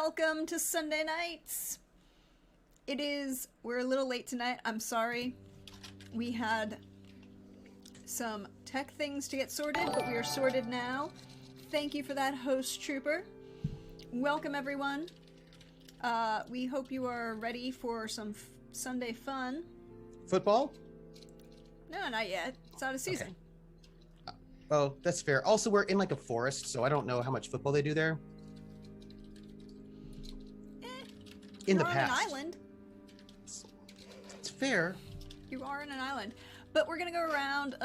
welcome to Sunday nights. We're a little late tonight. I'm sorry. We had some tech things to get sorted, but we are sorted now. Thank you for that, host Trooper. Welcome, everyone. We hope you are ready for some Sunday fun. Football? No, not yet. It's out of season. Okay. Oh, that's fair. Also, we're in like a forest, so I don't know how much football they do there. In the past. You're on an island. It's fair. You are in an island. But we're going to go around.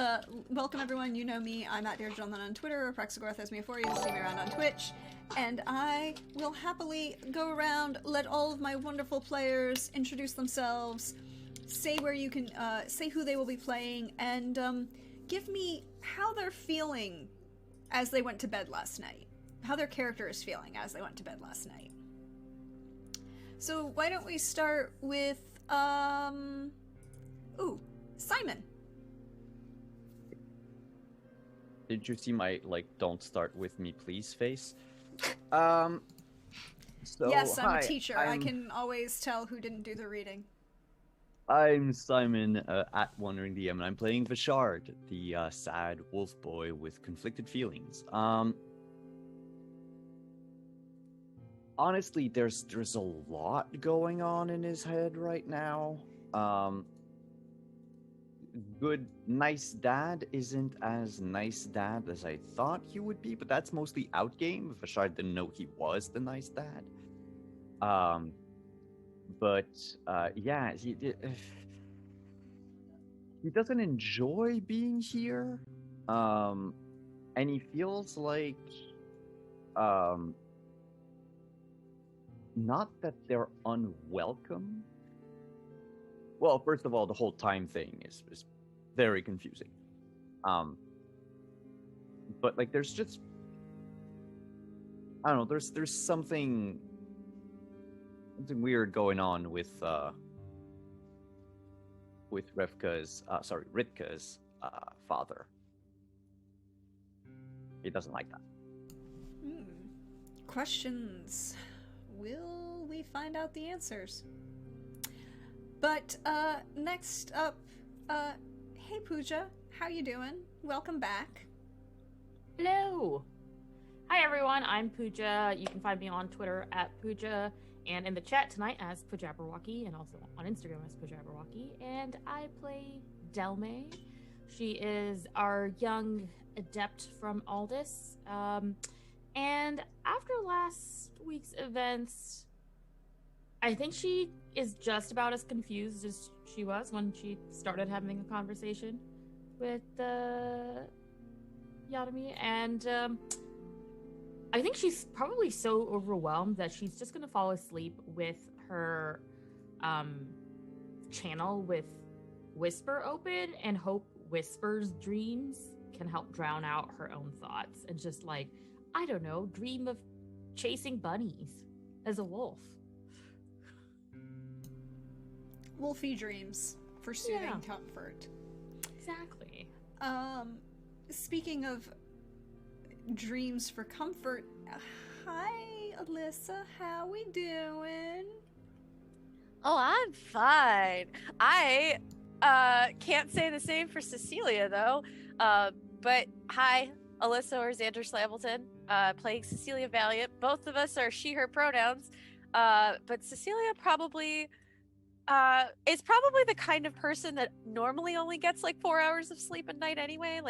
Welcome, everyone. You know me. I'm at Dear Jonathan on Twitter, or Praxagorthesmia4. You can see me around on Twitch. And I will happily go around, let all of my wonderful players introduce themselves, say where you can, say who they will be playing, and give me how they're feeling as they went to bed last night. How their character is feeling as they went to bed last night. So why don't we start with, Simon. Did you see my, don't start with me please face? So, yes, I'm hi, a teacher. I can always tell who didn't do the reading. I'm Simon, at Wandering DM, and I'm playing Vishard, the sad wolf boy with conflicted feelings. Honestly, there's a lot going on in his head right now. Good, nice dad isn't as nice dad as I thought he would be, but that's mostly outgame. Vishard didn't know he was the nice dad. Yeah, he doesn't enjoy being here. And he feels like, not that they're unwelcome. Well, first of all, the whole time thing is very confusing. But there's just, I don't know, there's something weird going on with Ritka's father. He doesn't like that. Questions. Will we find out the answers? But next up, hey Pooja, how you doing? Welcome back. Hello. Hi everyone, I'm Pooja. You can find me on Twitter at Pooja, and in the chat tonight as Poojaberwalkie, and also on Instagram as Poojaberwalkie. And I play Delme. She is our young adept from Aldous. And after last week's events, I think she is just about as confused as she was when she started having a conversation with Yadami. And I think she's probably so overwhelmed that she's just going to fall asleep with her channel with Whisper open and hope Whisper's dreams can help drown out her own thoughts. And just I don't know, dream of chasing bunnies as a wolf. Wolfy dreams for soothing comfort. Exactly. Speaking of dreams for comfort, hi Alyssa, how we doing? Oh, I'm fine. I can't say the same for Cecilia though. But hi, Alyssa or Xander Slambleton, playing Cecilia Valiant. Both of us are she/her pronouns. But Cecilia probably is probably the kind of person that normally only gets 4 hours of sleep a night anyway,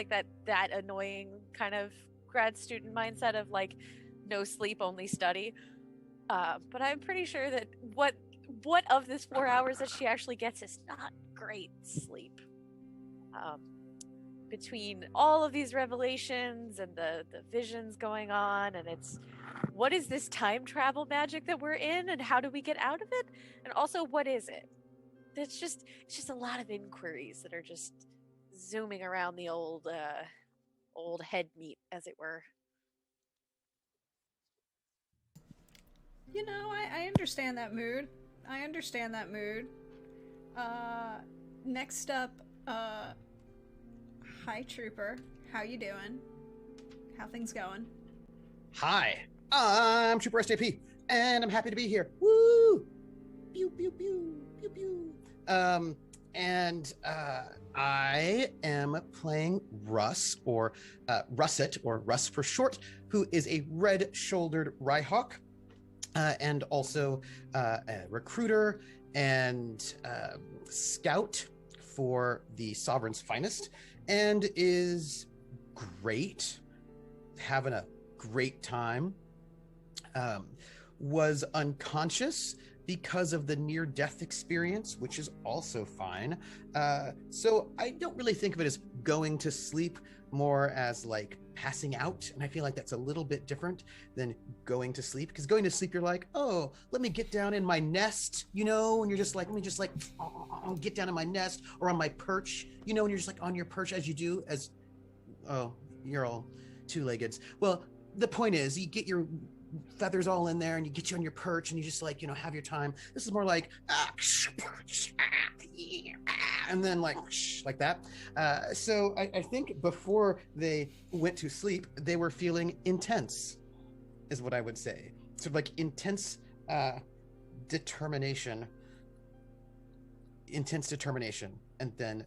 that annoying kind of grad student mindset of no sleep, only study. But I'm pretty sure that what of this 4 hours that she actually gets is not great sleep. Between all of these revelations and the visions going on, and it's what is this time travel magic that we're in, and how do we get out of it, and also what is it? It's just a lot of inquiries that are just zooming around the old head meat, as it were. You know, I understand that mood. Next up, hi Trooper, how you doing? How things going? Hi, I'm Trooper SJP. and I'm happy to be here. Woo! Pew pew pew pew pew. I am playing Russ, or Russet, or Russ for short, who is a red-shouldered Rhyhawk, and also a recruiter and scout for the Sovereign's Finest, and is great, having a great time. Was unconscious because of the near-death experience, which is also fine. So I don't really think of it as going to sleep, more as like passing out. And I feel like that's a little bit different than going to sleep, because going to sleep, you're like, oh, let me get down in my nest, you know, and you're just like, let me just like get down in my nest or on my perch, you know, and you're just like on your perch as you do as, oh, you're all two-legged. Well, the point is you get your feathers all in there and you get you on your perch and you just like, you know, have your time. This is more like and then like that. So I think before they went to sleep, they were feeling intense, is what I would say. Sort of like intense determination, and then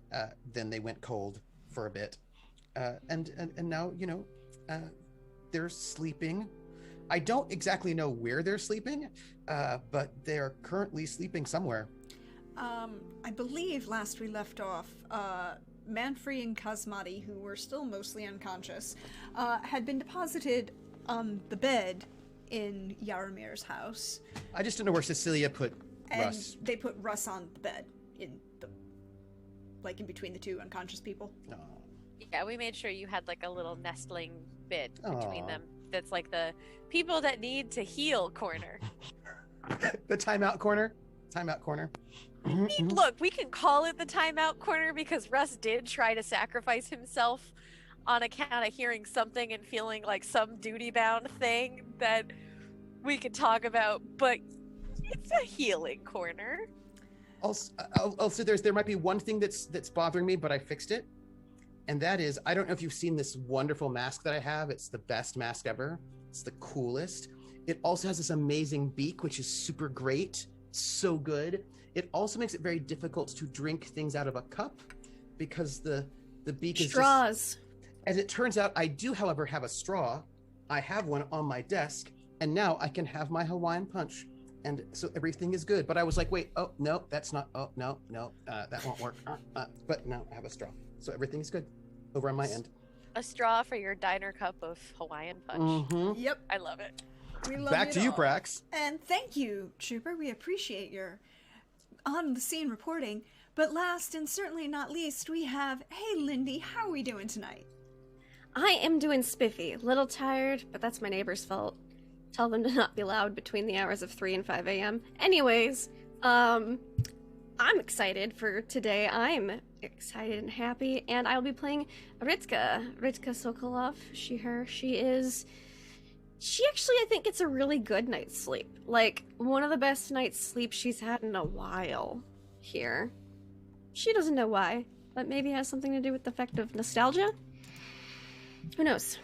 they went cold for a bit, and now, you know, they're sleeping. I don't exactly know where they're sleeping, but they're currently sleeping somewhere. I believe last we left off, Manfrey and Kazmati, who were still mostly unconscious, had been deposited on the bed in Yaramir's house. I just don't know where Cecilia put and Russ. They put Russ on the bed in between the two unconscious people. Oh. Yeah, we made sure you had like a little nestling bit between Aw. them. That's like the people that need to heal corner. The timeout corner. Look, we can call it the timeout corner because Russ did try to sacrifice himself on account of hearing something and feeling like some duty-bound thing that we could talk about, but it's a healing corner. Also, there might be one thing that's bothering me, but I fixed it. And that is, I don't know if you've seen this wonderful mask that I have. It's the best mask ever. It's the coolest. It also has this amazing beak, which is super great. So good. It also makes it very difficult to drink things out of a cup because the beak is straws. As it turns out, I do, however, have a straw. I have one on my desk, and now I can have my Hawaiian punch. And so everything is good. But I was like, wait, oh, no, that's not, oh, no, that won't work. But no, I have a straw. So everything is good over on my end. A straw for your diner cup of Hawaiian punch. Mm-hmm. Yep. I love it. We love Back it to you, all. Prax. And thank you, Trooper. We appreciate your on-the-scene reporting. But last and certainly not least, we have, hey, Lindy, how are we doing tonight? I am doing spiffy. A little tired, but that's my neighbor's fault. Tell them to not be loud between the hours of 3 and 5 a.m. Anyways, I'm excited for today. I'm excited and happy, and I'll be playing Ritka Sokolov. She actually, I think, gets a really good night's sleep. Like, one of the best night's sleep she's had in a while here. She doesn't know why, but maybe it has something to do with the effect of nostalgia? Who knows?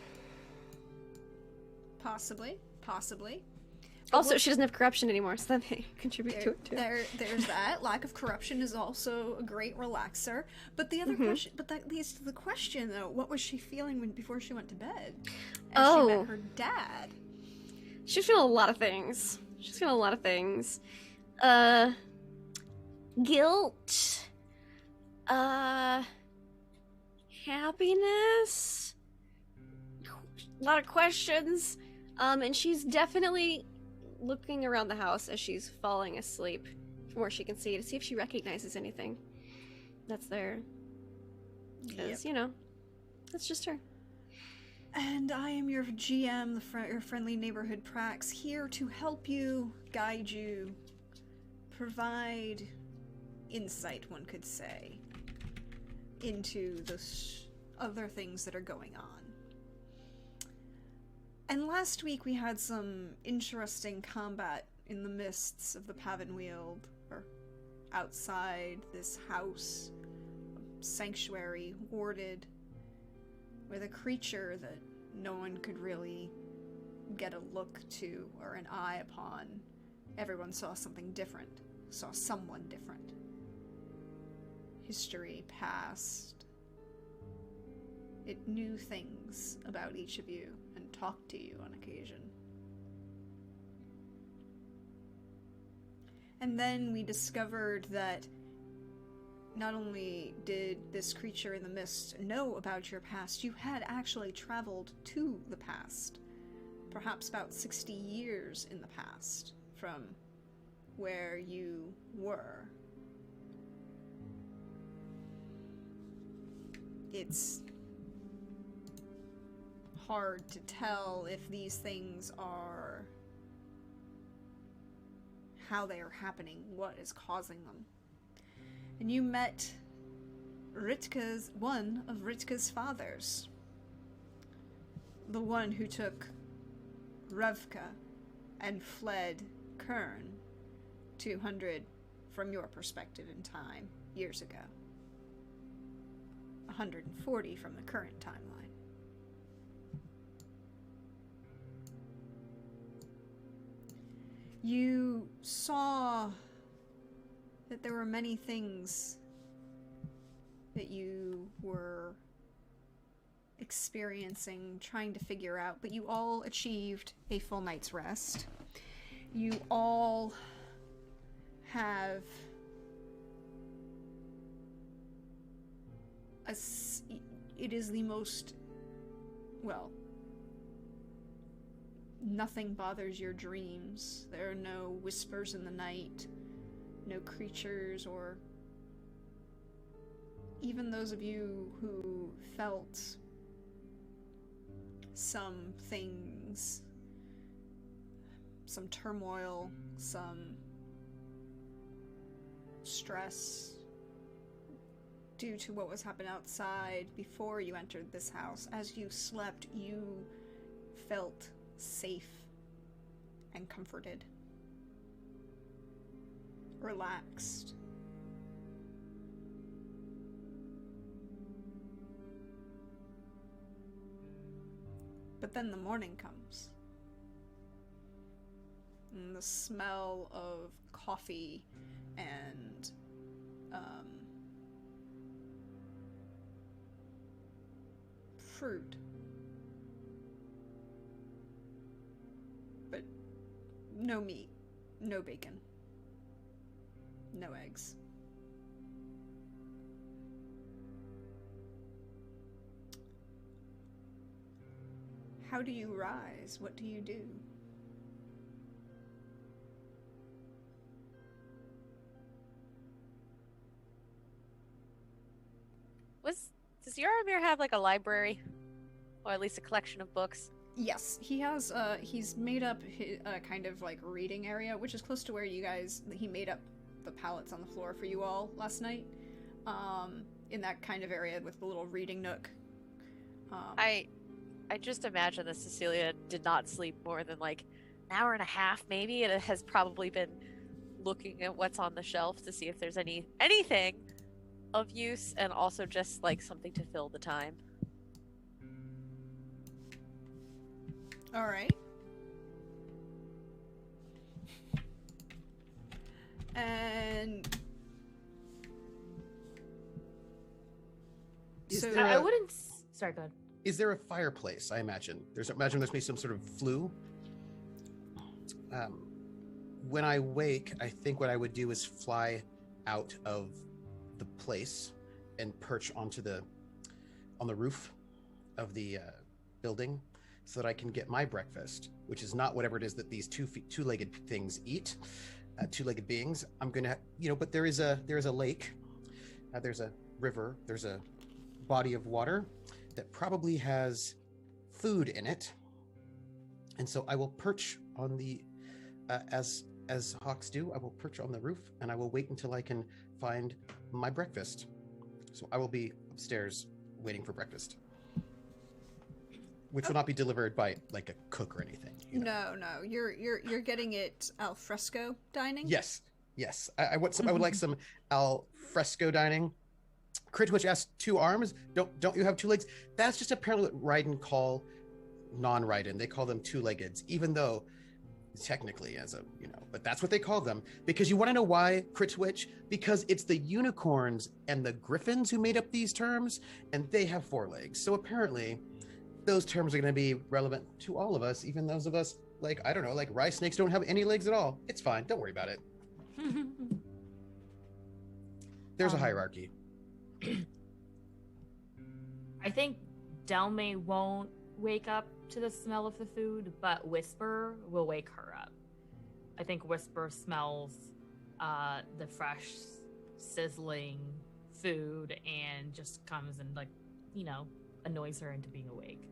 Possibly. Also, she doesn't have corruption anymore, so that may contribute to it too. There's that. Lack of corruption is also a great relaxer. But the other question, but that leads to the question though: what was she feeling before she went to bed? As she met her dad. She's feeling a lot of things. Guilt. Happiness. A lot of questions. And she's definitely looking around the house as she's falling asleep from where she can see to see if she recognizes anything that's there. Because, you know, that's just her. And I am your GM, your friendly neighborhood Prax, here to help you, guide you, provide insight, one could say, into the other things that are going on. And last week we had some interesting combat in the mists of the Pavenweald, or outside this house, sanctuary, warded, with a creature that no one could really get a look to or an eye upon, everyone saw something different, saw someone different. History past. It knew things about each of you and talked to you on occasion. And then we discovered that not only did this creature in the mist know about your past, you had actually traveled to the past. Perhaps about 60 years in the past from where you were. It's hard to tell if these things are how they are happening, what is causing them. And you met one of Ritka's fathers. The one who took Revka and fled Kern 200 from your perspective in time years ago. 140 from the current timeline. You saw that there were many things that you were experiencing, trying to figure out, but you all achieved a full night's rest. You all have it is the most, well, nothing bothers your dreams. There are no whispers in the night, no creatures, or even those of you who felt some things, some turmoil, some stress due to what was happening outside before you entered this house. As you slept, you felt safe and comforted, relaxed. But then the morning comes, and the smell of coffee and fruit, but no meat, no bacon, no eggs. How do you rise? What do you do? Does Yaramir have like a library? Or at least a collection of books? Yes, he has, he's made up a kind of like reading area, which is close to where you guys, he made up the pallets on the floor for you all last night. In that kind of area with the little reading nook. I just imagine that Cecilia did not sleep more than like an hour and a half, maybe, and it has probably been looking at what's on the shelf to see if there's anything of use, and also just like something to fill the time. All right. And I wouldn't. Sorry, go ahead. Is there a fireplace? I imagine there's maybe some sort of flue. When I wake, I think what I would do is fly out of the place and perch on the roof of the building, so that I can get my breakfast, which is not whatever it is that these two-legged things eat, two-legged beings. I'm gonna, but there is a lake, there's a river, there's a body of water that probably has food in it, and so I will perch on the, as hawks do, I will perch on the roof, and I will wait until I can find my breakfast. So I will be upstairs waiting for breakfast, which will not be delivered by like a cook or anything. No, you're getting it al fresco dining. Yes. I would like some al fresco dining. Crit Witch asks, 2 arms? Don't you have 2 legs? That's just apparently what Raiden call non-ride-in. They call them two-leggeds, even though technically but that's what they call them. Because you want to know why, Critwitch? Because it's the unicorns and the griffins who made up these terms, and they have 4 legs. So apparently those terms are going to be relevant to all of us, even those of us like rice snakes don't have any legs at all. It's fine, don't worry about it. There's a hierarchy. I think Delme won't wake up to the smell of the food, but Whisper will wake her up. I think Whisper smells the fresh, sizzling food and just comes and, annoys her into being awake.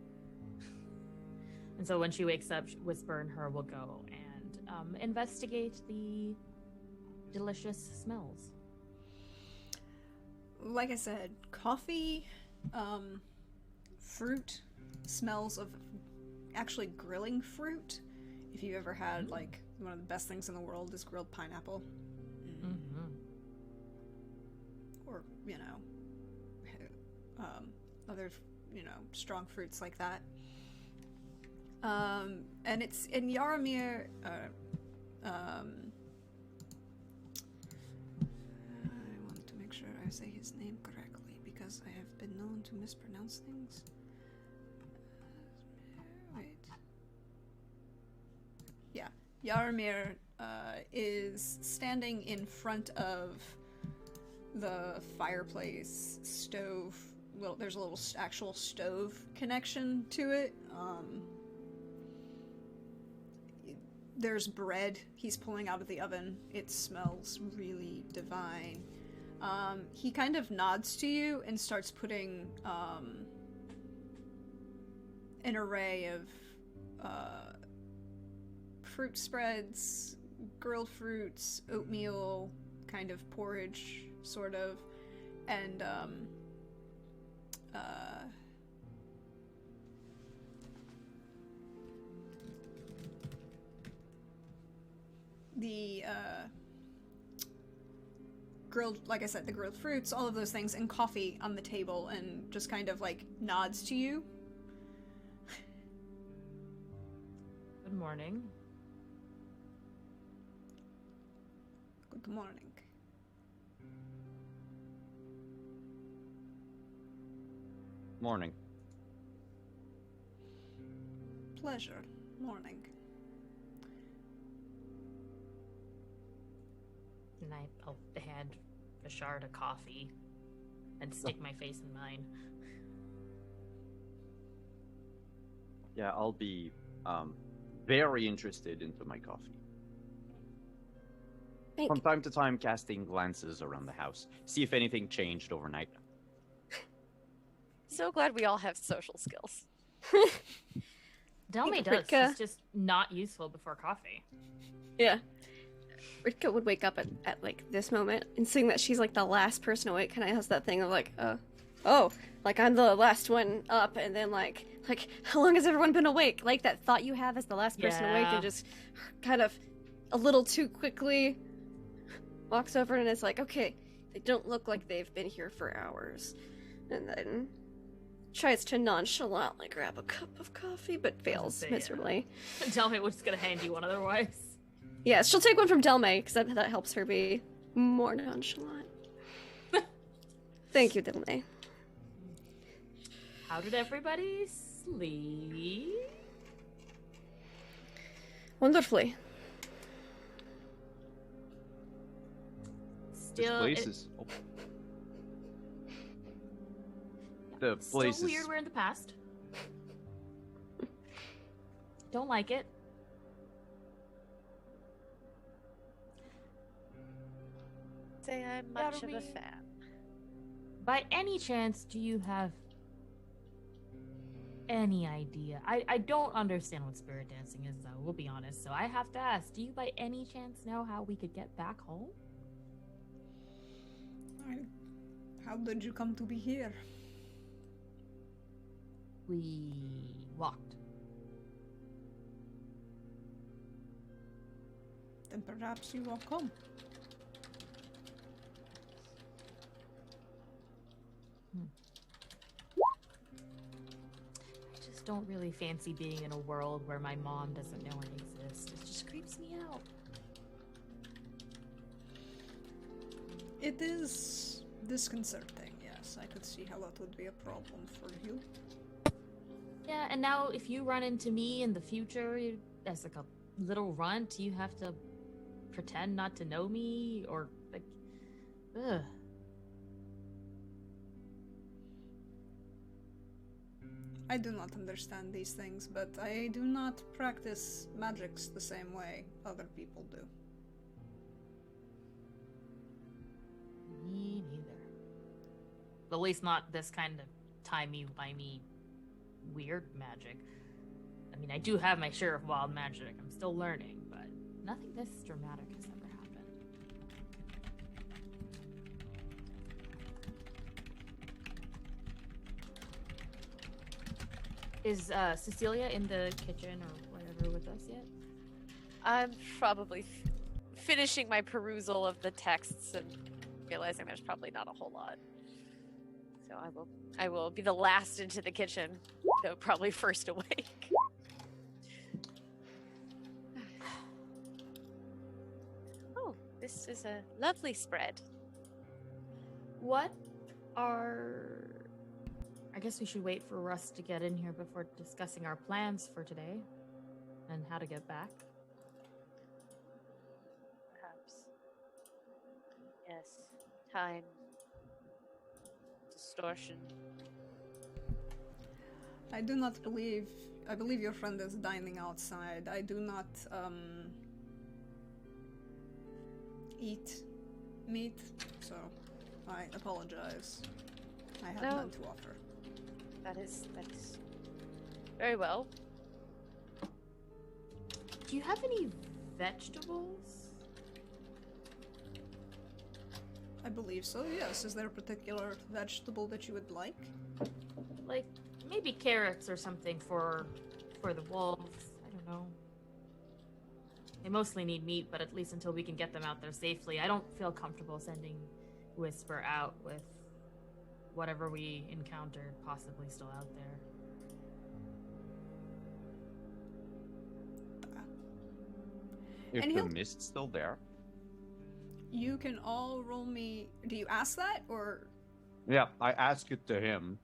And so when she wakes up, Whisper and her will go and investigate the delicious smells. Like I said, coffee, fruit, smells of actually grilling fruit. If you've ever had, one of the best things in the world is grilled pineapple. Mm-hmm. Or, other, strong fruits like that. And it's in Yaramir, I want to make sure I say his name correctly because I have been known to mispronounce things. Wait. Yeah, Yaramir is standing in front of the fireplace stove. Well, there's a little actual stove connection to it. There's bread he's pulling out of the oven. It smells really divine. He kind of nods to you and starts putting an array of fruit spreads, grilled fruits, oatmeal, kind of porridge, sort of, and the grilled, like I said, the grilled fruits, all of those things, and coffee on the table, and just kind of nods to you. Good morning. Good morning. Morning. Pleasure. Morning. And I'll hand Bashard a coffee and stick my face in mine. Yeah, I'll be very interested into my coffee. From time to time, casting glances around the house. See if anything changed overnight. So glad we all have social skills. Delme does. It's just not useful before coffee. Yeah. Ritka would wake up at this moment and seeing that she's the last person awake kind of has that thing of I'm the last one up, and then how long has everyone been awake? That thought you have as the last person awake, and just kind of a little too quickly walks over and is okay, they don't look like they've been here for hours, and then tries to nonchalantly grab a cup of coffee but fails miserably. Delme was just gonna hand you one otherwise. Yeah, she'll take one from Delme, because that helps her be more nonchalant. Thank you, Delme. How did everybody sleep? Wonderfully. Still, This place is... The place still is... weird. We're in the past. Don't like it. Say I'm much of a fan. By any chance, do you have any idea? I don't understand what spirit dancing is, though, we'll be honest, so I have to ask, do you by any chance know how we could get back home? How did you come to be here? We walked. Then perhaps you walk home. I just don't really fancy being in a world where my mom doesn't know I exist. It just creeps me out. It is disconcerting, yes. I could see how that would be a problem for you. Yeah, and now if you run into me in the future as like a little runt, you have to pretend not to know me, or like, ugh. I do not understand these things, but I do not practice magics the same way other people do. Me neither. At least not this kind of timey-wimey weird magic. I mean, I do have my share of wild magic. I'm still learning, but nothing this dramatic has ever happened. Is Cecilia in the kitchen or whatever with us yet? I'm probably finishing my perusal of the texts and realizing there's probably not a whole lot. So I will be the last into the kitchen, though probably first awake. Oh, this is a lovely spread. What are... I guess we should wait for Russ to get in here before discussing our plans for today and how to get back. Perhaps. Yes. Time. Distortion. I do not believe... I believe your friend is dining outside. I do not, eat meat, so I apologize. I have No. none to offer. That is very well. Do you have any vegetables? I believe so, yes. Is there a particular vegetable that you would like? Like, maybe carrots or something for the wolves. I don't know. They mostly need meat, but at least until we can get them out there safely. I don't feel comfortable sending Whisper out with whatever we encountered possibly still out there. Is And the he'll- mist still there? You can all roll me... Do you ask that, or... Yeah, I ask it to him,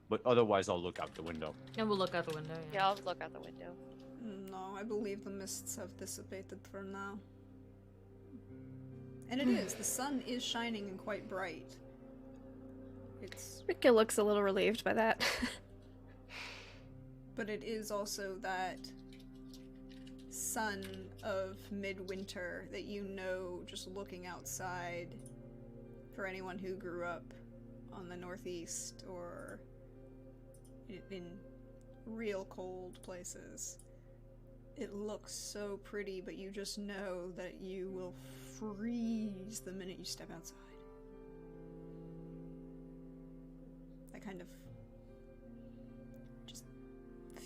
but otherwise I'll look out the window. And we'll look out the window, Yeah, I'll look out the window. No, I believe the mists have dissipated for now. And it is. The sun is shining and quite bright. It's... Rika looks a little relieved by that. But it is also that sun of midwinter that you know just looking outside for anyone who grew up on the northeast or in real cold places. It looks so pretty, but you just know that you will freeze the minute you step outside. I kind of just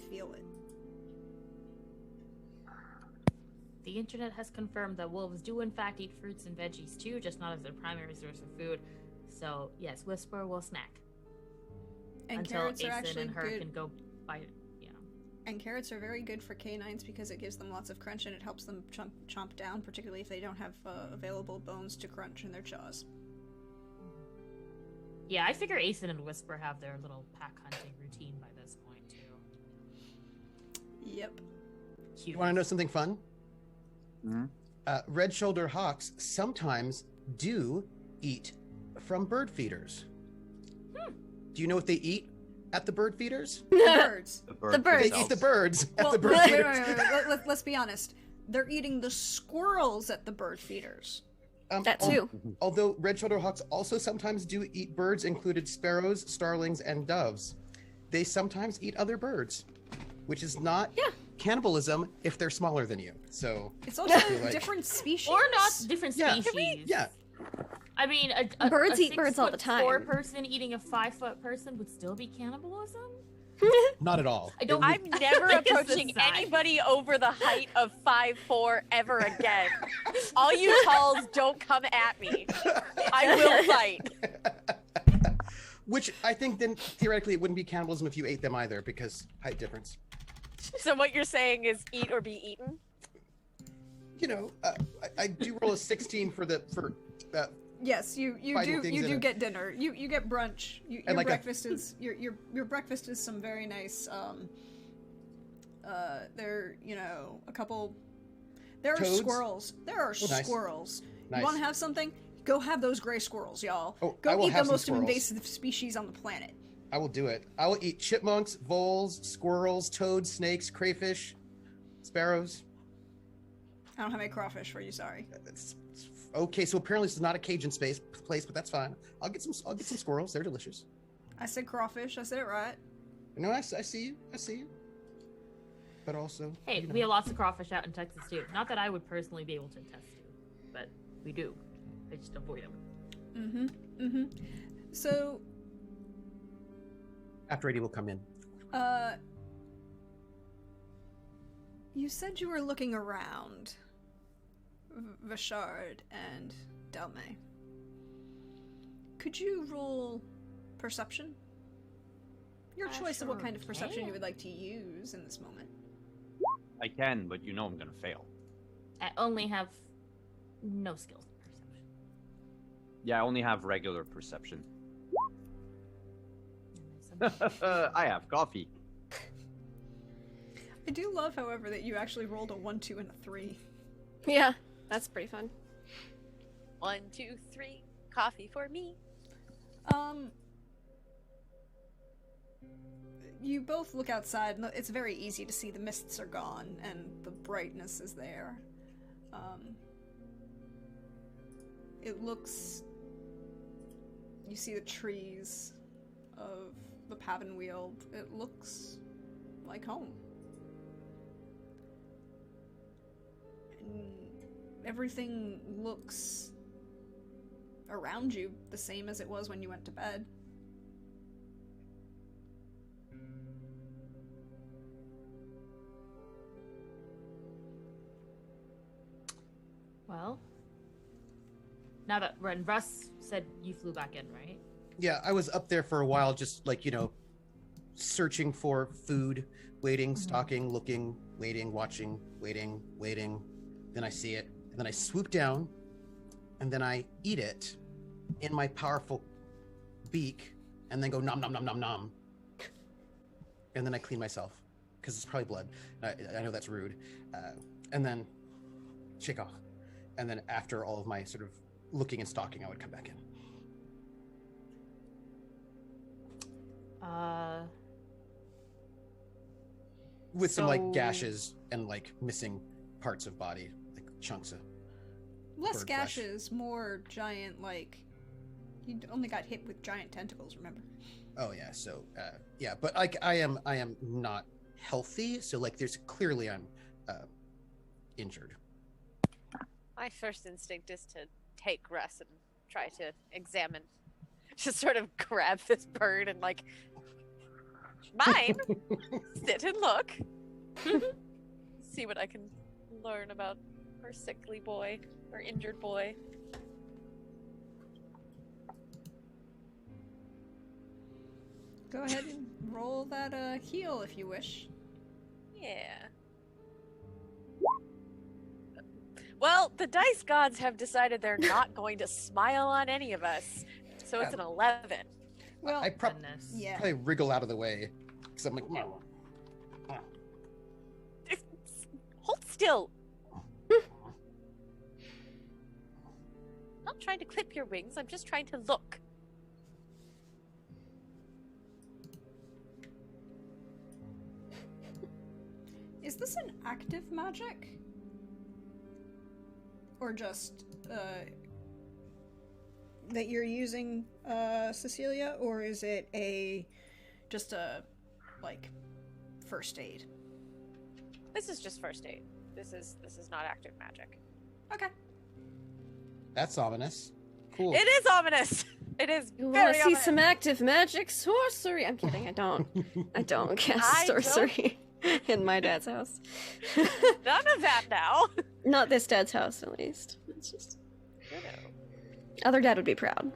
feel it. The internet has confirmed that wolves do in fact eat fruits and veggies too, just not as their primary source of food. So yes, Whisper will snack. And until carrots are Aeson actually and her good. can go bite, you know. And carrots are very good for canines because it gives them lots of crunch and it helps them chomp down, particularly if they don't have available bones to crunch in their jaws. Yeah, I figure Aeson and Whisper have their little pack hunting routine by this point too. Yep. Cute. You want to know something fun? Mhm. Red-shouldered hawks sometimes do eat from bird feeders. Do you know what they eat at the bird feeders? Birds. The The birds. They themselves. eat the birds at Well, the bird wait, feeders. let's be honest. They're eating the squirrels at the bird feeders. That al- too. Although red-shouldered hawks also sometimes do eat birds, included sparrows, starlings, and doves. They sometimes eat other birds, which is not cannibalism if they're smaller than you. So It's also Like- different species. Or not different Yeah. species. yeah, I mean, Birds a eat birds all the 6'4" time. person eating a 5-foot person would still be cannibalism? not at all. I don't. I'm never Think it's the approaching size. anybody over the height of 5'4" ever again. All you talls don't come at me. I will fight. Which I think then theoretically it wouldn't be cannibalism if you ate them either, because height difference. So what you're saying is eat or be eaten? You know, I do roll a 16 for Yes, you Fighting do things in do a- get dinner. You get brunch. Your And like a- breakfast is your breakfast is some very nice there a couple. There are Toads? squirrels. There are Oh, nice. squirrels. Nice. You want to have something? Go have those gray squirrels, y'all. Oh, I Go will eat the have some most squirrels. invasive species on the planet. I will do it. I will eat chipmunks, voles, squirrels, toads, snakes, crayfish, sparrows. I don't have any crawfish for you. Sorry. Okay, so apparently this is not a Cajun place, but that's fine. I'll get some squirrels. They're delicious. I said crawfish. I said it right. No, I see you. I see you. But also, Hey, you know. we have lots of crawfish out in Texas too. Not that I would personally be able to attest to, but we do. I just avoid them. So, After 80 will come in. you said you were looking around Vashard and Delme. Could you roll perception? Your I choice of what sure kind of perception can. you would like to use in this moment. I can, but you know I'm gonna fail. I only have no skills in perception. Yeah, I only have regular perception. And I I have coffee. I do love, however, that you actually rolled a 1, 2, and a 3. Yeah, that's pretty fun. 1, 2, 3, coffee for me. You both look outside, and it's very easy to see the mists are gone, and the brightness is there. It looks... You see the trees of the Pavenweald. It looks like home. And everything looks around you the same as it was when you went to bed. Well, now that when Russ said you flew back in, right? Yeah, I was up there for a while, just like, searching for food, waiting, stalking, looking, waiting, watching, waiting. Then I see it, and then I swoop down, and then I eat it in my powerful beak, and then go nom nom nom nom nom. And then I clean myself, because it's probably blood. I know that's rude. And then shake off. And then after all of my sort of looking and stalking, I would come back in. With some like So- gashes and like missing parts of body, like chunks of. Less Bird flesh. gashes, more giant, like... You only got hit with giant tentacles, remember? Oh yeah, so yeah, but like I am not healthy, so like there's clearly I'm injured. My first instinct is to take Russ and try to examine. Just sort of grab this bird and like... Mine! Sit and look. See what I can learn about our sickly boy, or injured boy. Go ahead and roll that heal if you wish. Yeah. Well, the dice gods have decided they're not going to smile on any of us, so it's an 11. Well, I probably Goodness. yeah. wriggle out of the way because I'm like, "Meow." Hold still. Not trying to clip your wings, I'm just trying to look. Is this an active magic? Or just, that you're using, Cecilia? Or is it just a, like, first aid? This is just first aid. This is not active magic. Okay. That's ominous. Cool. It is ominous. It is You want very to see ominous. some active magic? Sorcery! I'm kidding, I don't. I don't cast I don't- sorcery in my dad's house. None of that now. Not this dad's house, at least. It's just... You know. Other dad would be proud.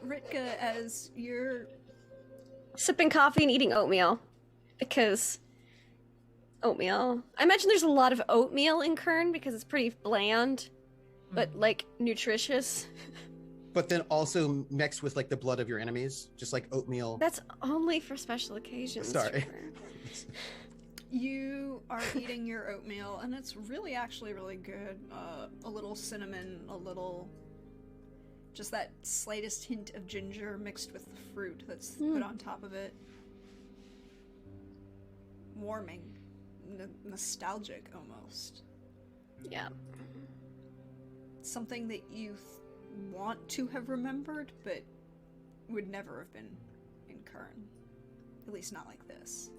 Ritka, as you're Sipping coffee and eating oatmeal. Because oatmeal. I imagine there's a lot of oatmeal in Kern because it's pretty bland, but like nutritious. But then also mixed with like the blood of your enemies, just like oatmeal. That's only for special occasions. Sorry. Trevor. You are eating your oatmeal, and it's really actually really good. A little cinnamon, a little... just that slightest hint of ginger mixed with the fruit that's put on top of it. Warming. Nostalgic, almost. Yeah. Something that you want to have remembered, but would never have been in Kern. At least not like this.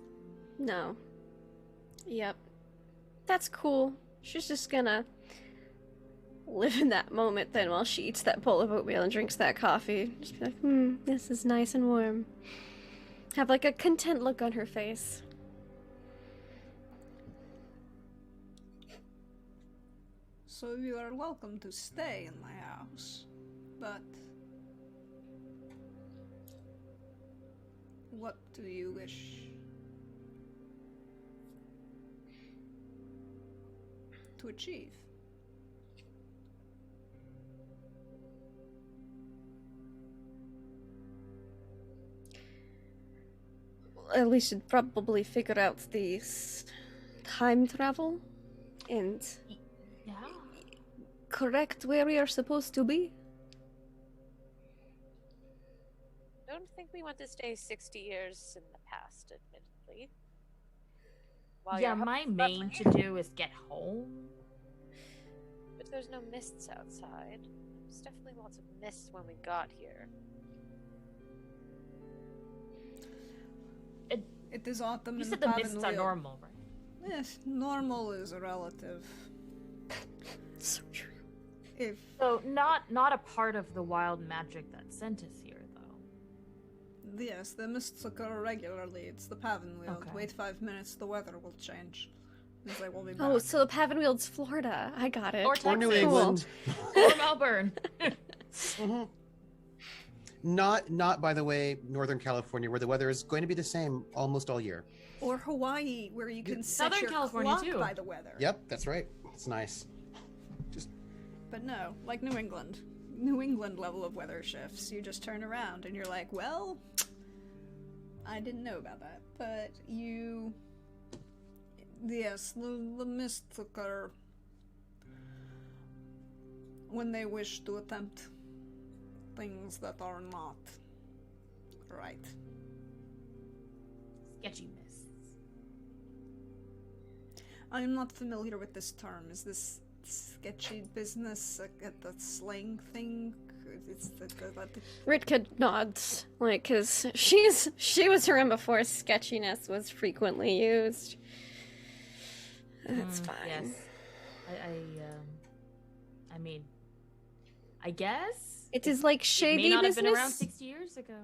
No. Yep. That's cool. She's just gonna live in that moment then while she eats that bowl of oatmeal and drinks that coffee. Just be like, this is nice and warm. Have like a content look on her face. So you are welcome to stay in my house, but what do you wish? To achieve? At least should probably figure out the time travel and Yeah. correct where we are supposed to be. I don't think we want to stay 60 years in the past, admittedly. While Yeah, you're my hoping- main to-do is get home. But there's no mists outside. There's definitely lots of mists when we got here. It is autumn You in said the the mists are Pavenwheel. normal, right? Yes, normal is relative. So true. If So not a part of the wild magic that sent us here, though. yes, the mists occur regularly. It's the Pavenwheel. Okay. Wait 5 minutes, the weather will change. Means they will be back. Oh, so the Pavenwheel's Florida. I got it. Or Or New Texas. England. Or Melbourne. Mhm. Not by the way, Northern California, where the weather is going to be the same almost all year. Or Hawaii, where you can set Southern your California, clock too. by the weather. Yep, that's right. It's nice. But no, like New England. New England level of weather shifts. You just turn around and you're like, well, I didn't know about that. But you... Yes, the mists occur when they wish to attempt things that are not right. Sketchy mists. I'm not familiar with this term. Is this sketchy business the slang thing? It's the Ritka nods, like, cause she was around before sketchiness was frequently used. That's fine. Yes. I mean, I guess It is like it shady may not business. have been around 60 years ago.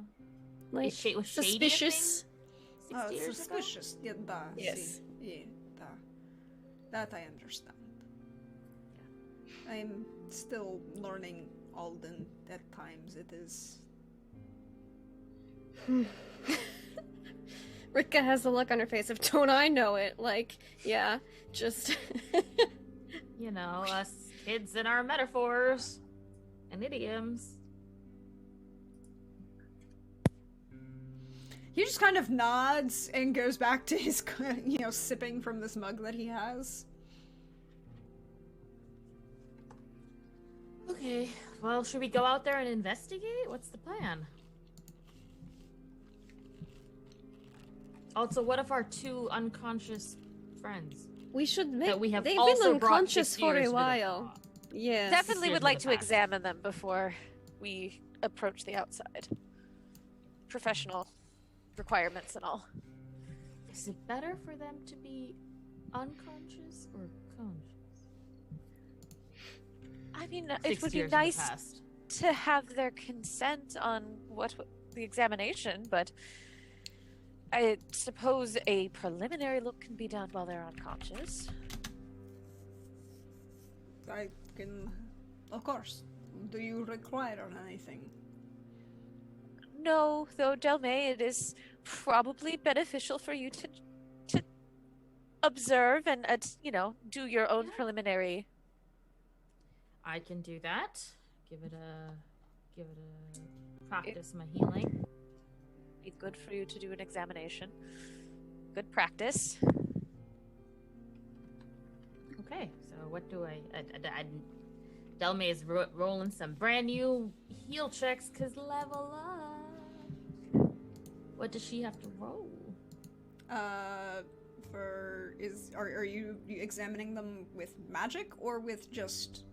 Like Was shady a suspicious. thing 60 oh, years ago? suspicious. Yeah, Yes. see. Yeah, that I understand. I'm still learning Alden at times. It is. Ritka has the look on her face of, don't I know it? Like, yeah, just. You know, us kids and our metaphors and idioms. He just kind of nods and goes back to his, sipping from this mug that he has. Okay, well, should we go out there and investigate? What's the plan? Also, what if our two unconscious friends We should make. that we have They've also been brought unconscious 6 for years a to the while. top? Yes. Definitely years would in like the to past. examine them before we approach the outside. Professional requirements and all. Is it better for them to be unconscious or conscious? I mean, 6 it would be years in the nice past. to have their consent on what the examination, but I suppose a preliminary look can be done while they're unconscious. I can, of course. Do you require anything? know, though, Delmay, it is probably beneficial for you to observe and, do your own preliminary. I can do that. Give it a practice my healing. Be good for you to do an examination. Good practice. Okay, so what do I Delmay is rolling some brand new heal checks because level up. What does she have to roll? Are you examining them with magic or with just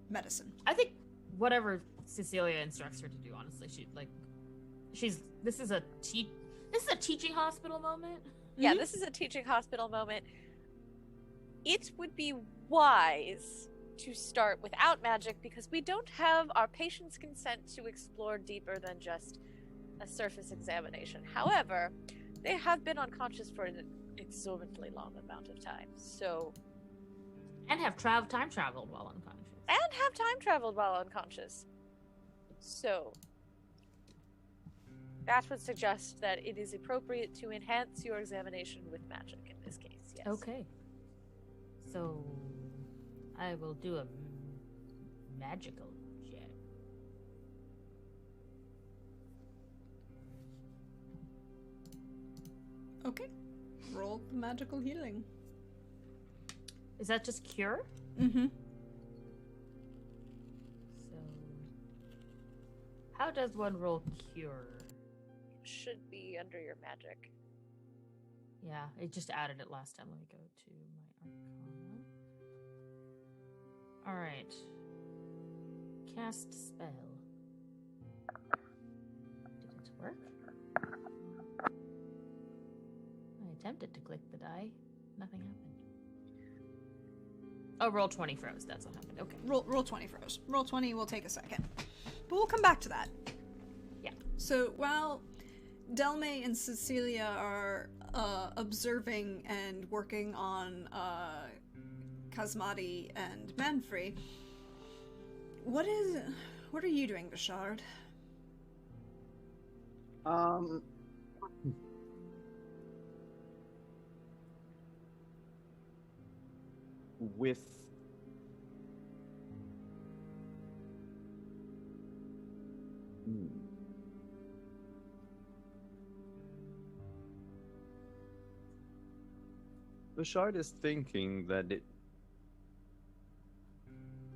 medicine? I think whatever Cecilia instructs her to do. Honestly, this is a teaching hospital moment. Yeah, this is a teaching hospital moment. It would be wise to start without magic because we don't have our patient's consent to explore deeper than just a surface examination. However, they have been unconscious for an exorbitantly long amount of time, so... And have time traveled while unconscious. So, that would suggest that it is appropriate to enhance your examination with magic in this case, yes. Okay. So, I will do a magical check. Okay. Roll the magical healing. Is that just cure? Mm-hmm. So, how does one roll cure? Should be under your magic. Yeah, it just added it last time. Let me go to my Arcana. Alright. Cast spell. Didn't work. I attempted to click the die. Nothing happened. Oh, roll 20 froze. That's what happened. Okay. Roll 20 froze. Roll 20 will take a second. But we'll come back to that. Yeah. So while Delmay and Cecilia are observing and working on Kazmati and Manfrey, what are you doing, Bashard? With Bashard is thinking that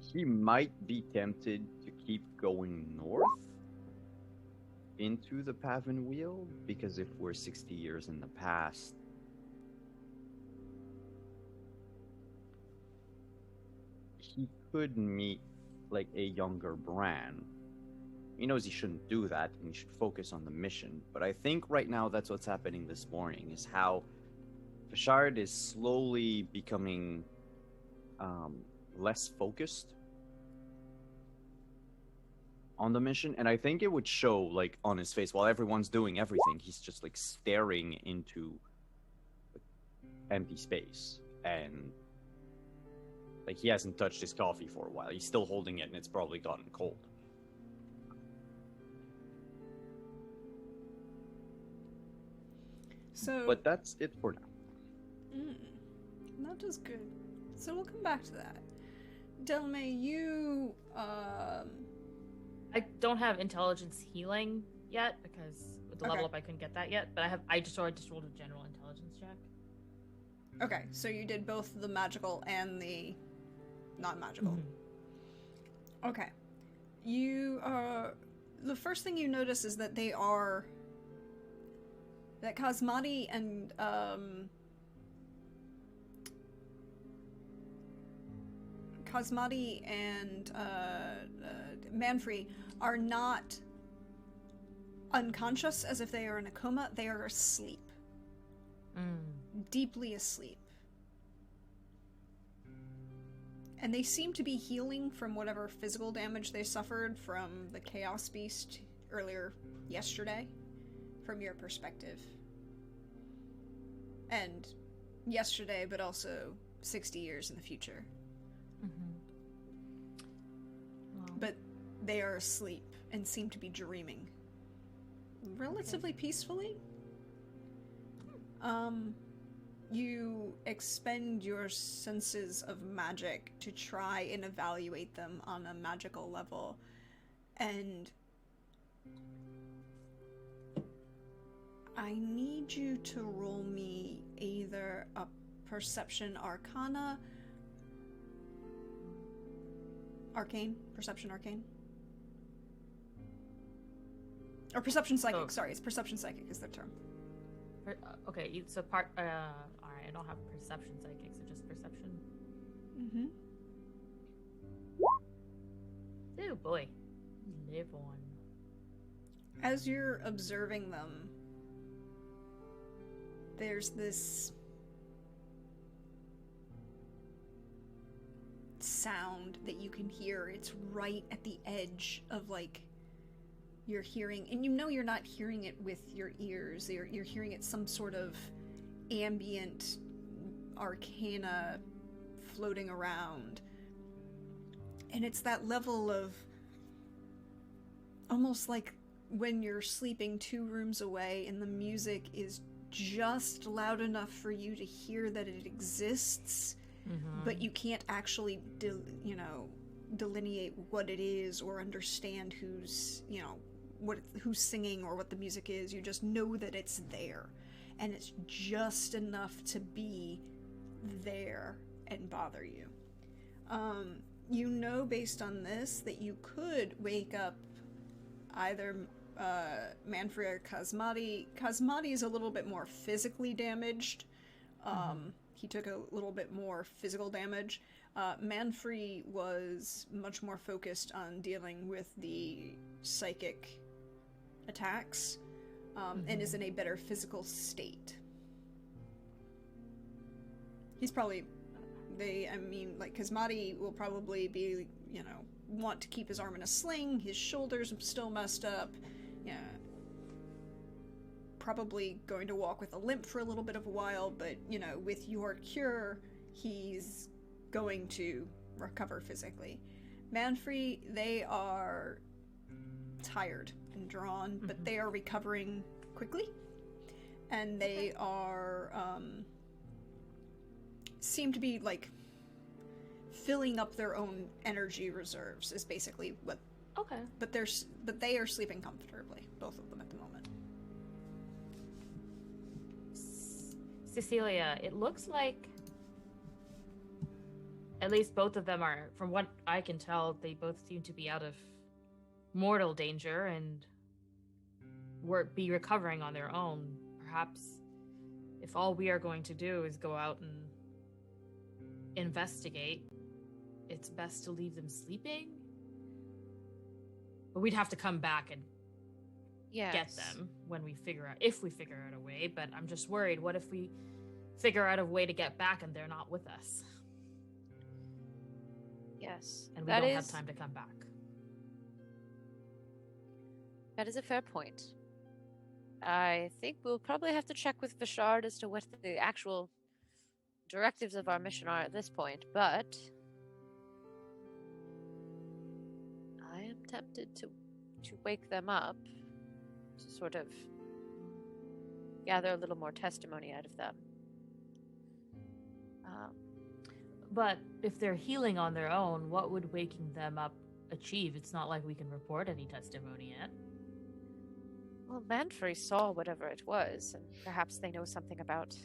he might be tempted to keep going north into the Pavan Wheel, because if we're 60 years in the past, he could meet like a younger Bran. He knows he shouldn't do that and he should focus on the mission, but I think right now that's what's happening this morning, is how Bashard is slowly becoming less focused on the mission, and I think it would show like on his face while everyone's doing everything. He's just like staring into empty space, and like he hasn't touched his coffee for a while. He's still holding it and it's probably gotten cold. So, But that's it for now. That is good. So we'll come back to that. Delmay, you I don't have intelligence healing yet because with the level up I couldn't get that yet. But I just rolled a general intelligence check. Okay, so you did both the magical and the non-magical. Mm-hmm. Okay. You the first thing you notice is that that Kazmati and Manfrey are not unconscious as if they are in a coma. They are asleep. Deeply asleep. And they seem to be healing from whatever physical damage they suffered from the Chaos Beast earlier yesterday, from your perspective. And yesterday, but also 60 years in the future. Mm-hmm. Wow. But they are asleep and seem to be dreaming relatively peacefully. You expend your senses of magic to try and evaluate them on a magical level, and I need you to roll me either a Perception Arcana, Perception Arcane, or Perception Psychic. Oh. Sorry, it's Perception Psychic is the term. Okay, so part. Alright, I don't have perception psychic, so just perception. Mm-hmm. Oh boy, live on. As you're observing them, there's this sound that you can hear. It's right at the edge of, like, you're hearing, and you know you're not hearing it with your ears. You're hearing it some sort of ambient arcana floating around. And it's that level of almost like when you're sleeping 2 rooms away and the music is just loud enough for you to hear that it exists, but you can't actually delineate what it is or understand who's singing or what the music is. You just know that it's there, and it's just enough to be there and bother you. You know, based on this, that you could wake up either Manfred or Kazmati. Kazmati is a little bit more physically damaged. He took a little bit more physical damage. Manfred was much more focused on dealing with the psychic attacks, and is in a better physical state. He's probably... Kazmati will probably be, want to keep his arm in a sling, his shoulders still messed up, probably going to walk with a limp for a little bit of a while, but, with your cure, he's going to recover physically. Manfred, they are tired and drawn, but they are recovering quickly, and they are, seem to be, like, filling up their own energy reserves is basically what... Okay. But they are sleeping comfortably, both of them at the moment. Cecilia, it looks like at least both of them are, from what I can tell, they both seem to be out of mortal danger and be recovering on their own. Perhaps if all we are going to do is go out and investigate, it's best to leave them sleeping. But we'd have to come back and get them when we figure out, if we figure out a way. But I'm just worried, what if we figure out a way to get back and they're not with us? Yes. And we don't have time to come back. That is a fair point. I think we'll probably have to check with Vishard as to what the actual directives of our mission are at this point, but I am tempted to wake them up, to sort of gather a little more testimony out of them. But if they're healing on their own, what would waking them up achieve? It's not like we can report any testimony yet. Well, Manfrey saw whatever it was, and perhaps they know something about...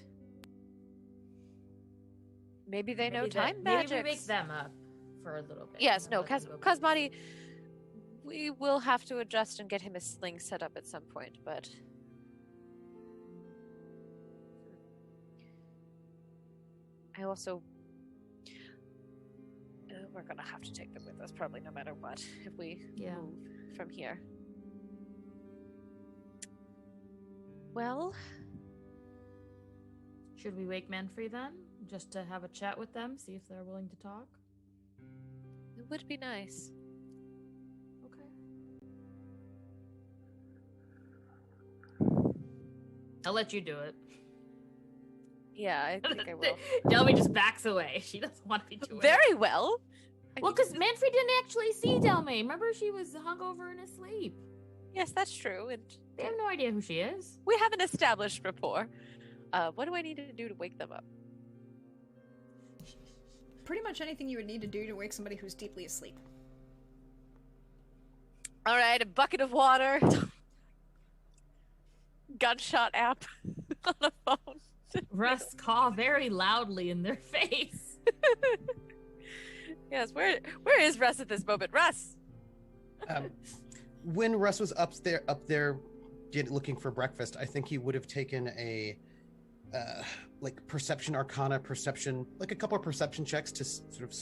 Maybe they know time magic. Maybe we wake them up for a little bit. Yes, no, Kazmati, we will have to adjust and get him a sling set up at some point, but... I also... we're gonna have to take them with us, probably no matter what, if we move from here. Well... Should we wake Manfrey then? Just to have a chat with them, see if they're willing to talk? It would be nice. Okay. I'll let you do it. Yeah, I think I will. Delby just backs away. She doesn't want to be doing it. Very well. Well, because Manfred didn't actually see Delmain. Remember, she was hungover and asleep. Yes, that's true. And They have no idea who she is. we have an established rapport. What do I need to do to wake them up? Pretty much anything you would need to do to wake somebody who's deeply asleep. All right, a bucket of water. Gunshot app on a phone. Russ caw very loudly in their face. Yes, where is Russ at this moment? Russ! When Russ was up there looking for breakfast, I think he would have taken a like perception, arcana perception, like a couple of perception checks to sort of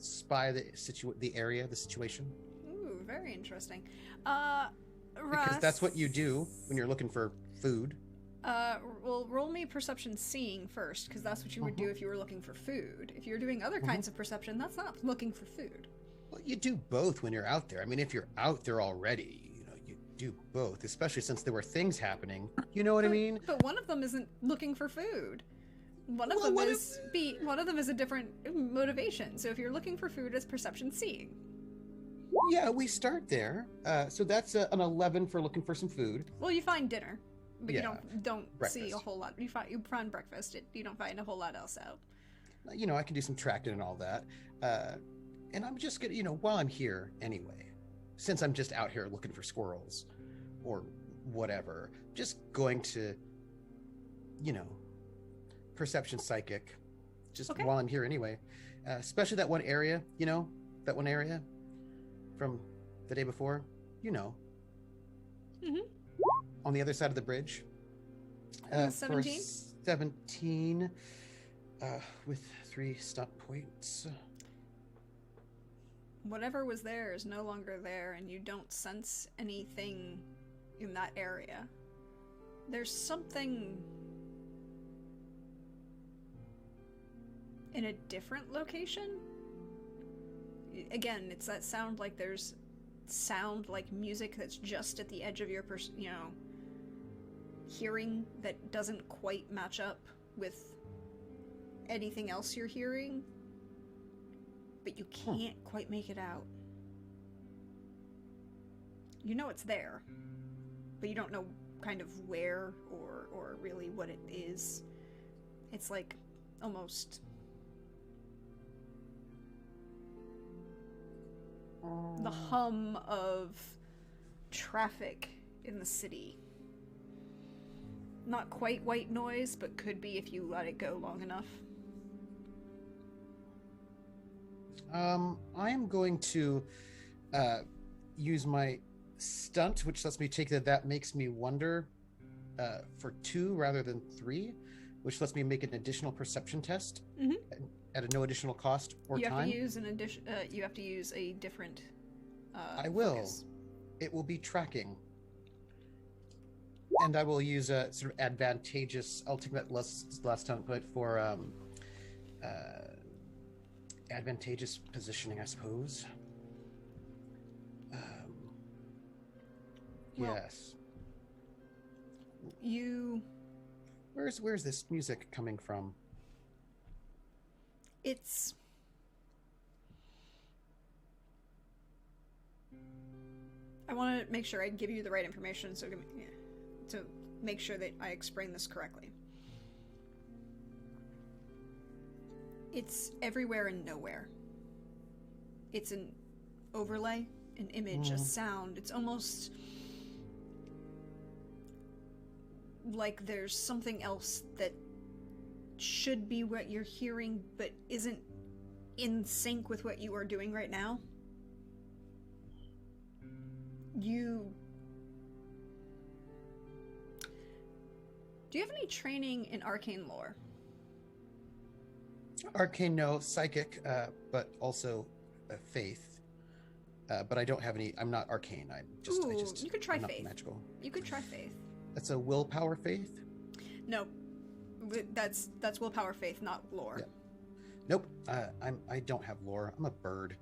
spy the area, the situation. Ooh, very interesting. Because that's what you do when you're looking for food. Well, roll me perception seeing first, because that's what you would do if you were looking for food. If you're doing other kinds of perception, that's not looking for food. Well, you do both when you're out there. I mean, if you're out there already, you do both, especially since there were things happening. You know what I mean? But one of them isn't looking for food. One of them is a different motivation. So if you're looking for food, it's perception seeing. Yeah, we start there. So that's an 11 for looking for some food. Well, you find dinner, but Yeah. you don't see Breakfast. a whole lot. You find breakfast. You don't find a whole lot else out. You know, I can do some tracking and all that. And I'm just gonna, while I'm here anyway, since I'm just out here looking for squirrels or whatever, just going to, perception psychic, just Okay. while I'm here anyway. Especially that one area, that one area from the day before, Mhm. on the other side of the bridge. 17? 17, with 3 stunt points. Whatever was there is no longer there, and you don't sense anything in that area. There's something in a different location. Again, it's that sound like there's sound like music that's just at the edge of your hearing that doesn't quite match up with anything else you're hearing, but you can't quite make it out. You know it's there, but you don't know kind of where or really what it is. It's like almost the hum of traffic in the city. Not quite white noise, but could be if you let it go long enough. I am going to use my stunt, which lets me take that makes me wonder for 2 rather than 3, which lets me make an additional perception test at no additional cost or You time. have to use an addition. You have to use a different. I will. Focus. It will be tracking, and I will use a sort of advantageous. I'll take that last time point for advantageous positioning, I suppose. Well, yes. Where's this music coming from? It's. I want to make sure I give you the right information, so to make sure that I explain this correctly. It's everywhere and nowhere. It's an overlay, an image, a sound. It's almost like there's something else that should be what you're hearing, but isn't in sync with what you are doing right now. Do you have any training in arcane lore? Arcane, no. Psychic, but also faith. But I don't have any. I'm not arcane. You could try I'm not faith. magical. You could try faith. That's a willpower faith. No, that's willpower faith, not lore. Yeah. Nope. I don't have lore. I'm a bird.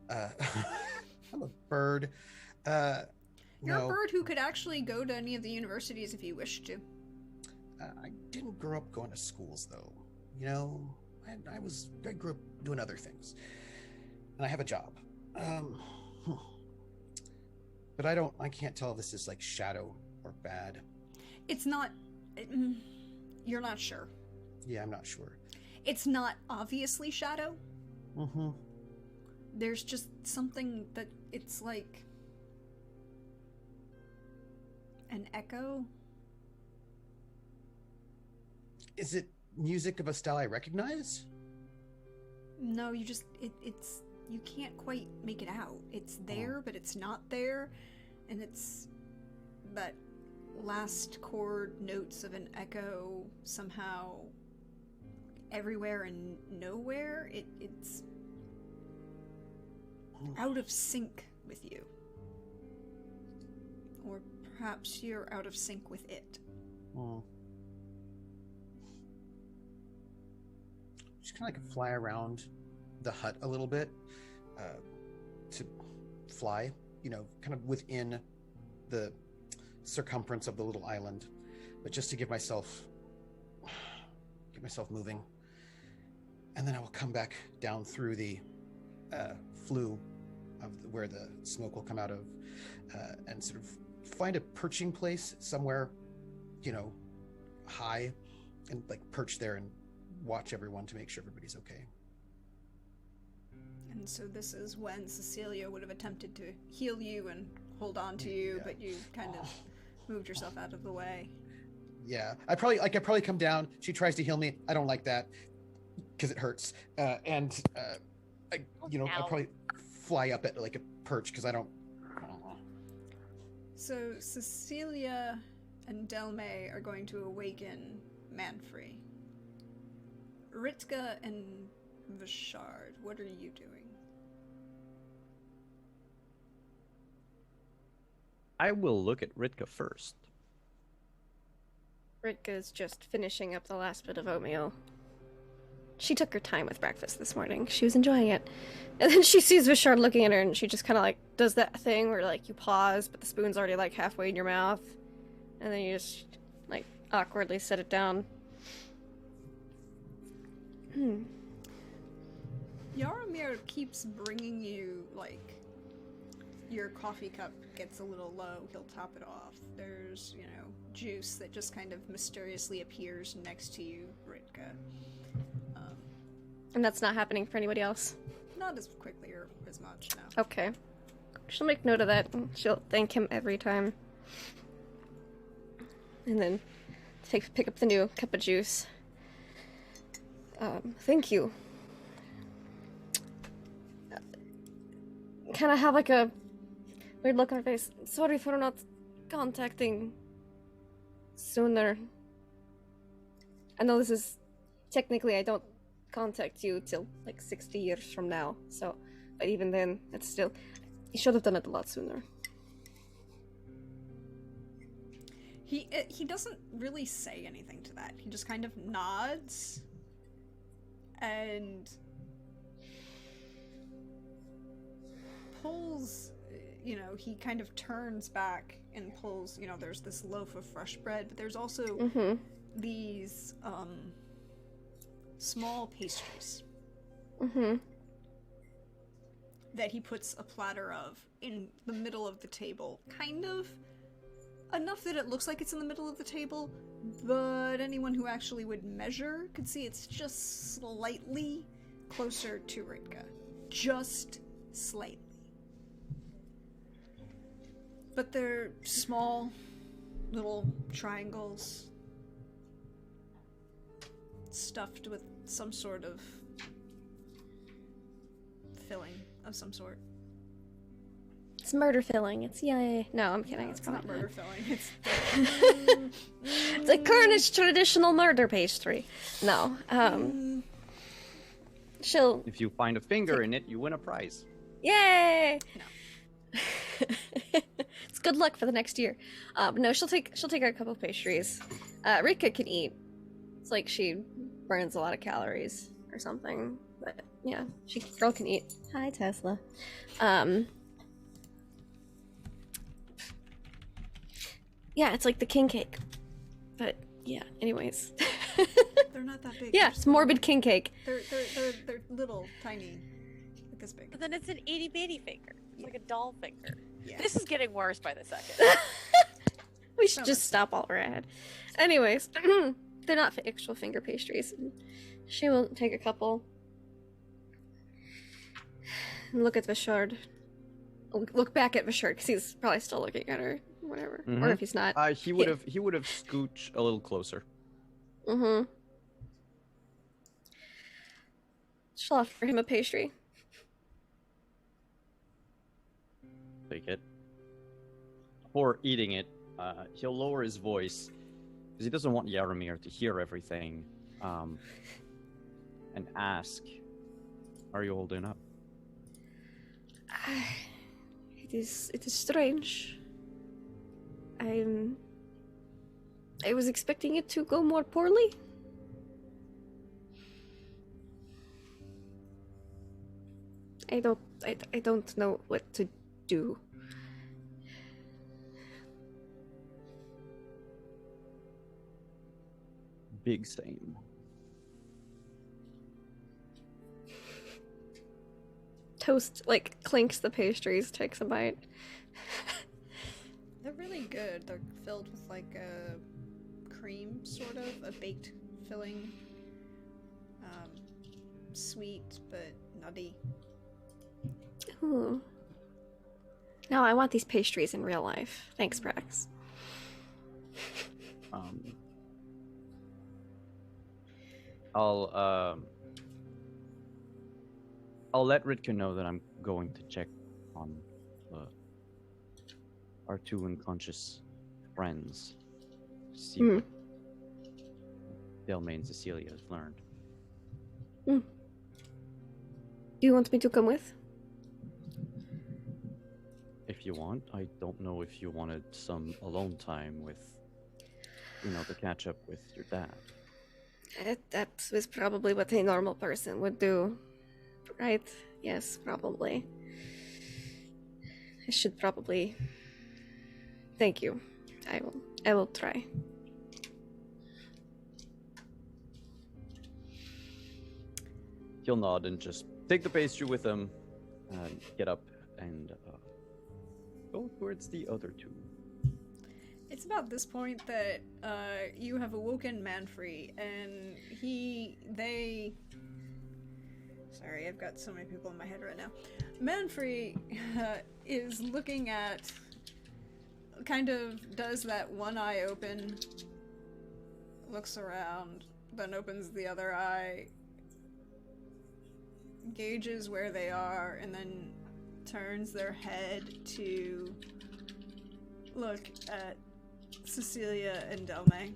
I'm a bird. You're no. a bird who could actually go to any of the universities if you wished to. I didn't grow up going to schools, though. I grew up doing other things. and I have a job. But I can't tell if this is like shadow or bad. It's not. You're not sure. Yeah, I'm not sure. It's not obviously shadow. Mm-hmm. There's just something that it's like an echo. Is it music of a style I recognize? No, it's you can't quite make it out. It's there, but it's not there, and it's that last chord notes of an echo somehow everywhere and nowhere. It's out of sync with you. Or perhaps you're out of sync with it. Just kind of like fly around the hut a little bit to fly, kind of within the circumference of the little island, but just to get myself moving. And then I will come back down through the flue of where the smoke will come out of, and sort of find a perching place somewhere, high, and like perch there and watch everyone to make sure everybody's okay. And so this is when Cecilia would have attempted to heal you and hold on to you, but you kind of moved yourself out of the way. Yeah, I probably come down. She tries to heal me. I don't like that because it hurts. And I'll probably fly up at like a perch because I don't know. So Cecilia and Delme are going to awaken Manfrey. Ritka and Vishard, what are you doing? I will look at Ritka first. Ritka's just finishing up the last bit of oatmeal. She took her time with breakfast this morning. She was enjoying it. And then she sees Vishard looking at her, and she just kind of like does that thing where like you pause, but the spoon's already like halfway in your mouth. And then you just like awkwardly set it down. Yaramir keeps bringing you, like, your coffee cup gets a little low, he'll top it off. There's, juice that just kind of mysteriously appears next to you, Ritka. And that's not happening for anybody else? Not as quickly or as much, no. Okay. She'll make note of that, and she'll thank him every time. And then pick up the new cup of juice. Thank you. Kind of have like a weird look on her face. Sorry for not contacting sooner. I know this is technically I don't contact you till like 60 years from now, so but even then it's still you should have done it a lot sooner. He doesn't really say anything to that. He just kind of nods and pulls, he kind of turns back and pulls, there's this loaf of fresh bread, but there's also these small pastries that he puts a platter of in the middle of the table, kind of enough that it looks like it's in the middle of the table, but anyone who actually would measure could see it's just slightly closer to Ritka. Just slightly. But they're small, little triangles stuffed with some sort of filling of some sort. It's murder filling. It's yay. No, I'm kidding. No, it's not murder filling. It's it's a Cornish traditional murder pastry. No. She'll. If you find a finger in it, you win a prize. Yay! No. It's good luck for the next year. No, she'll take a couple of pastries. Rika can eat. It's like she burns a lot of calories or something. But yeah, girl can eat. Hi, Tesla. Yeah, it's like the king cake. But yeah, anyways. They're not that big. Yeah, it's morbid king cake. They're little, tiny. this big. But then it's an itty bitty finger. It's like a doll finger. Yeah. This is getting worse by the second. We should So just much. stop while we're ahead. Anyways, they're not actual finger pastries. She will take a couple. And look at Vashard. Look back at Vashard because he's probably still looking at her. Whatever. Or Mhm. if he's not. He would have scooched a little closer. Mm-hmm. She'll offer him a pastry. Take it. Before eating it, he'll lower his voice because he doesn't want Yaramir to hear everything, and ask, "Are you holding up?" It is strange. I was expecting it to go more poorly. I don't know what to do. Big same. Toast, like, clinks the pastries, takes a bite. They're really good. They're filled with like a cream, sort of, a baked filling. Sweet but nutty. Ooh. No, I want these pastries in real life. Thanks, Prax. I'll let Ritka know that I'm going to check on our two unconscious friends. See what Delmain and Cecilia have learned. Do you want me to come with? If you want. I don't know if you wanted some alone time with, to catch up with your dad. That was probably what a normal person would do. Right? Yes, probably. I should probably... Thank you. I will try. He'll nod and just take the pastry with him and get up and go towards the other two. It's about this point that you have awoken Manfrey, and Sorry, I've got so many people in my head right now. Manfrey is looking at, kind of does that one eye open, looks around, then opens the other eye, gauges where they are, and then turns their head to look at Cecilia and Delmay.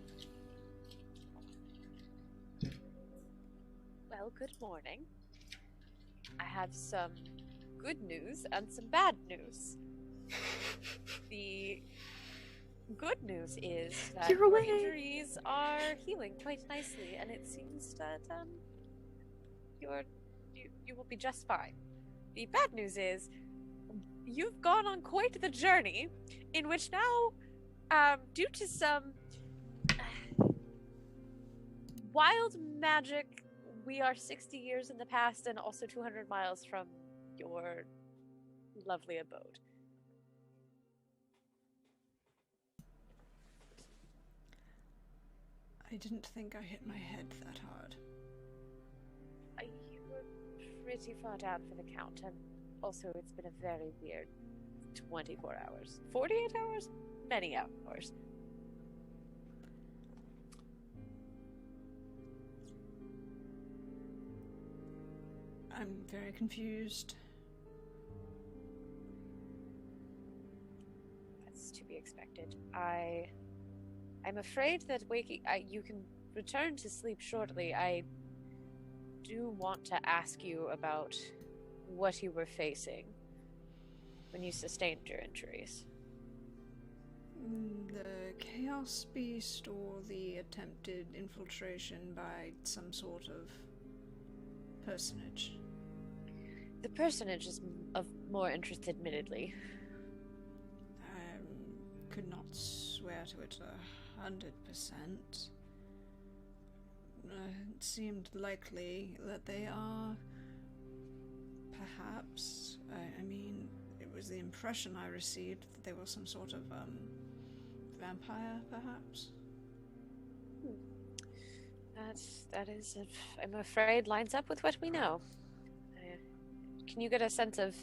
Well, good morning. I have some good news and some bad news. The good news is that You're your away. injuries are healing quite nicely, and it seems that you will be just fine. The bad news is you've gone on quite the journey, in which now, due to some wild magic, we are 60 years in the past and also 200 miles from your lovely abode. I didn't think I hit my head that hard. You were pretty far down for the count, and also it's been a very weird 24 hours. 48 hours? Many hours. I'm very confused. That's to be expected. I'm afraid that you can return to sleep shortly. I do want to ask you about what you were facing when you sustained your injuries. The Chaos Beast or the attempted infiltration by some sort of personage? The personage is of more interest, admittedly. I could not swear to it 100%. It seemed likely that they are Perhaps. I mean, it was the impression I received that they were some sort of, vampire, perhaps? That is, I'm afraid, lines up with what we know. Can you get a sense of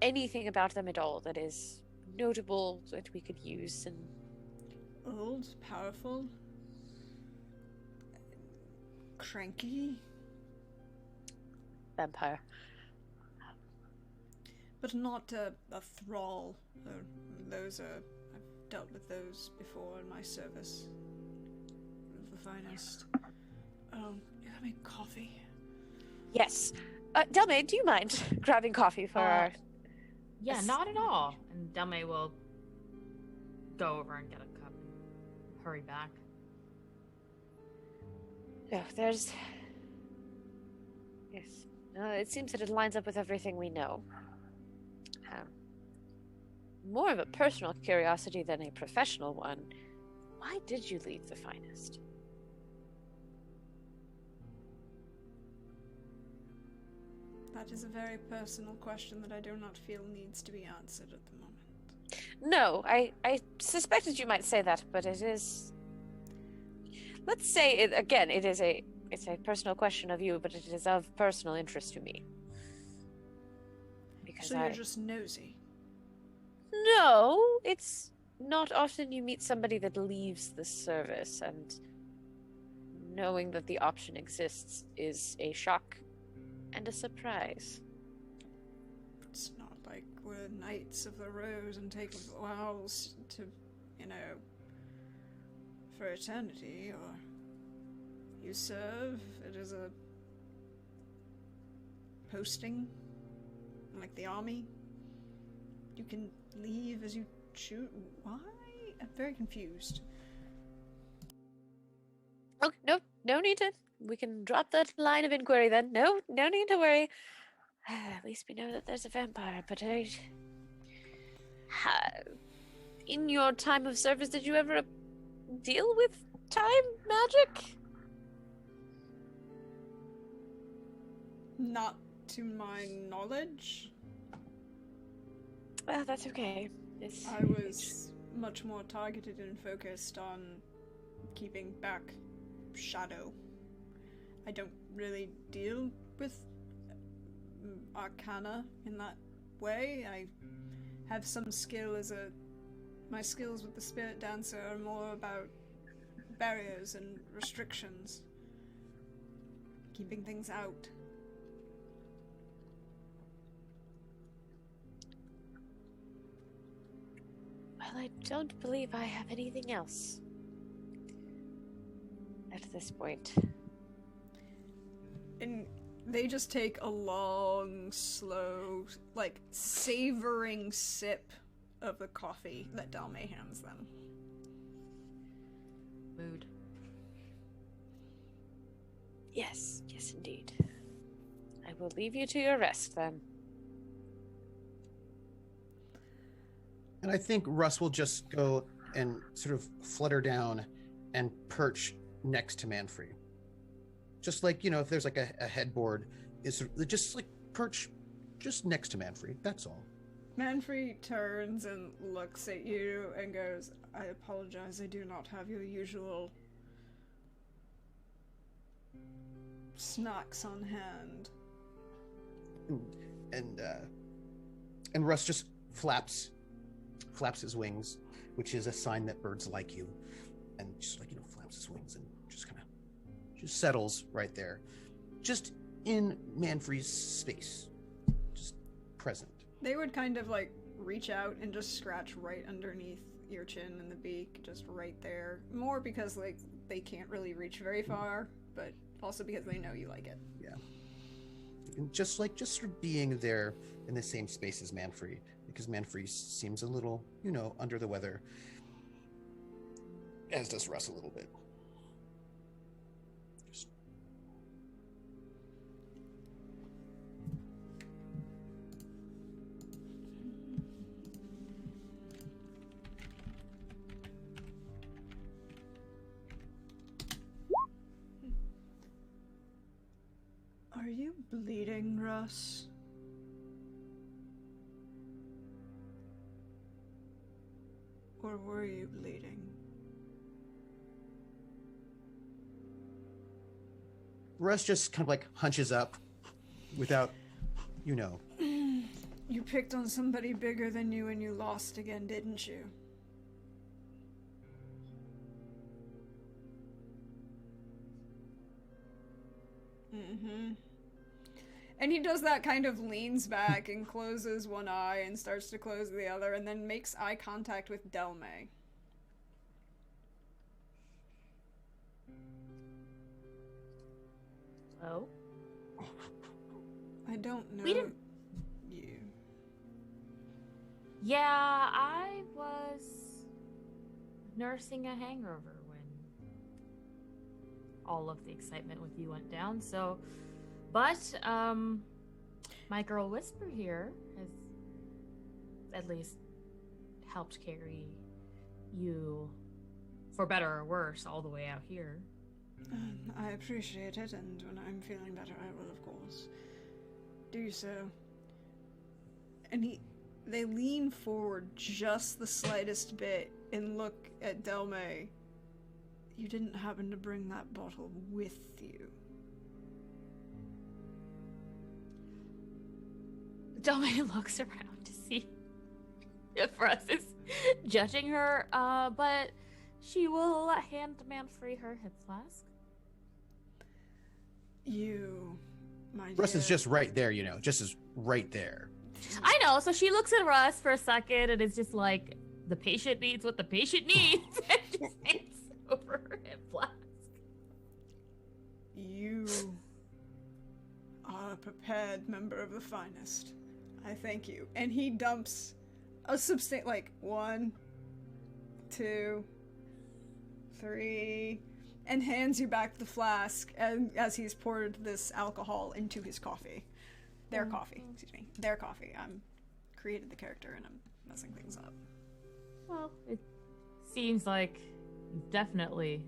anything about them at all that is notable that we could use? And Old, powerful, cranky, vampire. but not a thrall. Those are... I've dealt with those before in my service. The finest. Oh, you got me coffee? Yes. Delmain, do you mind grabbing coffee for our... Yeah, not at all. And Delme will go over and get a cup and hurry back. No, there's... Yes. It seems that it lines up with everything we know. More of a personal curiosity than a professional one. Why did you leave the finest? That is a very personal question that I do not feel needs to be answered at the moment. No, I suspected you might say that, but it is... Let's say, it's a personal question of you, but it is of personal interest to me. Because So you're just nosy? No, it's not often you meet somebody that leaves the service, and knowing that the option exists is a shock and a surprise. It's not like we're Knights of the Rose and take vows to, for eternity, or you serve. It is a posting, like the army. You can leave as you choose. Why? I'm very confused. Oh, no need to. We can drop that line of inquiry then. No need to worry. At least we know that there's a vampire, but in your time of service, did you ever deal with time magic? Not to my knowledge. Well, that's okay. I was much more targeted and focused on keeping back shadow. I don't really deal with arcana in that way. I have some skill my skills with the spirit dancer are more about barriers and restrictions. Keeping things out. Well, I don't believe I have anything else at this point. And they just take a long, slow, savoring sip of the coffee that Dalme hands them. Mood. Yes, indeed. I will leave you to your rest then. And I think Russ will just go and sort of flutter down and perch next to Manfrey. Just like, if there's like a headboard, is just like perch just next to Manfrey. That's all. Manfrey turns and looks at you and goes, I apologize, I do not have your usual snacks on hand. And Russ just flaps his wings, which is a sign that birds like you, and just flaps his wings and just kind of just settles right there, just in Manfrey's space, just present. They would kind of reach out and just scratch right underneath your chin and the beak, just right there. More because they can't really reach very far, but also because they know you like it. Yeah. And just sort of being there in the same space as Manfrey, because Manfrey seems a little, under the weather, as does Russ a little bit. Are Are you bleeding, Russ? Or were you bleeding? Russ just kind of like hunches up without, you know. You picked on somebody bigger than you and you lost again, didn't you? Mm-hmm. And he does that, kind of leans back and closes one eye and starts to close the other, and then makes eye contact with Delmay. Oh? I don't know We didn't- you. Yeah, I was nursing a hangover when all of the excitement with you went down, so... But, my girl Whisper here has at least helped carry you, for better or worse, all the way out here. I appreciate it, and when I'm feeling better, I will, of course, do so. And they lean forward just the slightest bit and look at Delmay. You didn't happen to bring that bottle with you? Delmay looks around to see if Russ is judging her, but she will hand Manfrey her hip flask. You, my Russ dear. is just right there, you know, just is right there. I know, so she looks at Russ for a second and is just like, the patient needs what the patient needs, and just hands over her hip flask. You are a prepared member of the finest. I thank you. And he dumps a substantial, like, 1, 2, 3, and hands you back the flask as he's poured this alcohol into his coffee. Their coffee, excuse me. Their coffee. I'm created the character and I'm messing things up. Well, it seems like you've definitely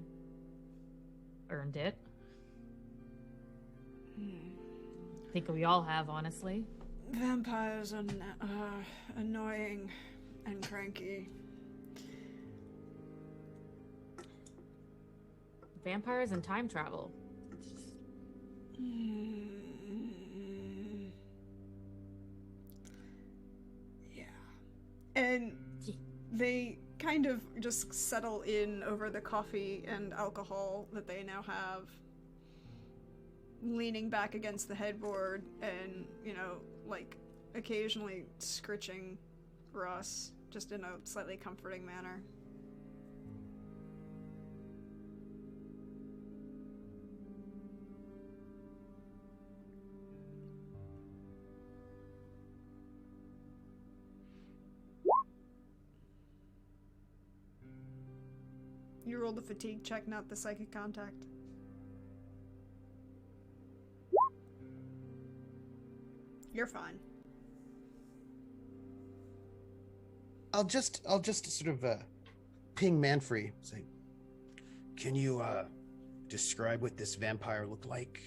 earned it. I think we all have, honestly. Vampires are annoying and cranky. Vampires and time travel. Yeah. And they kind of just settle in over the coffee and alcohol that they now have, leaning back against the headboard and, you know, like, occasionally scritching Russ, just in a slightly comforting manner. You rolled a fatigue check, not the psychic contact. You're fine. I'll just sort of ping Manfrey. Say, can you describe what this vampire looked like?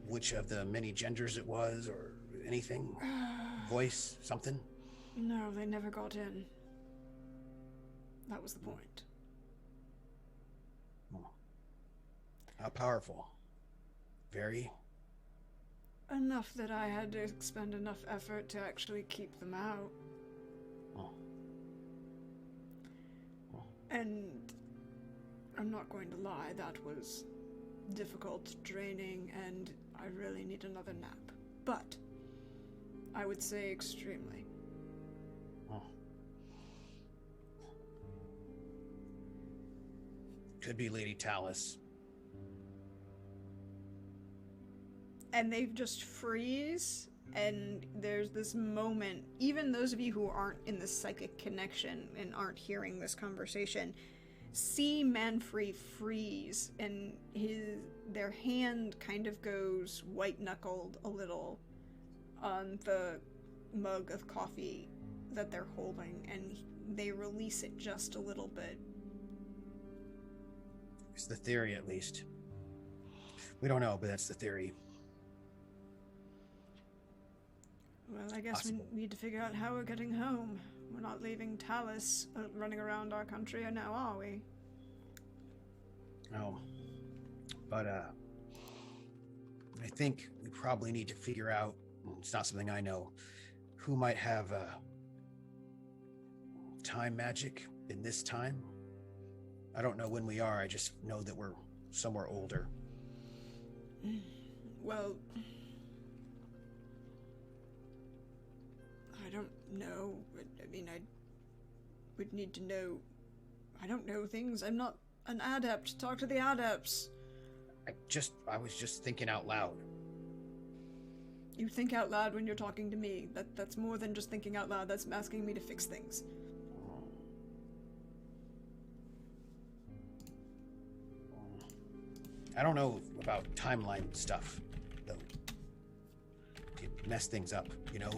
Which of the many genders it was, or anything? Voice, something? No, they never got in. That was the point. Oh. How powerful? Very? Enough that I had to expend enough effort to actually keep them out. Oh. Oh. And I'm not going to lie, that was difficult, draining, and I really need another nap. But I would say extremely. Oh. Could be Lady Talus. And they just freeze, and there's this moment, even those of you who aren't in the psychic connection and aren't hearing this conversation, see Manfrey freeze, and their hand kind of goes white-knuckled a little on the mug of coffee that they're holding, and they release it just a little bit. It's the theory, at least. We don't know, but that's the theory. Well, I guess Possible. we need to figure out how we're getting home. We're not leaving Talus running around our country now, are we? No. But, I think we probably need to figure out, it's not something I know, who might have, time magic in this time. I don't know when we are, I just know that we're somewhere older. Well, I don't know. I mean, I would need to know. I don't know things. I'm not an adept. Talk to the adepts. I was just thinking out loud. You think out loud when you're talking to me. That's more than just thinking out loud. That's asking me to fix things. I don't know about timeline stuff, though. You mess things up, you know?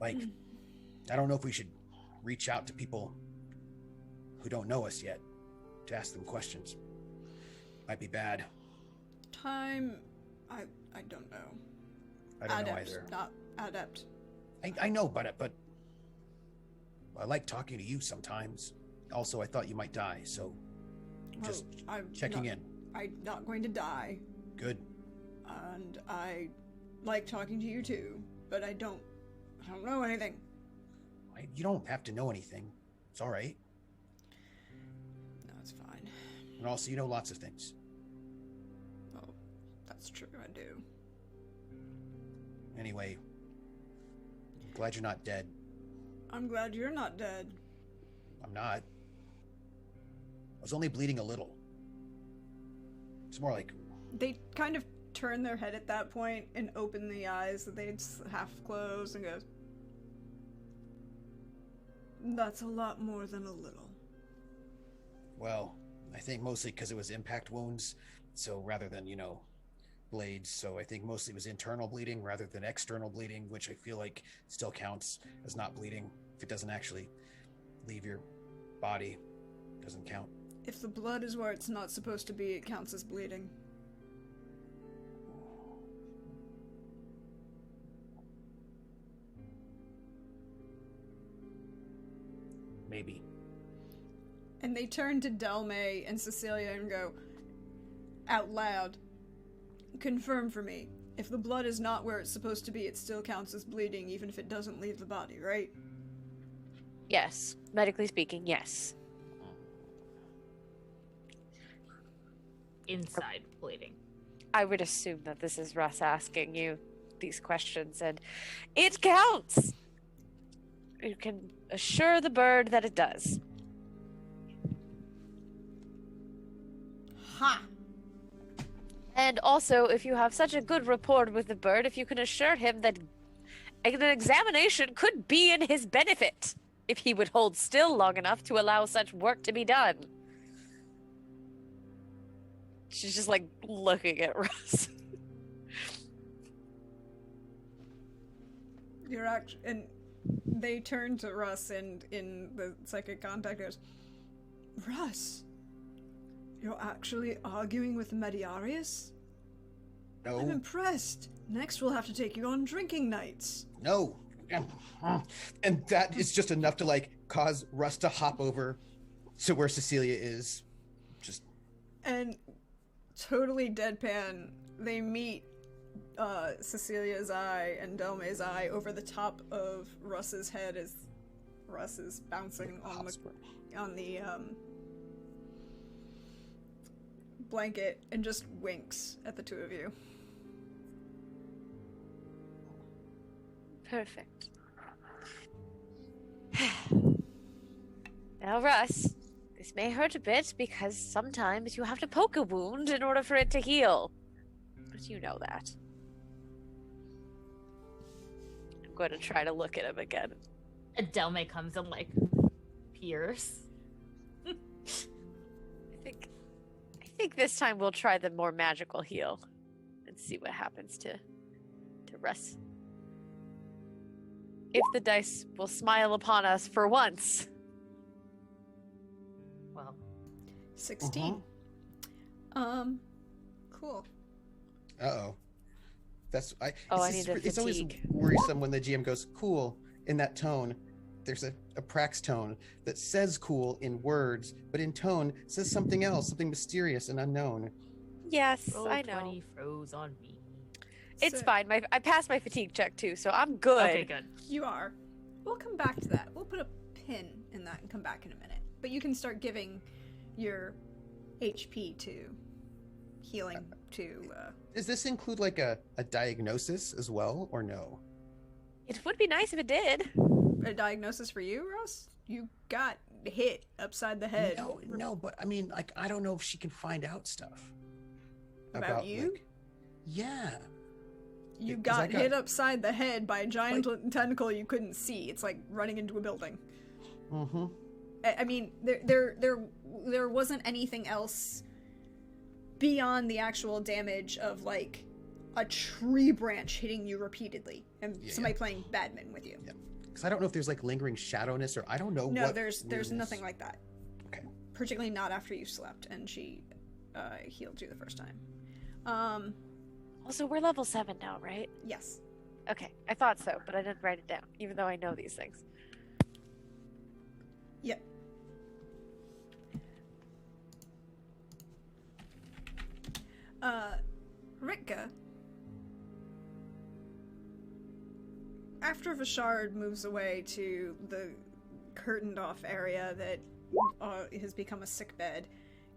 Like, I don't know if we should reach out to people who don't know us yet to ask them questions. Might be bad. Time, I don't know. I don't know Adept, either. not adept. I know, but I like talking to you sometimes. Also, I thought you might die, so just I'm checking in. I'm not going to die, Good. and I like talking to you too, but I don't know anything. You don't have to know anything. It's all right. No, it's fine. And also, you know lots of things. Oh, that's true, I do. Anyway, I'm glad you're not dead. I'm glad you're not dead. I'm not. I was only bleeding a little. It's more like, They kind of turn their head at that point and open the eyes that they'd half closed and goes, "That's a lot more than a little." well, I think mostly because it was impact wounds. So rather than, blades. So I think mostly it was internal bleeding rather than external bleeding, which I feel like still counts as not bleeding. If it doesn't actually leave your body, it doesn't count. If the blood is where it's not supposed to be, it counts as bleeding. Maybe. And they turn to Delme and Cecilia and go, out loud, "Confirm for me. If the blood is not where it's supposed to be, it still counts as bleeding, even if it doesn't leave the body, right?" Yes. Medically speaking, yes. Inside bleeding. I would assume that this is Russ asking you these questions, and it counts! You can assure the bird that it does. Ha! And also, if you have such a good rapport with the bird, if you can assure him that an examination could be in his benefit, if he would hold still long enough to allow such work to be done. She's just like looking at Russ. And they turn to Russ, and in the psychic contact goes, "Russ, you're actually arguing with Mediarius? I'm No. impressed. Next we'll have to take you on drinking nights." No. And that is just enough to cause Russ to hop over to where Cecilia is. Just And totally deadpan, they meet Cecilia's eye and Delme's eye over the top of Russ's head as Russ is bouncing on the blanket and just winks at the two of you. Perfect. Now, Russ, this may hurt a bit because sometimes you have to poke a wound in order for it to heal. But you know that. I'm going to try to look at him again. Adelme comes and peers. I think this time we'll try the more magical heal and see what happens to Russ. If the dice will smile upon us for once. Well, 16. Cool. Uh-oh. That's I. Oh, it's, I need a it's always fatigue. worrisome when the GM goes cool in that tone. There's a prax tone that says cool in words, but in tone says something else, something mysterious and unknown. Yes, Roll I know. 20 froze on me. It's So- fine. I passed my fatigue check too, so I'm good. Okay, good. You are. We'll come back to that. We'll put a pin in that and come back in a minute. But you can start giving your HP to healing to. Does this include like a diagnosis as well, or no? It would be nice if it did. A diagnosis for you, Ross? You got hit upside the head. No, but I mean, like, I don't know if she can find out stuff. About you? like- yeah. You 'cause I got hit upside the head by a giant tentacle you couldn't see. It's like running into a building. Mm-hmm. I mean, there wasn't anything else beyond the actual damage of like a tree branch hitting you repeatedly and somebody playing badminton with you. Yeah. Because I don't know if there's like lingering shadowness or I don't know. No, what there's weirdness. nothing like that. Okay. Particularly not after you slept and she healed you the first time. Also, we're level 7 now, right? Yes. Okay, I thought so, but I didn't write it down, even though I know these things. Yep. Ritka, after Vashard moves away to the curtained off area that has become a sick bed,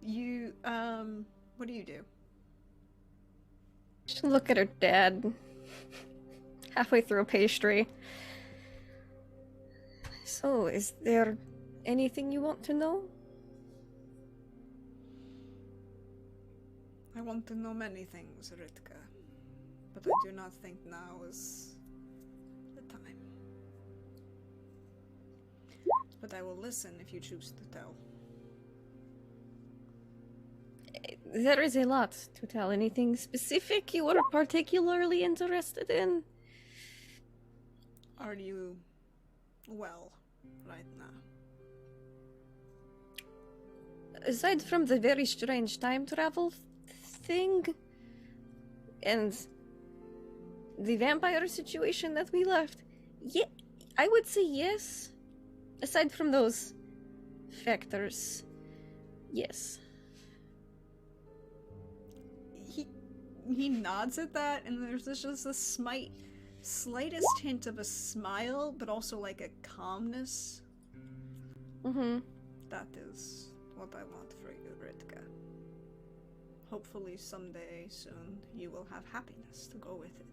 you, what do you do? Just look at her dad. Halfway through a pastry. So, is there anything you want to know? I want to know many things, Ritka, but I do not think now is the time. But I will listen if you choose to tell. There is a lot to tell. Anything specific you are particularly interested in? Are you well right now? Aside from the very strange time travel thing and the vampire situation that we left, yeah, I would say yes. Aside from those factors, yes. He nods at that, and there's just a slightest hint of a smile, but also like a calmness. Mm-hmm. That is what I want for you, Ritka. Hopefully someday soon you will have happiness to go with it.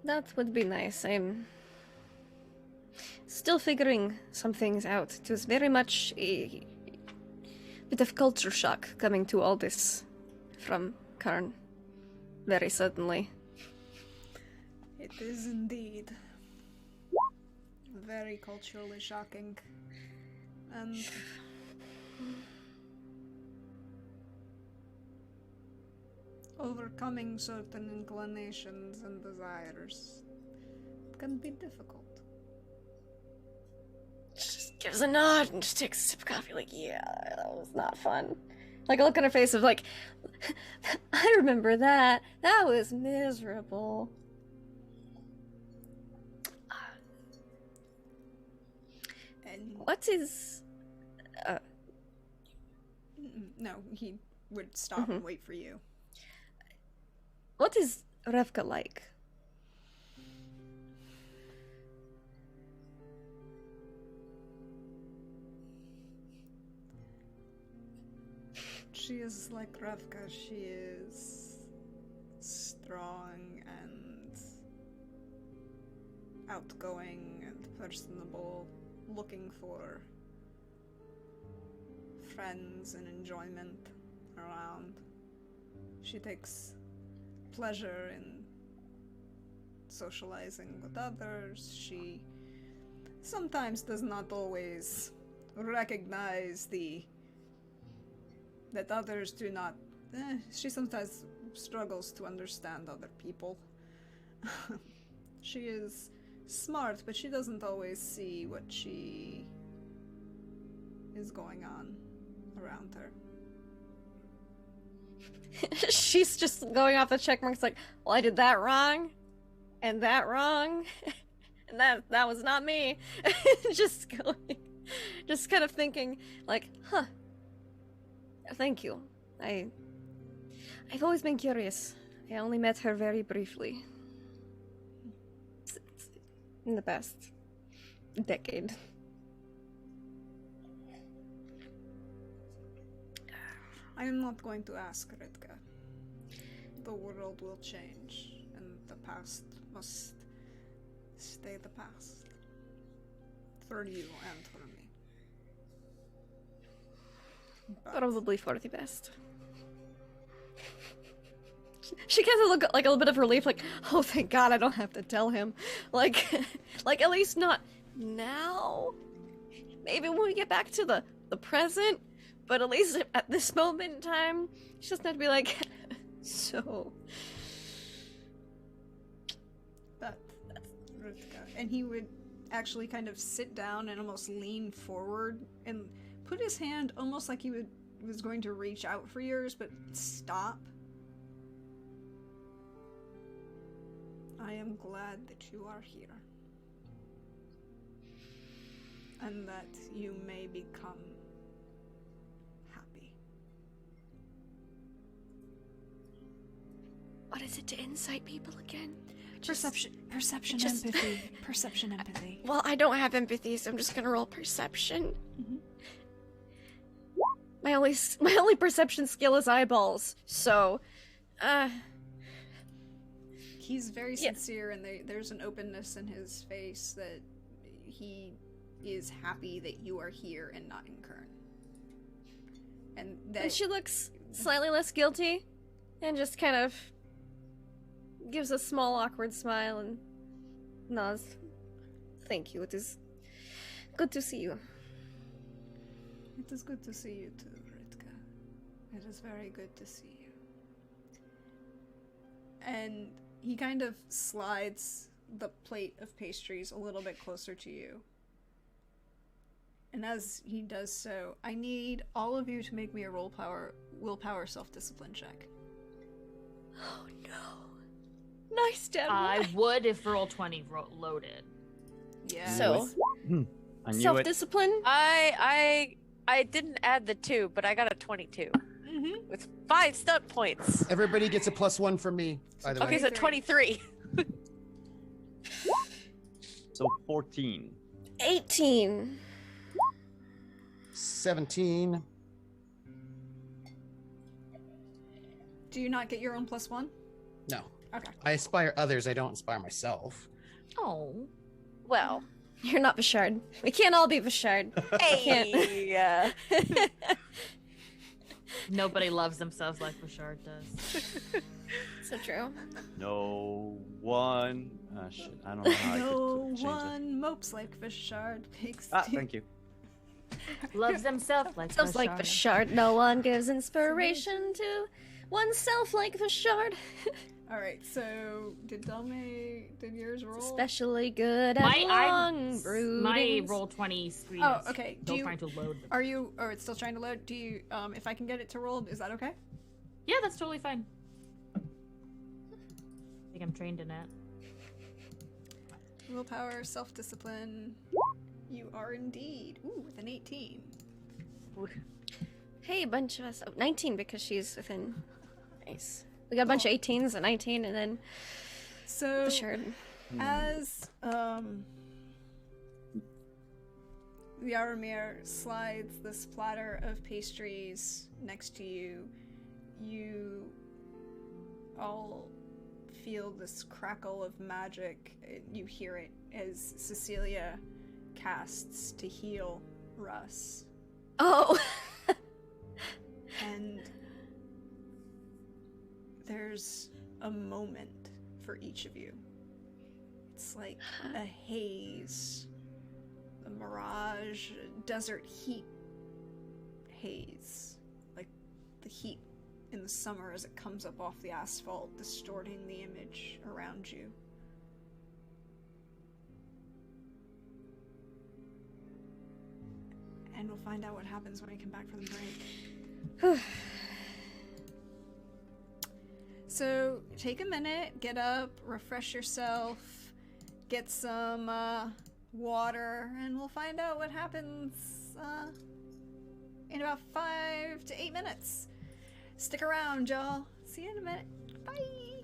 That would be nice. I'm still figuring some things out. It was very much a bit of culture shock coming to all this from Karn very suddenly. It is indeed very culturally shocking. And overcoming certain inclinations and desires can be difficult. Just gives a nod and just takes a sip of coffee like, yeah, that was not fun. Like a look on her face of like, I remember that. That was miserable. And What is... no, he would stop and wait for you. What is Revka like? She is like Revka. She is strong and outgoing and personable, looking for friends and enjoyment around. She takes pleasure in socializing with others. She sometimes does not always recognize that others do not. She sometimes struggles to understand other people. She is smart, but she doesn't always see what she is going on around her. She's just going off the check marks like, well, I did that wrong, and that wrong, and that was not me. Just kind of thinking like, huh. Thank you. I've always been curious. I only met her very briefly. In the past decade. I am not going to ask, Ritka. The world will change, and the past must stay the past. For you and for me. But Probably for the best. She kind of look like a little bit of relief, like, oh, thank God I don't have to tell him. Like at least not now. Maybe when we get back to the present, but at least at this moment in time, she doesn't have to be like, so. that's Ritka. And he would actually kind of sit down and almost lean forward and put his hand almost like he was going to reach out for yours, but stop. I am glad that you are here. And that you may become happy. What is it to incite people again? Perception, just- empathy. Perception, empathy. Well, I don't have empathy, so I'm just gonna roll perception. Mhm. My only perception skill is eyeballs, so, He's very Yeah. sincere, and there's an openness in his face that he is happy that you are here and not in Kern. And that and she looks slightly less guilty, and just kind of gives a small awkward smile and nods. Thank you, it is good to see you. it is good to see you too, Ritka. It is very good to see you. And he kind of slides the plate of pastries a little bit closer to you. And as he does so, I need all of you to make me a willpower self-discipline check. Oh no. Nice, Dad. I would if roll 20 loaded. Yeah. So, I knew it. self-discipline? I didn't add the 2, but I got a 22 Mm-hmm. with 5 stunt points. Everybody gets a +1 from me, by the Okay, way. so 23. So 14. 18. 17. Do you not get your own +1? No. Okay. I aspire others, I don't inspire myself. Oh. Well, You're not Vashard. We can't all be Vashard. hey. Nobody loves themselves like Bashard does. So true. No one. Shit. I don't know how No I could change one mopes like Vashard makes that. Thank you. Loves themselves like Sounds like Vashard. No one gives inspiration to oneself like Vashard. Alright, so did yours roll? Especially good at My long roll 20 screen Oh, is okay. still trying to load. Are you, or it's still trying to load? Do you, if I can get it to roll, is that okay? Yeah, that's totally fine. I think I'm trained in that. Willpower, self-discipline. You are indeed. Ooh, with an 18. Hey, a bunch of us. Oh, 19 because she's within. Nice. We got a bunch of 18s, a 19, and then So, Vashard. as, Yaramir slides this platter of pastries next to you, you all feel this crackle of magic. You hear it as Cecilia casts to heal Russ. Oh! And there's a moment for each of you. It's like a haze, a mirage, a desert heat haze. Like the heat in the summer as it comes up off the asphalt, distorting the image around you. and we'll find out what happens when we come back from the break. So take a minute, get up, refresh yourself, get some water, and we'll find out what happens in about 5 to 8 minutes. Stick around, y'all. See you in a minute. Bye.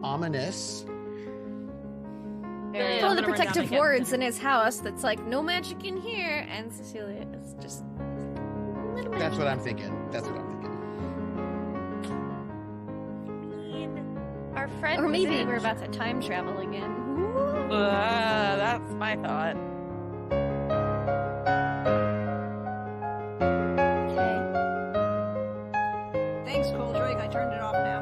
Ominous. Yeah, Full I'm of the gonna run down protective and get wards him. in his house that's like, no magic in here. And Cecilia is just a little That's what magic. I'm thinking. That's what I'm thinking. I mean, our friend. Or maybe was we're in- about to time travel again. Ooh. That's my thought. Okay. Thanks, Cold Drake. I turned it off now.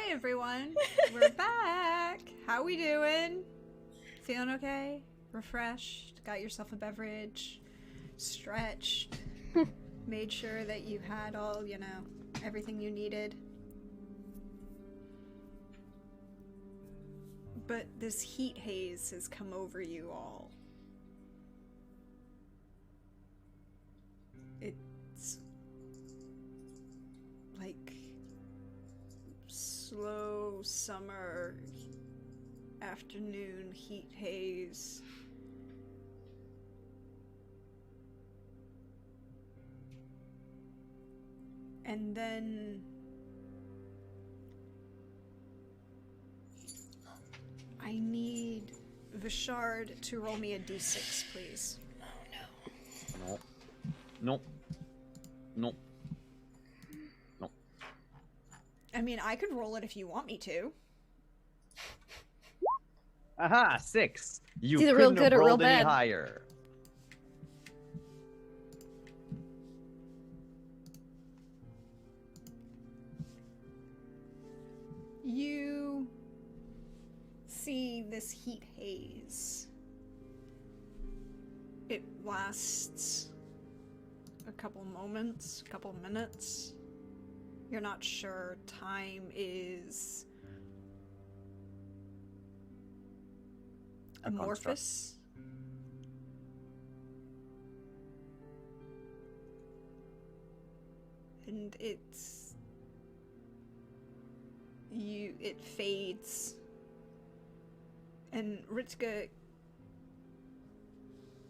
Hi everyone, we're back. How we doing? Feeling okay? Refreshed? Got yourself a beverage? Stretched? Made sure that you had all, everything you needed? But this heat haze has come over you all. It's like slow summer afternoon heat haze. And then I need Vishard to roll me a d6, please. Nope. Nope. Nope. Nope. I mean, I could roll it if you want me to. Aha! 6. You Either couldn't real have good or real rolled any bad. higher. You see this heat haze. It lasts a couple moments, a couple minutes. You're not sure. Time is A construct. amorphous. And it fades. And Ritka,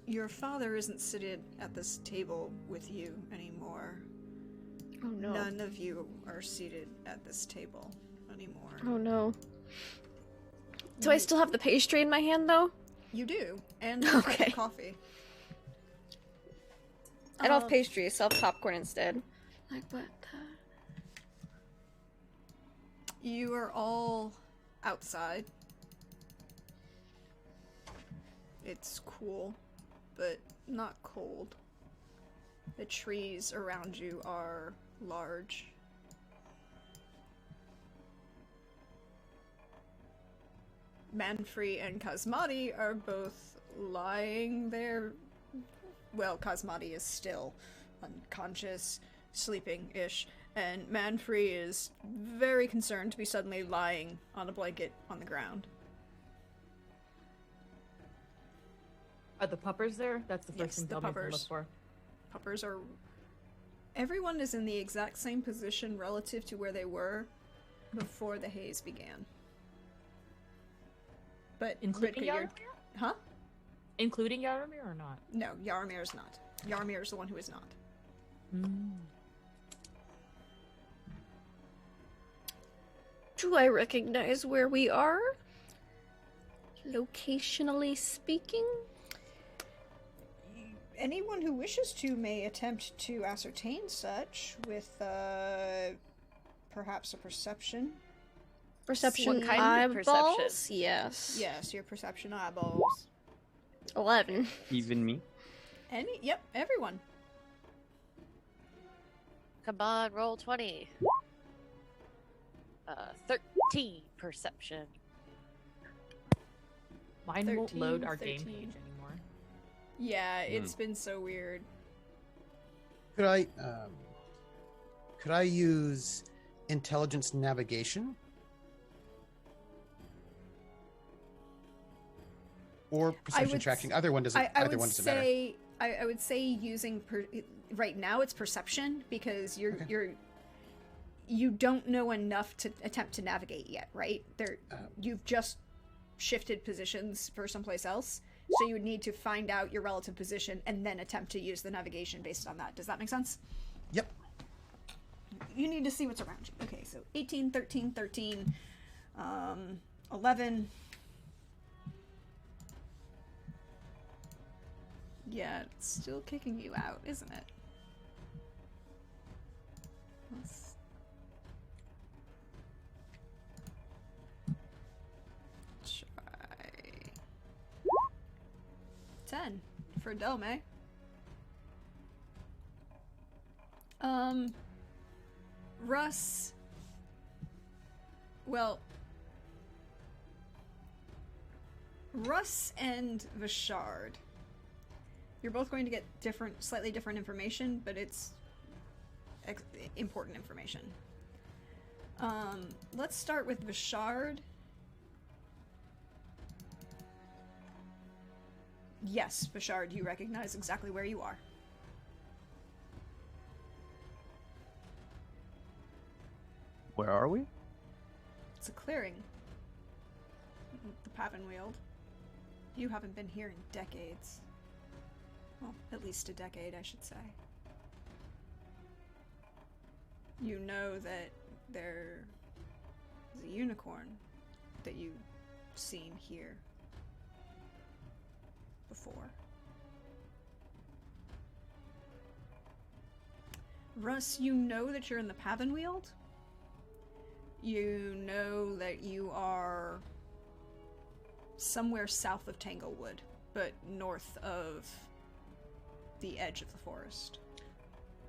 your father isn't seated at this table with you anymore. Oh no. None of you are seated at this table anymore. Oh no. Do I still have the pastry in my hand though? You do, and a cup Okay. of coffee. I don't have pastry, so I'll have popcorn instead. Like what? You are all outside. It's cool, but not cold. The trees around you are large. Manfrey and Kazmati are both lying there. Well, Kazmati is still unconscious, sleeping-ish, and Manfrey is very concerned to be suddenly lying on a blanket on the ground. Are the puppers there? That's the first Yes, thing the Delmy can look puppers. for. Puppers are... Everyone is in the exact same position relative to where they were before the haze began. But Including Ritka, you're... Yaromir? Huh? Including Yaromir or not? No, Yaromir's not. Yaromir's the one who is not. Do I recognize where we are? Locationally speaking? Anyone who wishes to may attempt to ascertain such with, perhaps a perception. Perception What kind of eyeballs? perception? Yes. Yes, your perception eyeballs. 11. Even me? Yep, everyone. Come on, roll 20. 13 perception. Mine won't 13, load our game 13. page anymore. Yeah, it's been so weird. Could I use intelligence navigation? Or perception would tracking? Either one doesn't. I Either would one doesn't matter. say I would say using right now it's perception because you don't know enough to attempt to navigate yet, right? You've just shifted positions for someplace else, so you would need to find out your relative position and then attempt to use the navigation based on that. Does that make sense? Yep. You need to see what's around you. Okay, so 18, 13, 13, 11. Yeah, it's still kicking you out, isn't it? Let's... try... 10 for Delme. Russ, Well, Russ and Vishard, you're both going to get slightly different information, but it's important information. Let's start with Vishard. Yes, Vishard, you recognize exactly where you are. Where are we? It's a clearing. The Pavenweald. You haven't been here in decades. Well, at least a decade, I should say. You know that there is a unicorn that you've seen here before. Russ, you know that you're in the Pavenweald. You know that you are somewhere south of Tanglewood, but north of the edge of the forest.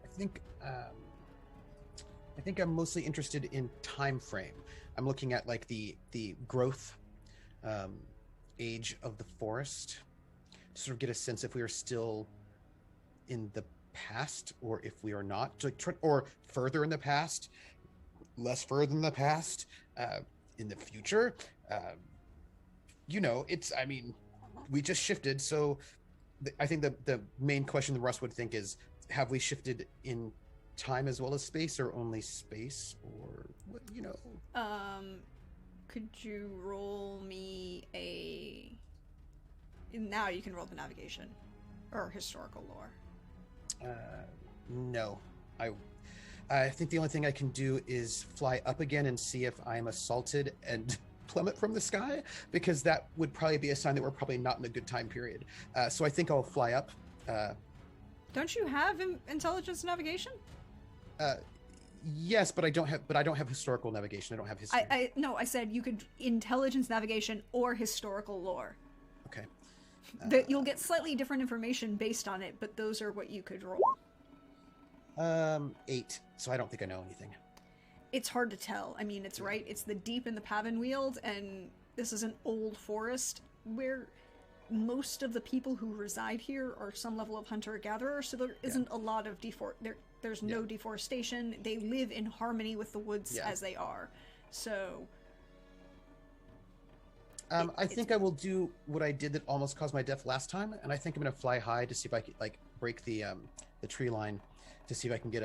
I think I'm mostly interested in time frame. I'm looking at like the growth age of the forest to sort of get a sense if we are still in the past or if we are not, or further in the past, less further in the past, in the future. We just shifted, so I think the main question that Russ would think is, have we shifted in time as well as space, or only space, or what, Could you roll me now you can roll the navigation or historical lore. No. I think the only thing I can do is fly up again and see if I'm assaulted and plummet from the sky, because that would probably be a sign that we're probably not in a good time period. So I think I'll fly up. Don't you have intelligence navigation? Yes, but I don't have historical navigation. I don't have history. I said you could intelligence navigation or historical lore. Okay. You'll get slightly different information based on it, but those are what you could roll. 8. So I don't think I know anything. It's hard to tell. I mean, it's right. It's the deep in the Pavenweald, and this is an old forest where most of the people who reside here are some level of hunter-gatherer, so there isn't a lot of there's no deforestation. They live in harmony with the woods as they are. So I think I will do what I did that almost caused my death last time, and I think I'm going to fly high to see if I can break the tree line to see if I can get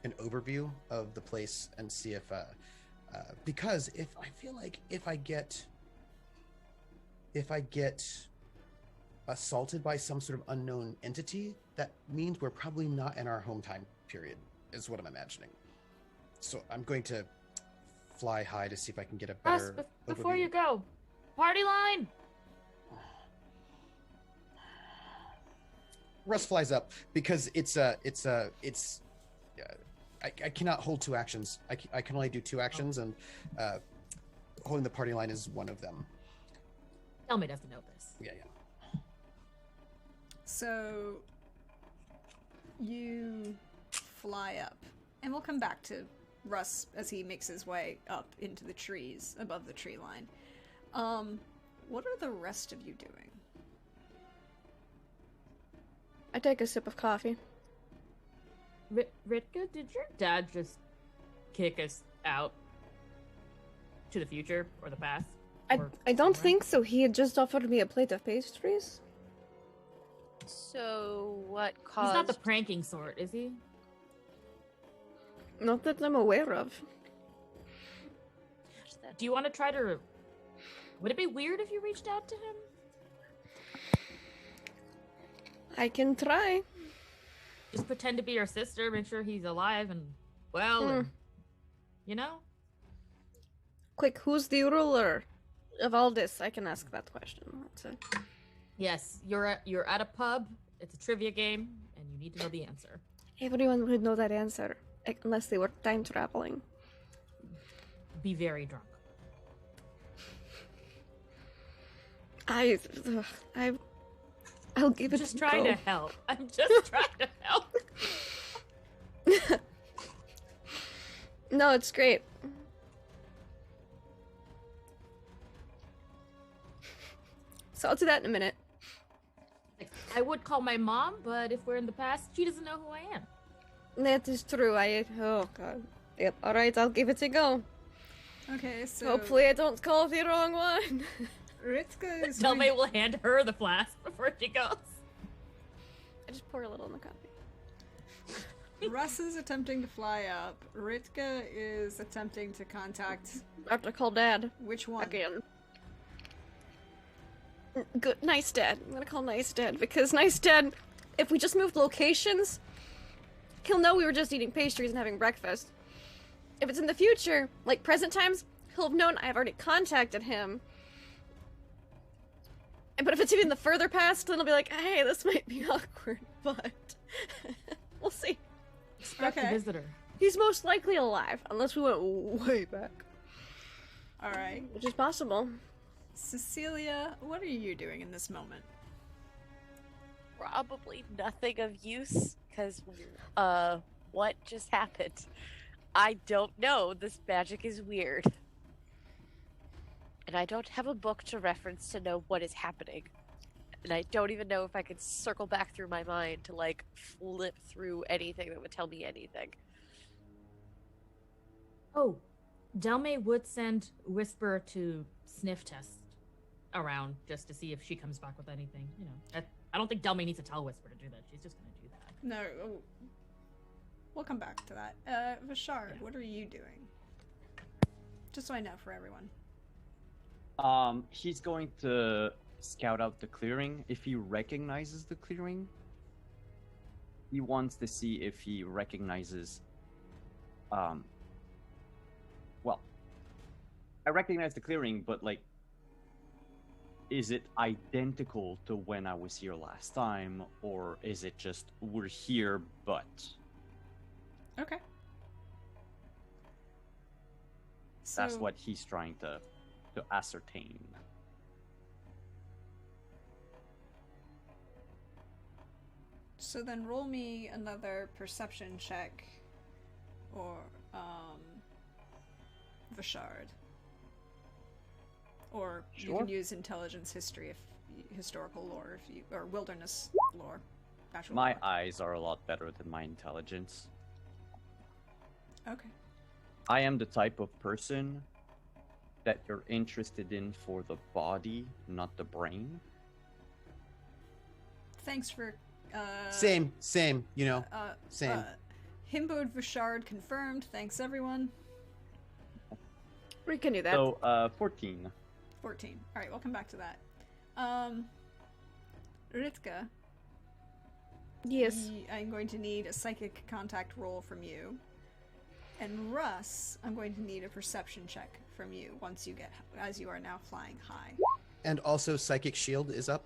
an overview of the place and see if because if I feel like if I get assaulted by some sort of unknown entity, that means we're probably not in our home time period, is what I'm imagining. So I'm going to fly high to see if I can get a better Russ, before overview. you go, party line! Russ flies up because I cannot hold two actions. I can only do two actions, and holding the party line is one of them. Elmy doesn't know this. Yeah. So you fly up, and we'll come back to Russ as he makes his way up into the trees above the tree line. What are the rest of you doing? I take a sip of coffee. Ritka, did your dad just kick us out to the future or the past? I don't somewhere? think so. He had just offered me a plate of pastries. So what caused? He's not the pranking sort, is he? Not that I'm aware of. Do you want to try to... Would it be weird if you reached out to him? I can try. Just pretend to be your sister, make sure he's alive and well, and, you know? Quick, who's the ruler of all this? I can ask that question. That's it. Yes, you're at a pub, it's a trivia game, and you need to know the answer. Everyone would know that answer, unless they were time traveling. Be very drunk. I'll give it Just a trying go. to help. I'm just trying to help. No, it's great. So I'll do that in a minute. Like, I would call my mom, but if we're in the past, she doesn't know who I am. That is true. Oh god. Yep. All right, I'll give it a go. Okay, so Hopefully, I don't call the wrong one. Ritka is Delmay will hand her the flask before she goes. I just pour a little in the coffee. Russ is attempting to fly up. Ritka is attempting to contact I have to call Dad which one? again. Good, nice Dad. I'm gonna call Nice Dad because Nice Dad, if we just moved locations, he'll know we were just eating pastries and having breakfast. If it's in the future, like present times, he'll have known I've already contacted him. But if it's even the further past, then he'll be like, hey, this might be awkward, but we'll see. Expect the Okay. visitor. He's most likely alive, unless we went way back, All right. which is possible. Cecilia, what are you doing in this moment? Probably nothing of use, because, what just happened? I don't know. This magic is weird. And I don't have a book to reference to know what is happening. And I don't even know if I could circle back through my mind to, like, flip through anything that would tell me anything. Oh, Delmay would send Whisper to sniff test around just to see if she comes back with anything. You know, I don't think Delmay needs to tell Whisper to do that. She's just gonna do that. No, we'll come back to that. Vishard, what are you doing? Just so I know for everyone. He's going to scout out the clearing. If he recognizes the clearing, he wants to see if he recognizes, well, I recognize the clearing, but, like, is it identical to when I was here last time, or is it just, we're here, but... Okay. That's So- what he's trying to ascertain. So then roll me another perception check, or, Vishard. Or you Sure. can use intelligence history, historical lore, if you, or wilderness lore. Actual My lore. eyes are a lot better than my intelligence. Okay. I am the type of person that you're interested in for the body, not the brain. Thanks for, Same, you know. Same. Himbod Vishard confirmed. Thanks, everyone. We can do that. So, 14. 14. Alright, we'll come back to that. Ritka, Yes. I'm going to need a psychic contact roll from you. And Russ, I'm going to need a perception check from you once you get, as you are now flying high. And also, Psychic Shield is up.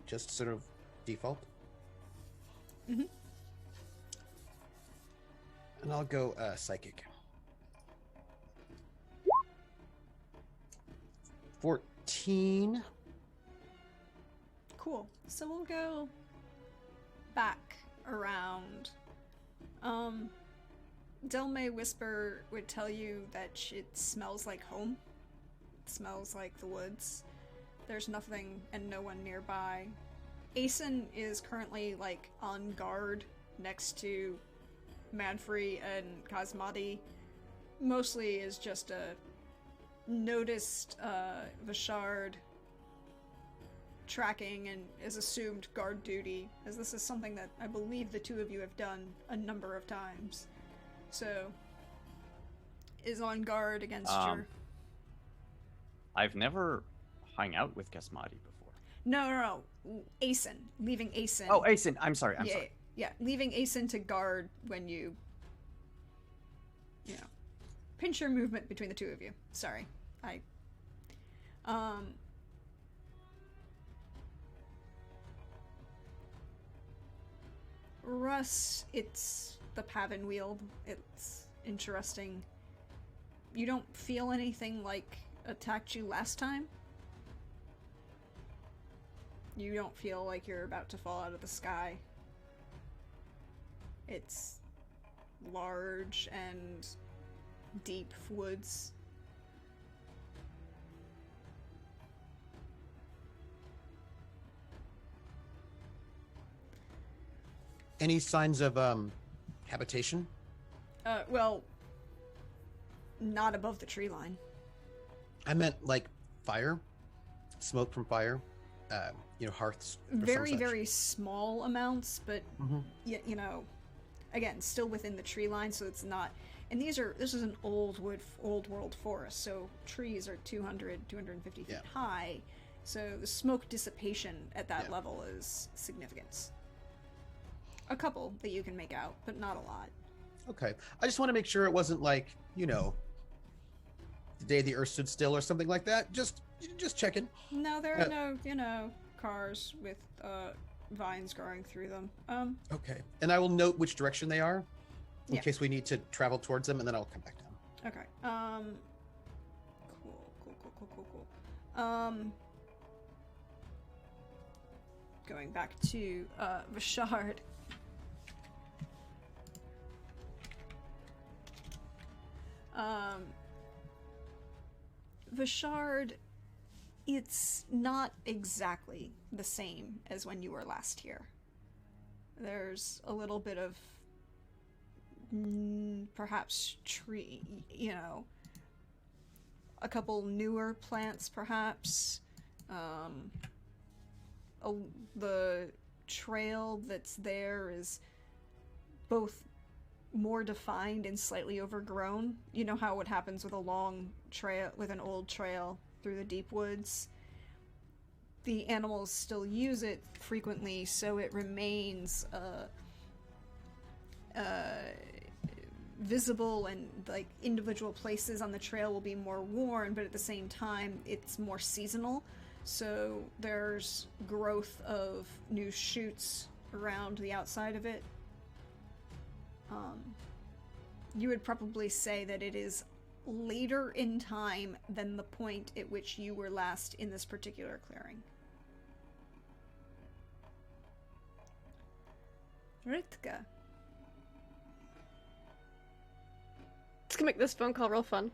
Just sort of default. Mhm. And I'll go Psychic. 14. Cool. So we'll go back around. Delmay Whisper would tell you that it smells like home. It smells like the woods. There's nothing and no one nearby. Asen is currently, like, on guard next to Manfrey and Cosmati. Mostly is just a noticed Vishard tracking and is assumed guard duty, as this is something that I believe the two of you have done a number of times. So, is on guard against your... I've never hung out with Gasmati before. No. Asen. Leaving Asen. Oh, Asen. I'm sorry. I'm yeah, sorry. Yeah, leaving Asen to guard when you know, pinch your movement between the two of you. Sorry. Russ, it's the Pavin Wheel. It's interesting. You don't feel anything like attacked you last time? You don't feel like you're about to fall out of the sky. It's large and deep woods. Any signs of habitation? Well, not above the tree line. I meant like fire, smoke from fire, hearths. Or Very, some such. very small amounts, but Mhm. you know, again, still within the tree line, so it's not. And this is an old world forest, so trees are 250 feet Yeah. high, so the smoke dissipation at that Yeah. level is significant. A couple that you can make out, but not a lot. Okay. I just want to make sure it wasn't like, the day the earth stood still or something like that. Just checking. No, there are no, cars with vines growing through them. Okay. And I will note which direction they are in Yeah. case we need to travel towards them, and then I'll come back down. Okay. Cool. Going back to Vashard. Vashard, it's not exactly the same as when you were last here. There's a little bit of perhaps tree, a couple newer plants, perhaps. The trail that's there is both more defined and slightly overgrown. You know how what happens with a long trail, with an old trail through the deep woods? The animals still use it frequently, so it remains visible, and like individual places on the trail will be more worn, but at the same time it's more seasonal, so there's growth of new shoots around the outside of it. You would probably say that it is later in time than the point at which you were last in this particular clearing. Ritka. Let's make this phone call real fun.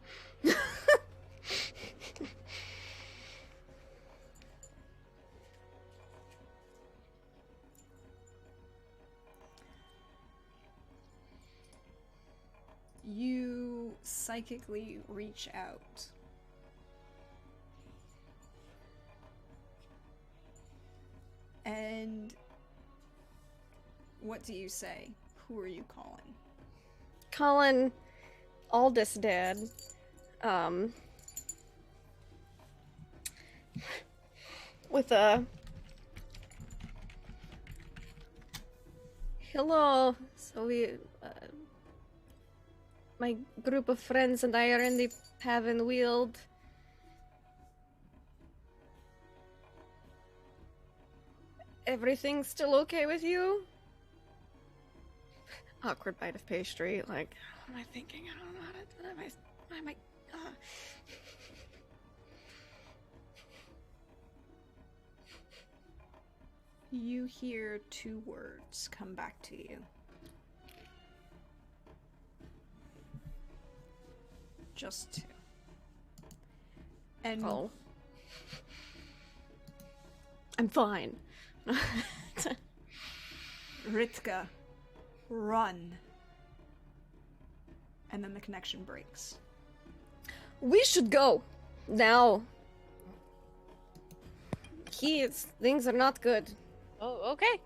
You psychically reach out. And what do you say? Who are you calling? Calling Aldous Dad. With a hello. So my group of friends and I are in the Pavan Weald. Everything's still okay with you? Awkward bite of pastry. Like, what am I thinking? I don't know how to. Why am I? You hear two words come back to you. Just two. And Oh. I'm fine. Ritka, run. And then the connection breaks. We should go now. Things are not good Oh, okay.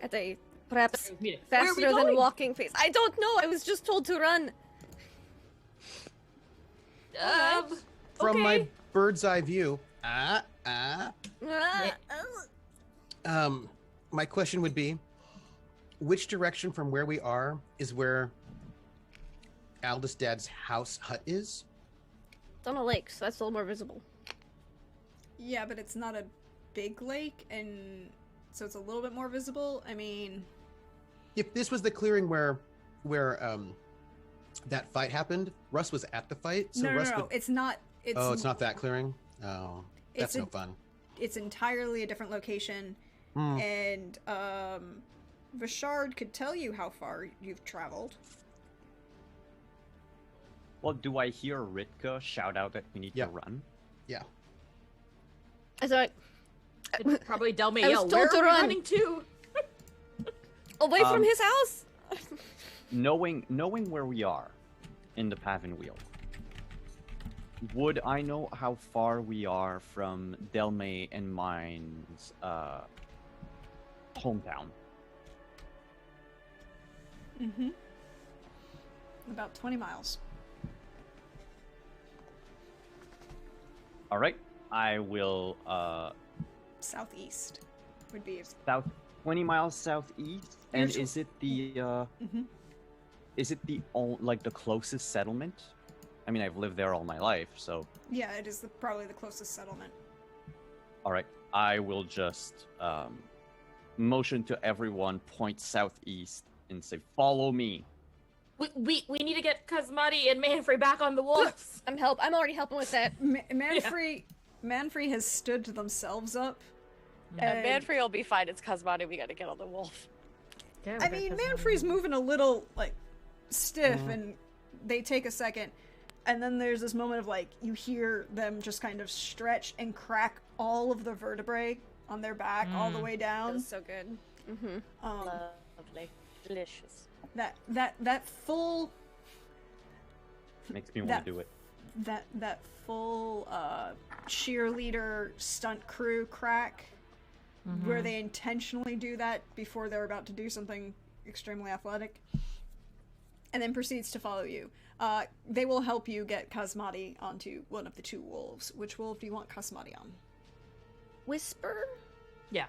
at a perhaps Where are we faster than going? walking pace. I don't know. I was just told to run. From Okay. my bird's eye view, my question would be, which direction from where we are is where Aldous Dad's house hut is? It's on a lake, so that's a little more visible. Yeah, but it's not a big lake, and so it's a little bit more visible. I mean, If this was the clearing where that fight happened, Russ was at the fight, so no, Russ no, would. it's not. It's not that clearing. Oh, that's It's no a- fun. It's entirely a different location, Hmm. and Vashard could tell you how far you've traveled. Well, do I hear Ritka shout out that we need Yeah. to run? Yeah. I thought It's probably Delme. I was Yo, told where to are we run. running to? Away from his house. Knowing where we are in the Pavin Wheel, would I know how far we are from Delme and mine's hometown? Mm-hmm. About 20 miles. All right, I will Southeast would be. south 20 miles southeast. And Usually- is it the Mm-hmm. is it the like the closest settlement? I mean, I've lived there all my life, so Yeah, it is probably the closest settlement. all right. I will just motion to everyone, point southeast, and say, "Follow me." We need to get Kazmati and Manfrey back on the wolves. I'm already helping with that. Manfrey has stood themselves up. And Manfrey will be fine. It's Kazmati. We gotta get on the wolf. Okay, I mean, Manfrey's moving a little, like, stiff, and they take a second, and then there's this moment of, like, you hear them just kind of stretch and crack all of the vertebrae on their back all the way down. That's so good. Mm-hmm. Lovely. Delicious. That full Makes me want to do it. that full cheerleader stunt crew crack where they intentionally do that before they're about to do something extremely athletic, and then proceeds to follow you. They will help you get Kazmati onto one of the two wolves. Which wolf do you want Kazmati on? Whisper Yeah,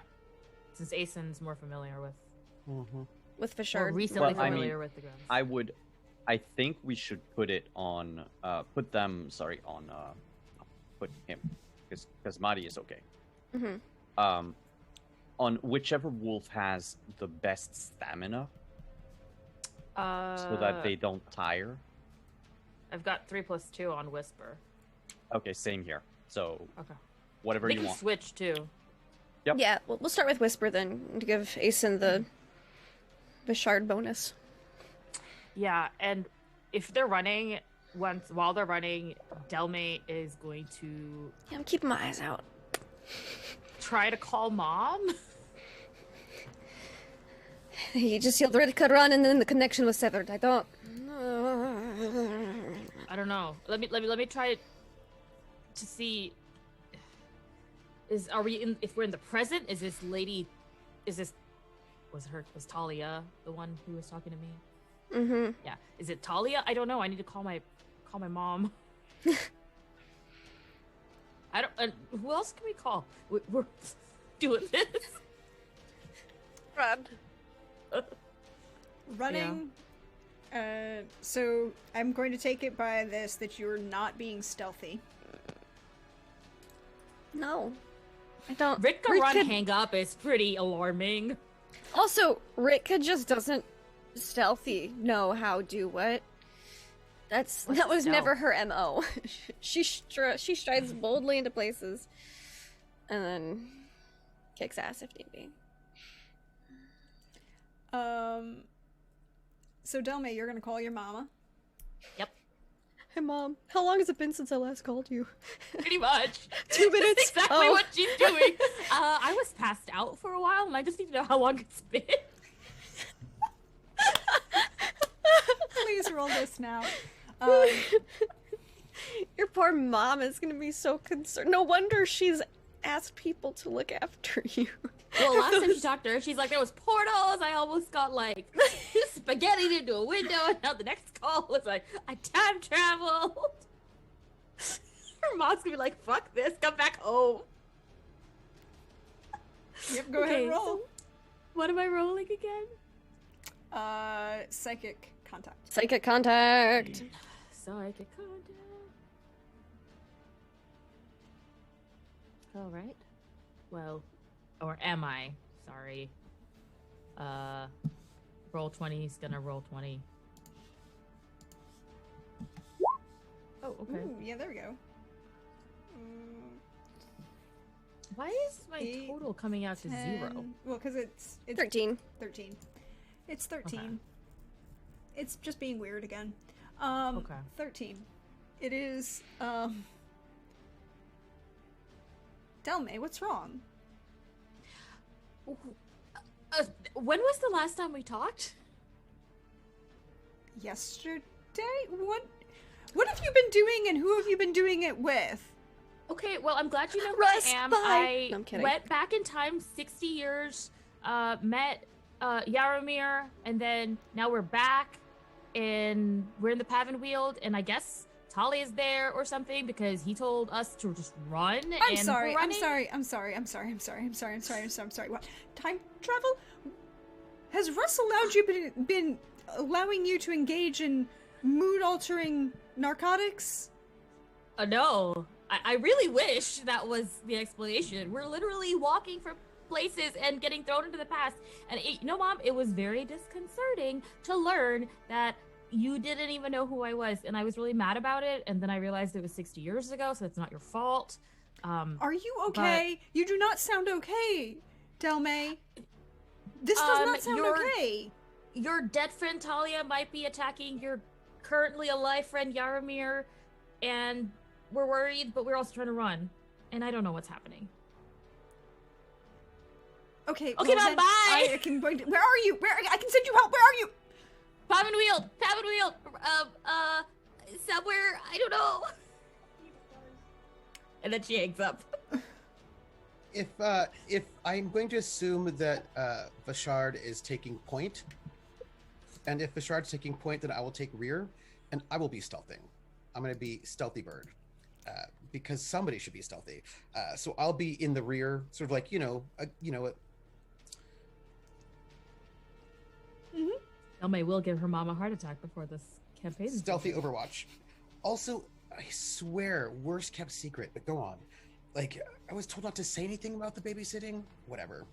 since Asen's more familiar with, with more Fishard. recently Well, I familiar mean, with the grounds. I think we should put it on. Put him, because Madi is okay. Mm-hmm. On whichever wolf has the best stamina, so that they don't tire. I've got 3+2 on Whisper. Okay, same here. So Okay. whatever They you can want. switch too. Yep. Yeah, we'll start with Whisper then to give Asen the Fishard bonus. Yeah, and if they're running, while they're running, Delme is going to Yeah, I'm keeping my eyes out. try to call mom. He just yelled Ridka run and then the connection was severed. I don't. I don't know. Let me try to see. Are we in? If we're in the present, is this lady? Was Talia the one who was talking to me? Mm-hmm. Yeah. Is it Talia? I don't know. I need to call my mom. I don't. Who else can we call? We're doing this. Run. Running. So I'm going to take it by this that you're not being stealthy. No. I don't. Ritka run Ritka- hang up is pretty alarming. Also, Ritka just doesn't stealthy know how do what. That was stealth? never her MO. she strides boldly into places and then kicks ass if need be. So Delme, you're gonna call your mama. Yep. Hey mom, how long has it been since I last called you? Pretty much. 2 minutes. That's exactly what she's doing. I was passed out for a while, and I just need to know how long it's been. Please roll this now. Your poor mom is gonna be so concerned. No wonder she's asked people to look after you. Well, last time she talked to her, she's like, there was portals. I almost got like spaghetti into a window, and now the next call was like, I time traveled. Her mom's gonna be like, fuck this, come back home. Yep, go ahead and roll. So what am I rolling again? Psychic contact. Psychic contact. Psychic contact. All right. Well, or am I? Sorry. Roll 20. He's gonna roll 20. Oh, okay. Ooh, yeah, there we go. Why is my 8, total coming out to 0? 10 Well, because it's 13. 13. It's 13. Okay. It's just being weird again. Okay. 13. It is, Delme, what's wrong? When was the last time we talked? Yesterday? What have you been doing, and who have you been doing it with? Okay, well, I'm glad you know who Russ, I am. bye. No, I'm kidding. Went back in time 60 years, met Yaromir, and then now we're back, and we're in the Pavenweald, and I guess Tali is there or something because he told us to just run. I'm and sorry. we're running. I'm sorry. What? Time travel? Has Russ allowed you been allowing you to engage in mood-altering narcotics? No. I really wish that was the explanation. We're literally walking from places and getting thrown into the past. And Mom, it was very disconcerting to learn that you didn't even know who I was. And I was really mad about it. And then I realized it was 60 years ago, so it's not your fault. Are you okay? You do not sound okay, Delmay. This does not sound okay. Your dead friend Talia might be attacking your currently alive friend Yaromir, and we're worried, but we're also trying to run. And I don't know what's happening. Okay, Okay, well, Mom, bye! Where are you? I can send you help. Where are you? Pavenweald! Somewhere, I don't know. And then she hangs up. If I'm going to assume that Vashard is taking point, and if Vashard's taking point, then I will take rear, and I will be stealthing. I'm going to be stealthy bird, because somebody should be stealthy. So I'll be in the rear, sort of like Elmay will give her mom a heart attack before this campaign. stealthy Overwatch. Also, I swear, worst kept secret. But go on. Like, I was told not to say anything about the babysitting. Whatever.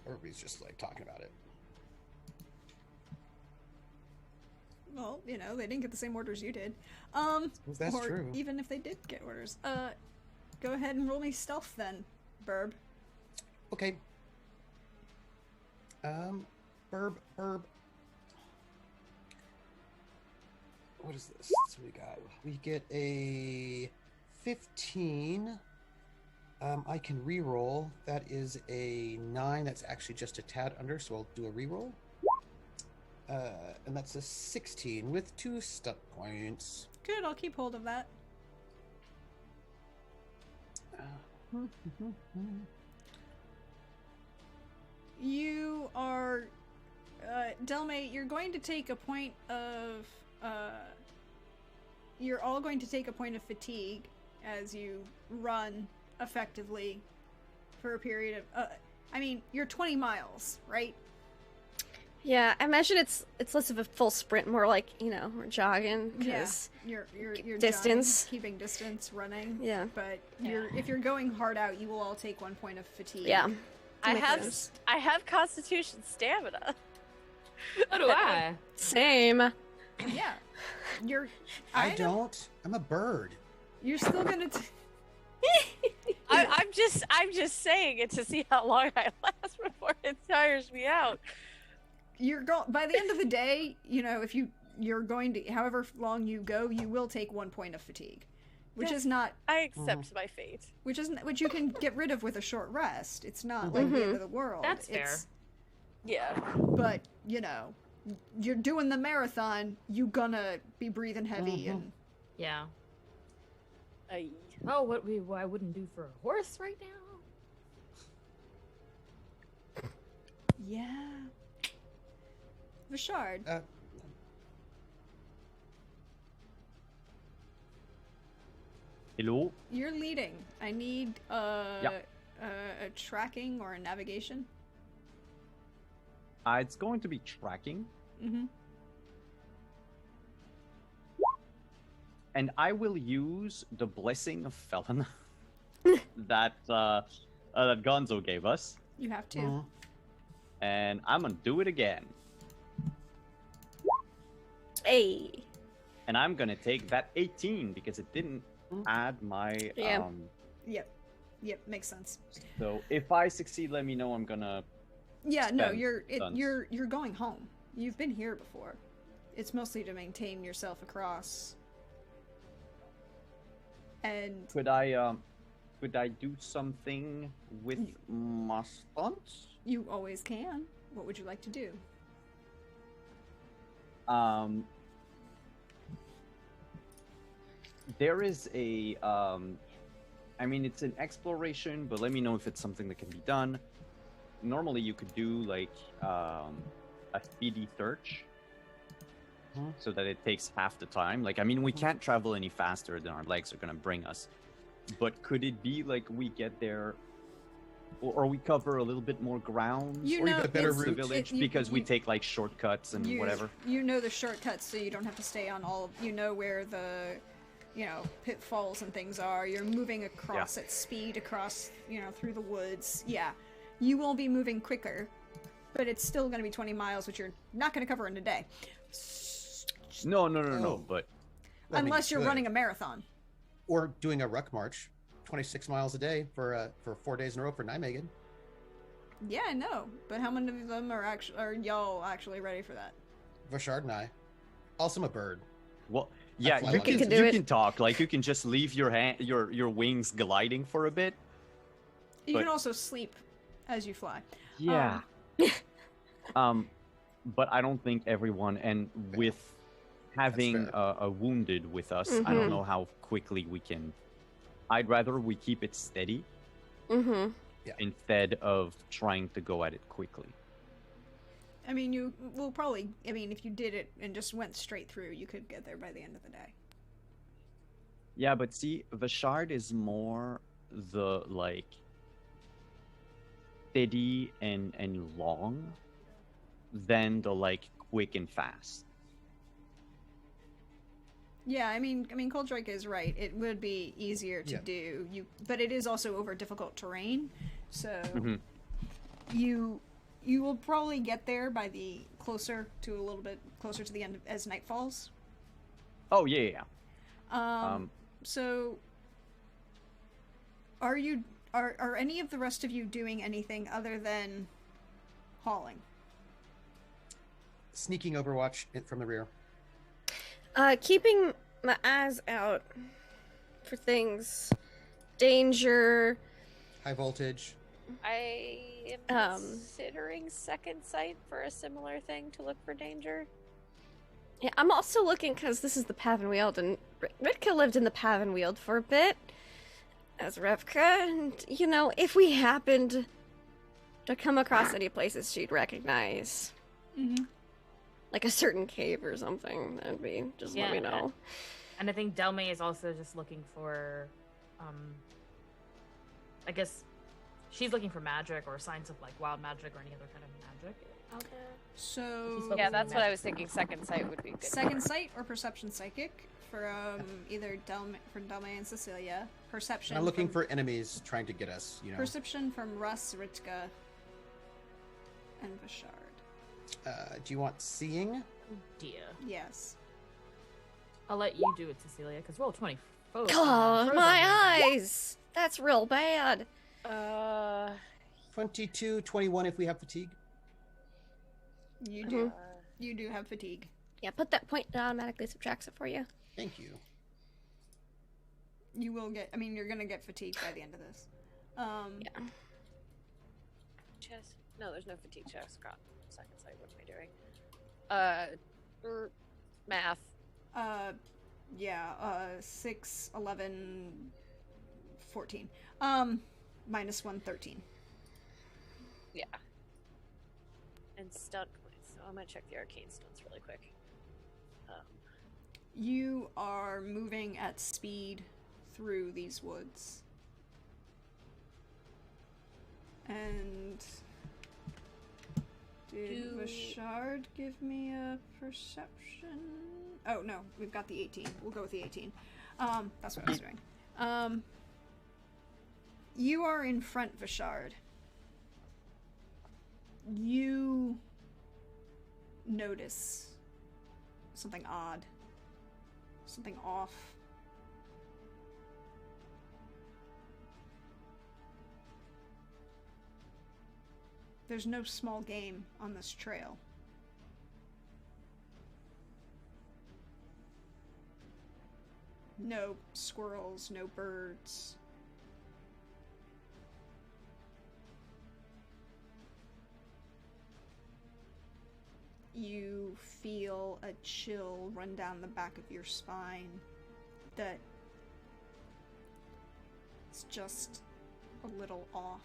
Everybody's just like talking about it. Well, they didn't get the same orders you did. That's or true. Even if they did get orders. Go ahead and roll me stealth then, Burb. Okay. Burb. What is this? So we get a 15. I can re-roll. That is a 9. That's actually just a tad under, so I'll do a re-roll. And that's a 16 with 2 stuck points. Good, I'll keep hold of that. You are... Delmay, you're going to take a point of... you're all going to take a point of fatigue as you run effectively for a period of... you're 20 miles, right? Yeah, I imagine it's less of a full sprint, more like, we're jogging. Yeah, you're distance. jogging, keeping distance, running. Yeah. But if you're going hard out, you will all take 1 point of fatigue. Yeah. I have Constitution stamina. So do I. Same. Yeah. I don't. I'm a bird. You're still gonna... I'm just saying it to see how long I last before it tires me out. By the end of the day, if you're going to, however long you go, you will take 1 point of fatigue, which is not. I accept my fate. Which you can get rid of with a short rest. It's not like the end of the world. That's fair. Yeah. But you're doing the marathon. You gonna be breathing heavy and. Yeah. Oh, what I wouldn't do for a horse right now. Yeah. Vashard. Hello? You're leading. I need a tracking or a navigation. It's going to be tracking. Mm-hmm. And I will use the blessing of Felon that Gonzo gave us. You have to. And I'm gonna do it again. Hey. And I'm gonna take that 18 because it didn't add my Yep, makes sense. So if I succeed, let me know. I'm gonna no, spend you're going home. You've been here before. It's mostly to maintain yourself across. And could I Could I do something with my stunts? You always can. What would you like to do? There is a I mean, it's an exploration, but let me know if it's something that can be done. Normally, you could do like a speedy search, so that it takes half the time. Like, I mean, we can't travel any faster than our legs are gonna bring us. But could it be like we get there, or we cover a little bit more ground, You Or know, even a better it's- route. the village, you- because we you- take like shortcuts and whatever? You know the shortcuts, so you don't have to stay on all. You know where the, pitfalls and things are. You're moving across at speed across, through the woods. Yeah, you will be moving quicker, but it's still going to be 20 miles, which you're not going to cover in a day, No. Oh. But Well, I mean, unless you're good. running a marathon. Or doing a ruck march, 26 miles a day for 4 days in a row for Nijmegen. Yeah, I know, but how many of them are y'all actually ready for that? Vashard and I. Also, I'm a bird. well, yeah, fly you like can, it. Can do you it. can talk. Like, you can just leave your wings gliding for a bit. You But- can also sleep as you fly. Yeah. But I don't think everyone, and with having fair. a wounded with us, I Mhm. don't know how quickly we can. I'd rather we keep it steady Mm-hmm. instead of trying to go at it quickly. I mean, you will probably. I mean, if you did it and just went straight through, you could get there by the end of the day. Yeah, but see, Vashard is more the like steady and long than the like quick and fast. Yeah, I mean, Coldstrike is right. It would be easier to Yeah. do. But it is also over difficult terrain, so Mhm. you will probably get there by a little bit closer to the end as night falls. Oh yeah. Um, So, are any of the rest of you doing anything other than hauling? Sneaking Overwatch from the rear. Keeping my eyes out for things. Danger. High voltage. I am Um, considering second sight for a similar thing to look for danger. Yeah, I'm also looking because this is the Pavenweald, and Ritka lived in the Pavenweald for a bit as Revka, and if we happened to come across any places she'd recognize, Mm-hmm. like a certain cave or something, that'd be just let me Yeah. know. And I think Delmay is also just looking for, I guess she's looking for magic or signs of like wild magic or any other kind of magic out there. So Focusing Yeah, on that's what I magic. was thinking. Second sight would be good. second sight or perception psychic from either Delmay and Cecilia. Perception. I'm looking from, for enemies trying to get us, perception from Russ, Ritka, and Vashard. Do you want seeing? Oh dear. Yes. I'll let you do it, Cecilia, because roll 20. Oh, frozen my damage. eyes! That's real bad. 22, 21 if we have fatigue. You do. You do have fatigue. Yeah, put that point, it automatically subtracts it for you. Thank you. You will get. I mean, you're gonna get fatigued by the end of this. Yeah. Chess. No, there's no fatigue checks. God, second sight. What am I doing? Math. Yeah. 6, 11, 14. Minus 1, 13. Yeah. And stunt points. So I'm gonna check the arcane stunts really quick. You are moving at speed through these woods. And did Vashard give me a perception? Oh no, we've got the 18. We'll go with the 18. That's what I was doing. You are in front, Vashard. You notice something odd. Something off. There's no small game on this trail. No squirrels, no birds. you feel a chill run down the back of your spine that is just a little off.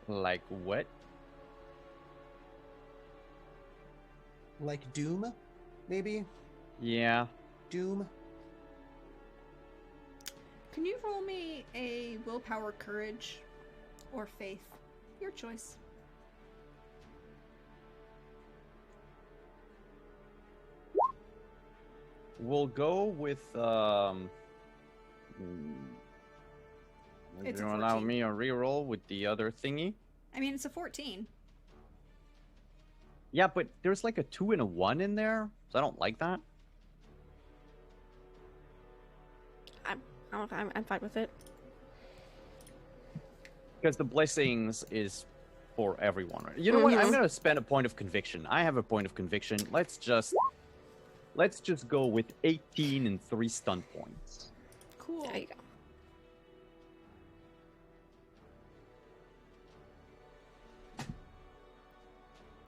Like what? Like Doom, maybe? Yeah. Doom? Can you roll me a willpower, courage, or faith? Your choice. We'll go with It's you a allow 14. me a reroll with the other thingy? I mean, it's a 14. Yeah, but there's like a 2 and a 1 in there, so I don't like that. I'm fine with it. Because the blessings is for everyone. Right? You know what? I'm gonna spend a point of conviction. I have a point of conviction. Let's just go with 18 and 3 stunt points. Cool. There you go.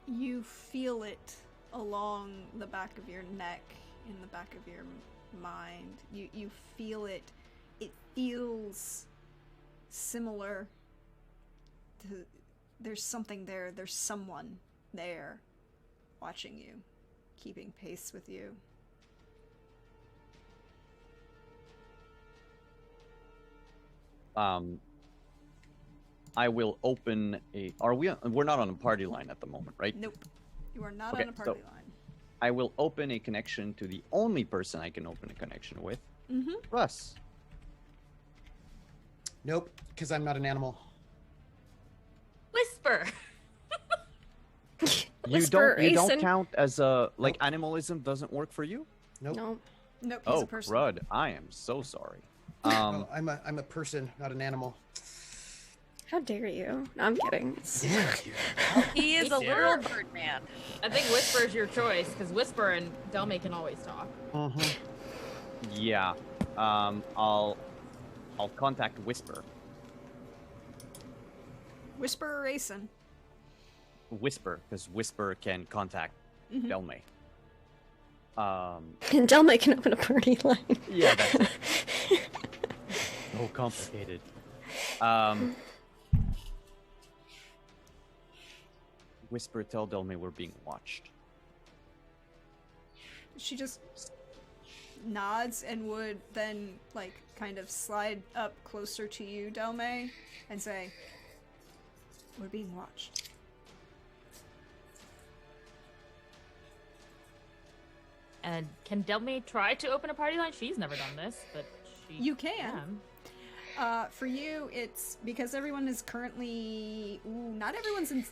You feel it along the back of your neck, in the back of your mind. You feel it. It feels similar to... There's something there. There's someone there watching you, keeping pace with you. I will open a... We're not on a party line at the moment, right? Nope. You are not Okay, on a party so- line. I will open a connection to the only person I can open a connection with, Mm-hmm. Russ. Nope, because I'm not an animal. Whisper. You don't Asen. count as a... Like, animalism doesn't work for you? Nope. No. Nope, he's Oh, a person. crud. I am so sorry. Oh, I'm a person, not an animal. How dare you? No, I'm kidding. He is a Me literal too. bird man. I think Whisper is your choice, because Whisper and Delme can always talk. Yeah. I'll contact Whisper. Whisper or Asen? Whisper, because Whisper can contact Mhm. Delme. And Delma can open a party line. Yeah, that's it. So complicated. Whisper, tell Delme we're being watched. She just nods and would then, like, kind of slide up closer to you, Delme, and say, "We're being watched." And can Delme try to open a party line? She's never done this, but she You can. For you, it's because everyone is currently... not everyone's in...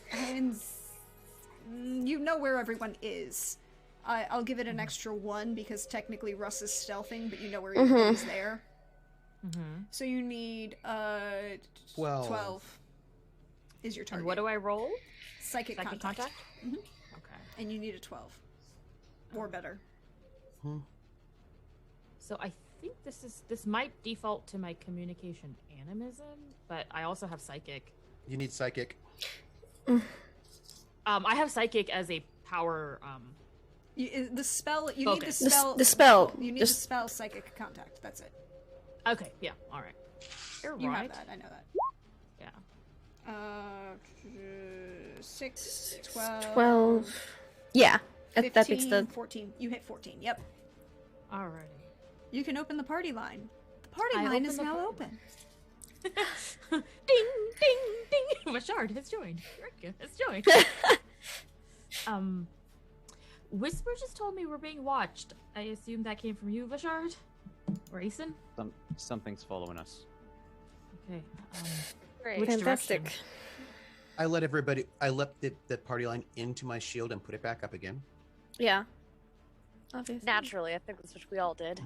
You know where everyone is. I'll give it an extra 1 because technically Russ is stealthing, but you know where everybody's there. Mm-hmm. So you need 12 is your target. And what do I roll? Psychic Psychic contact. contact? Mhm. Okay. And you need a 12. Or better. So I think this might default to my communication animism, but I also have psychic. You need psychic. I have psychic as a power. The spell... You Focus. need the spell... The spell. You need Just the spell psychic contact. That's it. Okay, yeah, all right. You're You right. have that. I know that. Yeah. 6, 12... 12. Yeah. That 15, beats the. 14. You hit 14. Yep. Alrighty. You can open the party line. The party I line open is the now party open. Ding, ding, ding. Vashard has joined. Eureka has joined. Whisper just told me we're being watched. I assume that came from you, Vashard? Or Asen? Something's following us. Okay. Great. Which Fantastic. direction? I let the party line into my shield and put it back up again. Yeah. Obviously. Naturally, I think that's what we all did.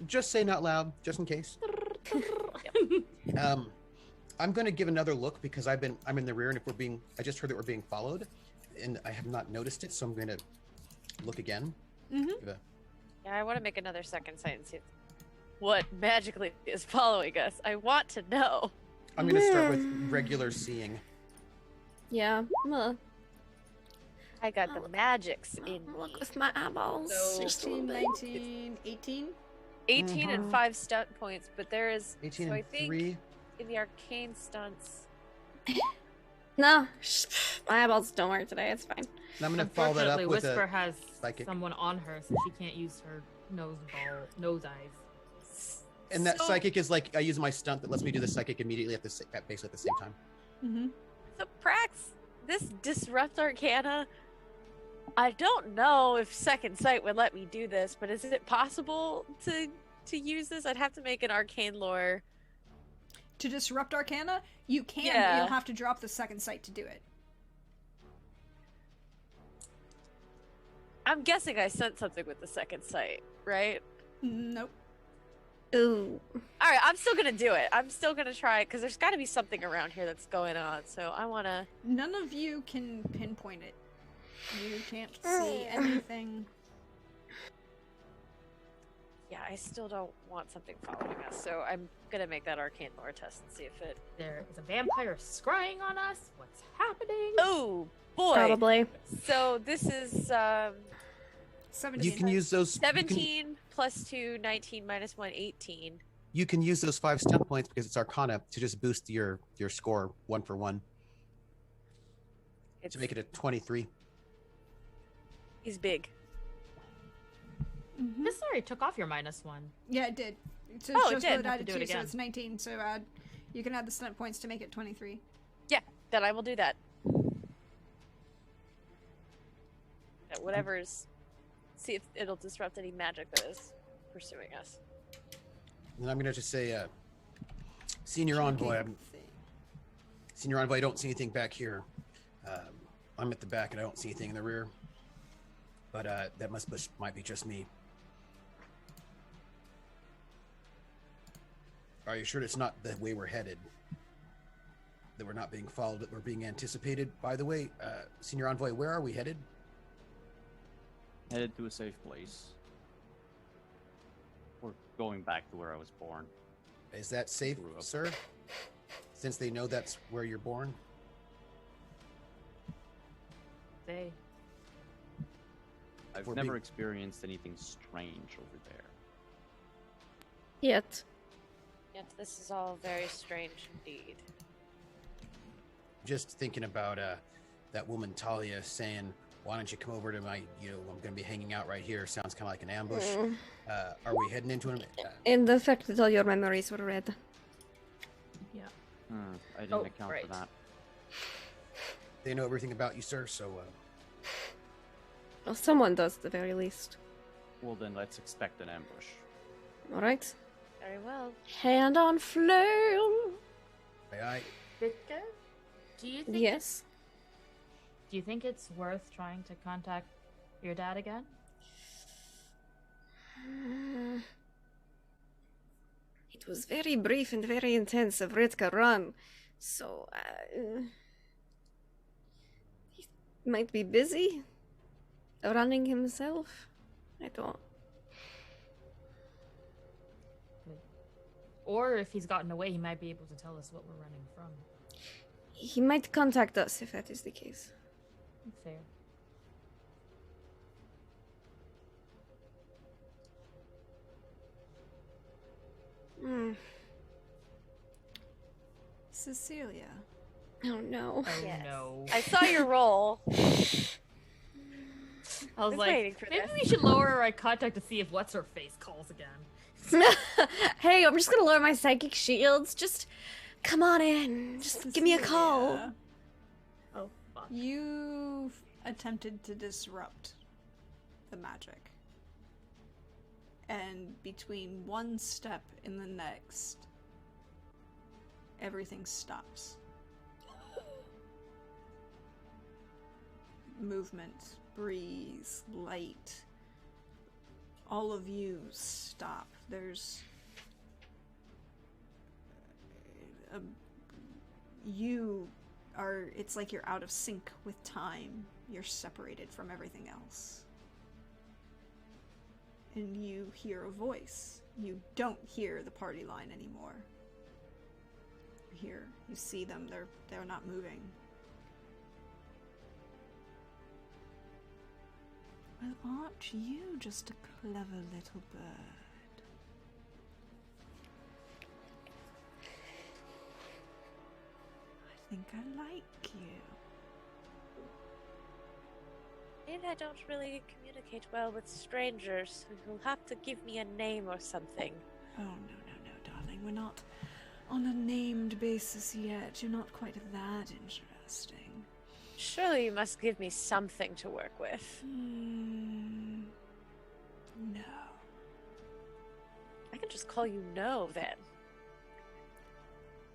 Just saying out loud, just in case. I'm going to give another look because I'm in the rear, and I just heard that we're being followed, and I have not noticed it, so I'm going to look again. Mm-hmm. Give a- Yeah, I want to make another second sight and see if what magically is following us. I want to know. I'm gonna start with regular seeing. Yeah. I got the magics in Look me. with my eyeballs. So- Just a little 16, bit. 19, 18. 18 and 5 stunt points, but there is 18 so I and think 3. in the arcane stunts. No, my eyeballs don't work today. It's fine. And I'm gonna follow that up Unfortunately, with Whisper a has psychic. someone on her, so she can't use her nose eyes. And that So- psychic is like I use my stunt that lets me do the psychic immediately at basically at the same time. Mm-hmm. So Prax, this disrupt arcana. I don't know if second sight would let me do this, but is it possible to use this? I'd have to make an arcane lore. To disrupt Arcana, you can, but Yeah. you'll have to drop the second sight to do it. I'm guessing I sent something with the second sight, right? Nope. Ooh. All right, I'm still gonna do it. I'm still gonna try it because there's got to be something around here that's going on. So I wanna. None of you can pinpoint it. You can't see anything. Yeah, I still don't want something following us, so I'm gonna make that arcane lore test and see if it. There is a vampire scrying on us. What's happening? Oh boy! Probably. So this is 17. You can use those. 17 plus 2, 19 minus 1, 18. You can use those 5 stunt points because it's Arcana to just boost your score 1 for 1 It's, to make it a 23. he's big. Mhm. This already took off your -1. Yeah, it did. So Oh, it just did. what Have to added do it to, so again. it's 19. So you can add the stunt points to make it 23. Then I will do that. Yeah, whatever's. See if it'll disrupt any magic that is pursuing us. And I'm gonna just say, Senior Envoy. Senior Envoy, I don't see anything back here. I'm at the back and I don't see anything in the rear. But that might be just me. Are you sure it's not the way we're headed? That we're not being followed, that we're being anticipated? By the way, Senior Envoy, where are we headed? Headed to a safe place. We're going back to where I was born. Is that safe, Grew up. sir? Since they know that's where you're born? They. I've We're never being- experienced anything strange over there. Yet. Yep, this is all very strange indeed. Just thinking about that woman Talia saying, why don't you come over to my, I'm going to be hanging out right here. Sounds kind of like an ambush. Mm. Are we heading into an... And the fact that all your memories were read. Yeah. I didn't Oh, account right. for that. They know everything about you, sir, so... Well, someone does at the very least. Well, then let's expect an ambush. Alright. Very well. Hand on flail. I Victor, do you think Yes. do you think it's worth trying to contact your dad again? It was very brief and very intense, a Vritka run. So, he might be busy running himself. I don't. Or if he's gotten away, he might be able to tell us what we're running from. He might contact us if that is the case. Fair. Hmm. Cecilia. Oh no. Oh Yes. no. I saw your roll. I was was like, waiting for maybe this. we should lower our eye contact to see if what's her face calls again. Hey, I'm just gonna lower my psychic shields. Just come on in. Just give me a call. Cecilia, Oh fuck. You've attempted to disrupt the magic. And between one step and the next, everything stops. Movement, breeze, light. All of you stop. There's you are, it's like you're out of sync with time. You're separated from everything else. And you hear a voice. You don't hear the party line anymore. You see them, they're not moving. Well, aren't you just a clever little bird? I think I like you. Maybe I don't really communicate well with strangers, so you'll have to give me a name or something. Oh, no, darling. We're not on a named basis yet. You're not quite that interesting. Surely you must give me something to work with. No. I can just call you No, then.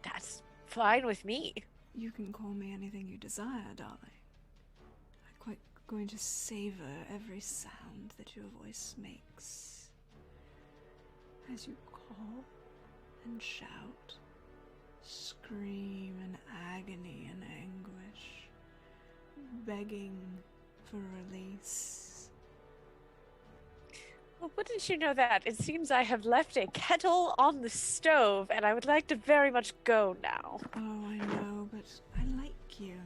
That's fine with me. You can call me anything you desire, darling. I'm quite going to savor every sound that your voice makes. As you call and shout, scream in agony and anguish, begging for release. Well, wouldn't you know that? It seems I have left a kettle on the stove, and I would like to very much go now. Oh, I know, but I like you.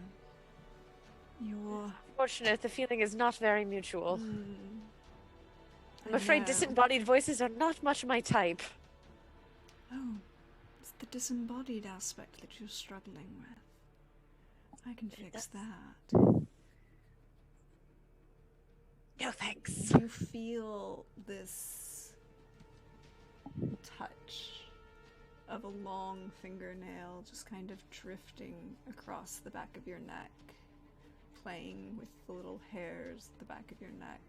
You're... Fortunate, the feeling is not very mutual. I'm I afraid know. disembodied voices are not much my type. Oh, it's the disembodied aspect that you're struggling with. I can fix that. No thanks. You feel this touch of a long fingernail just kind of drifting across the back of your neck, playing with the little hairs at the back of your neck.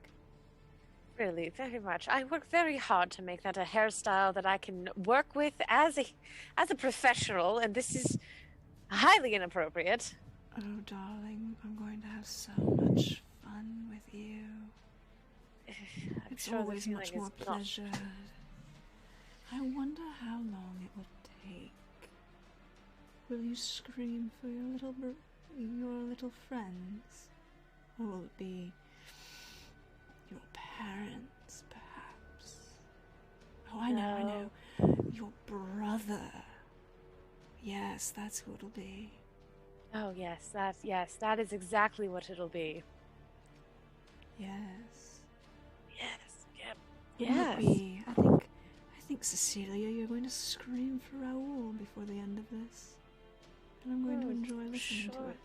Really, very much. I work very hard to make that a hairstyle that I can work with as a professional, and this is highly inappropriate. Oh, darling, I'm going to have so much fun with you. It's sure the always feeling much more is not- pleasure. I wonder how long it will take. Will you scream for your little friends? Or will it be your parents, perhaps? Oh, I know. Your brother. Yes, that's who it'll be. Oh yes, that is exactly what it'll be. Yes. Yes, yep. Wouldn't Yes. it be? I think Cecilia, you're going to scream for Raoul before the end of this. And I'm going to enjoy listening to sure. it.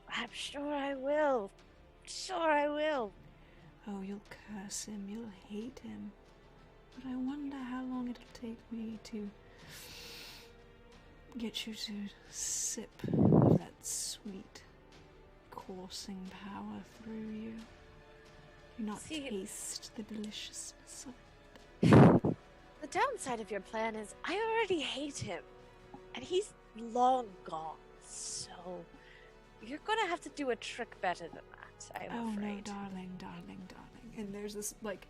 I'm sure I will. Sure I will. Oh, you'll curse him, you'll hate him. But I wonder how long it'll take me to get you to sip of that sweet, coursing power through you. You not See- taste the deliciousness of The downside of your plan is I already hate him. And he's long gone. So you're gonna have to do a trick better than that, I'm afraid. No, darling. And there's this, like,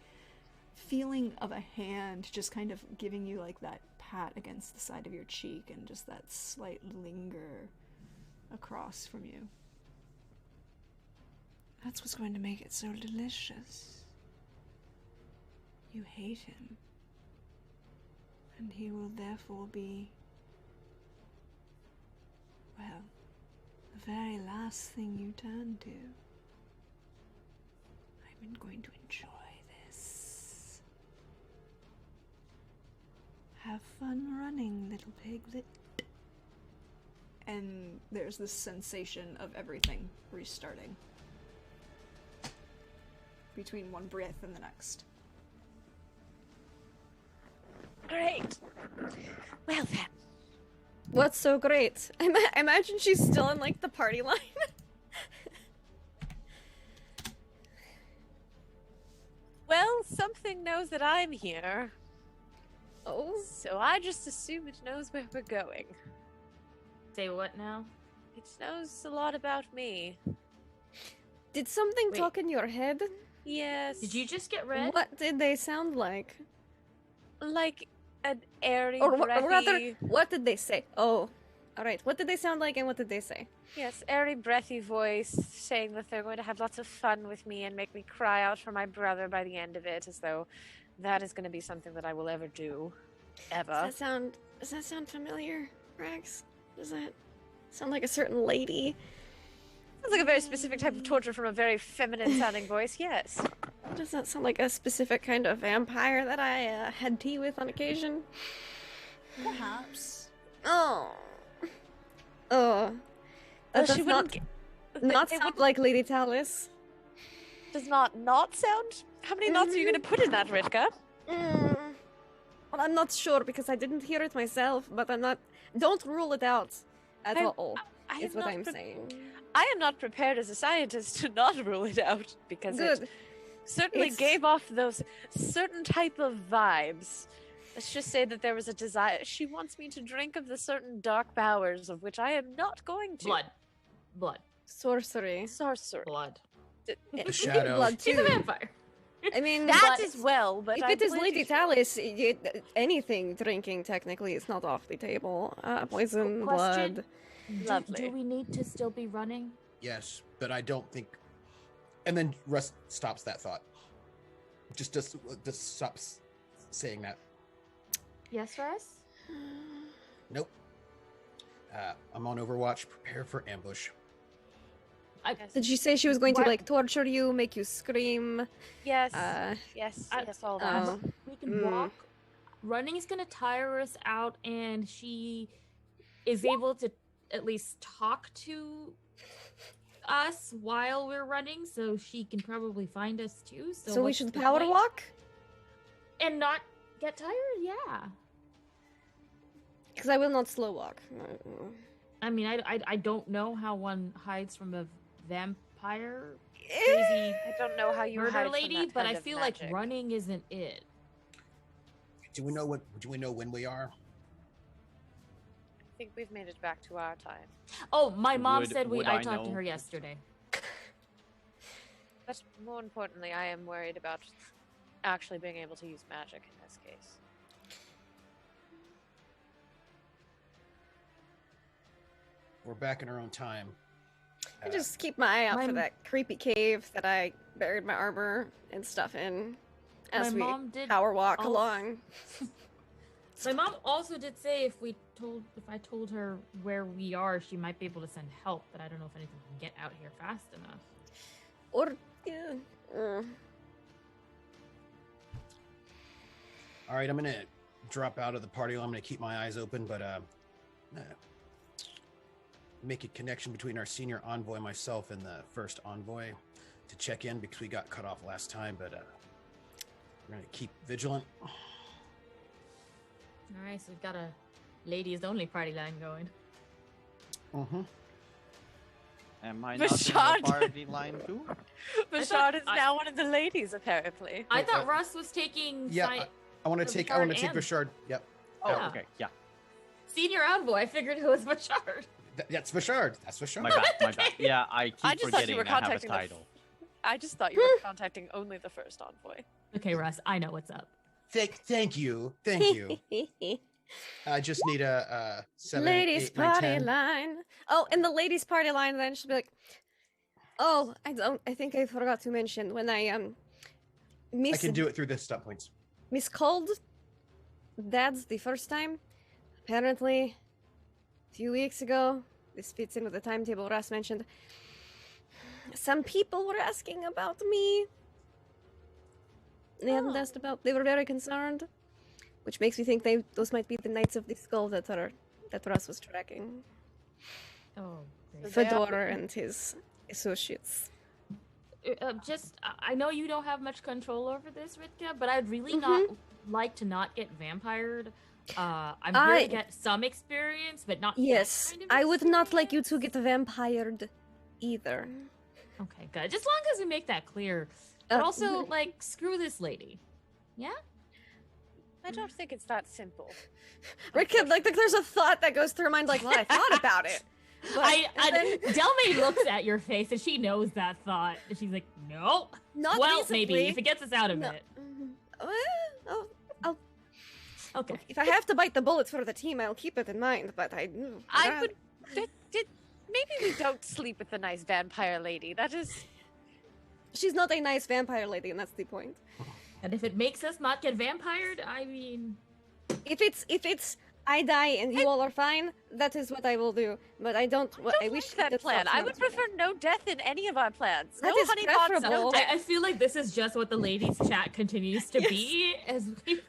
feeling of a hand just kind of giving you, like, that pat against the side of your cheek and just that slight linger across from you. That's what's going to make it so delicious. You hate him. And he will therefore be, well, the very last thing you turn to. I'm going to enjoy this. Have fun running, little piglet. And there's this sensation of everything restarting between one breath and the next. Great. Well then. What's so great? I imagine she's still in, like, the party line. Well, something knows that I'm here. Oh. So I just assume it knows where we're going. Say what now? It knows a lot about me. Did something Wait. talk in your head? Yes. Did you just get red? What did they sound like? Like an airy, Or breathy... rather, what did they say? Oh. Alright, what did they sound like and what did they say? Yes, airy, breathy voice saying that they're going to have lots of fun with me and make me cry out for my brother by the end of it, as though that is going to be something that I will ever do. Ever. Does that sound familiar, Rex? Does that sound like a certain lady? Sounds like a very specific type of torture from a very feminine sounding voice, yes. Does that sound like a specific kind of vampire that I had tea with on occasion? Perhaps. Oh. Oh. That does she not sound like Lady Talus. Does not sound? How many knots are you going to put in that, Ritka? Well, I'm not sure because I didn't hear it myself, but I'm not... Don't rule it out at all, is what I'm saying. I am not prepared as a scientist to not rule it out because Good. it certainly gave off those certain type of vibes. Let's just say that there was a desire. She wants me to drink of the certain dark powers of which I am not going to. Blood. Sorcery. Sorcery. Blood. The shadow. Blood She's a too. vampire. I mean, That as well, but if I it is believe Lady Talus, anything drinking technically is not off the table. Poison, Question. blood. Lovely. Do we need to still be running? Yes, but I don't think. And then Russ stops that thought. Just stops saying that. Yes, Russ? Nope. I'm on Overwatch. Prepare for ambush. Did she say she was going to like torture you, make you scream? Yes. Yes, all that. Oh. We can walk. Running is going to tire us out, and she is able to at least talk to us while we're running, so she can probably find us too. So we what's should the power point? walk? And not get tired? Yeah. Because I will not slow walk. I mean, I don't know how one hides from a vampire Eh. crazy I don't know how you hide murder from lady, that but kind I of feel magic. like running isn't it. Do we know when we are? I think we've made it back to our time. Oh, my mom Would- said would I I talked to know? her yesterday. But more importantly, I am worried about actually being able to use magic in this case. We're back in our own time. I just keep my eye out for My- that creepy cave that I buried my armor and stuff in as My we mom did power walk also- along. My mom also did say if I told her where we are, she might be able to send help, but I don't know if anything can get out here fast enough. Or, yeah. All right, I'm gonna drop out of the party. I'm gonna keep my eyes open, but make a connection between our senior envoy, myself, and the first envoy to check in because we got cut off last time. But we're gonna keep vigilant. All right, so we've got a ladies only party line going. Mm-hmm. Am I not in Bashard. the party line too? Bashard is now one of the ladies, apparently. I thought Russ was taking Yeah, I want to So take. I Bashard want to take and- Bashard. Yep, Oh, Yeah. okay, yeah. senior envoy. I figured it was Bashard. that's Bashard. That's Bashard. My bad. Yeah, I keep I just thought forgetting you were I have a contacting the title. I just thought you were contacting only the first envoy. Okay, Russ, I know what's up. Thank you. I just need a 7, ladies 8, 9, party 10. line. Oh, in the ladies party line, then she'll be like, "Oh, I think I forgot to mention when I I can do it through the stop points. miscalled Dad's the first time. Apparently, a few weeks ago, this fits in with the timetable Russ mentioned. Some people were asking about me. They hadn't asked about. They were very concerned, which makes me think those might be the Knights of the Skull that Russ was tracking. Oh, great. So they are- Fedora and his associates. I know you don't have much control over this, Ritka, but I'd really not like to not get vampired. I'm here to get some experience, but not. that Yes, kind of I would not like you experience. to get vampired either. Okay, good. Just long as we make that clear. But also, like, screw this lady. Yeah? I don't think it's that simple. Rick, like there's a thought that goes through her mind, like, well, I thought about it. But, Delmaid looks at your face and she knows that thought. And she's like, no. not Well, recently. maybe, if it gets us out of No. it. I'll, Okay. if I have to bite the bullet for the team, I'll keep it in mind. But I would. Maybe we don't sleep with the nice vampire lady. That is. She's not a nice vampire lady, and that's the point. And if it makes us not get vampired, I mean, If it's I die and you all are fine, that is what I will do. But I don't. I wish that it plan. stops I would happening. prefer no death in any of our plans. That no is honey pots, no preferable. death. I feel like this is just what the ladies' chat continues to Yes. be as we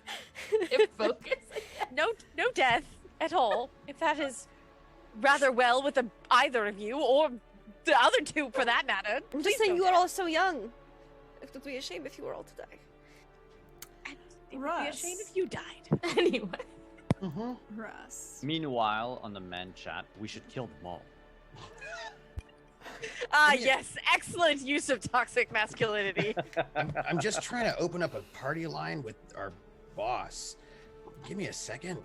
focus. No death at all. If that is rather well with either of you or the other two for that matter. I'm please just saying no you are death. all so young. It would be a shame if you were all to die. And it would be a Russ. shame if you died. Anyway, Mm-hmm. Russ. Meanwhile, on the men chat, we should kill them all. Ah, Yeah. yes, excellent use of toxic masculinity. I'm just trying to open up a party line with our boss. Give me a second.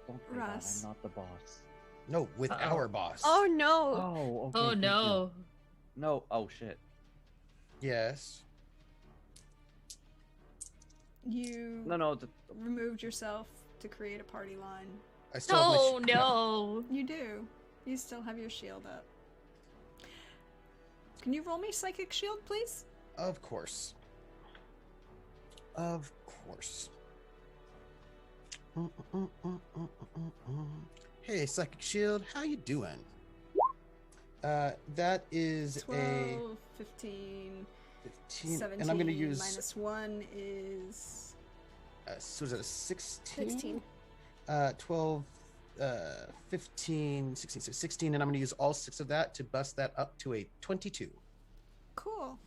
Don't say that, Russ. I'm not the boss. No, with Uh-oh. our boss. Oh no! Oh, okay. oh thank no. you. No, oh shit. Yes. You No, removed yourself to create a party line. I still have my Oh no. You do. You still have your shield up. Can you roll me psychic shield, please? Of course. Of course. Hey, Psychic Shield, how you doing? That is 12, 15, 15, 17, and I'm going to use. minus 1 is... So is that a 16? 16. 12, 15, 16, so 16, and I'm going to use all 6 of that to bust that up to a 22. Cool.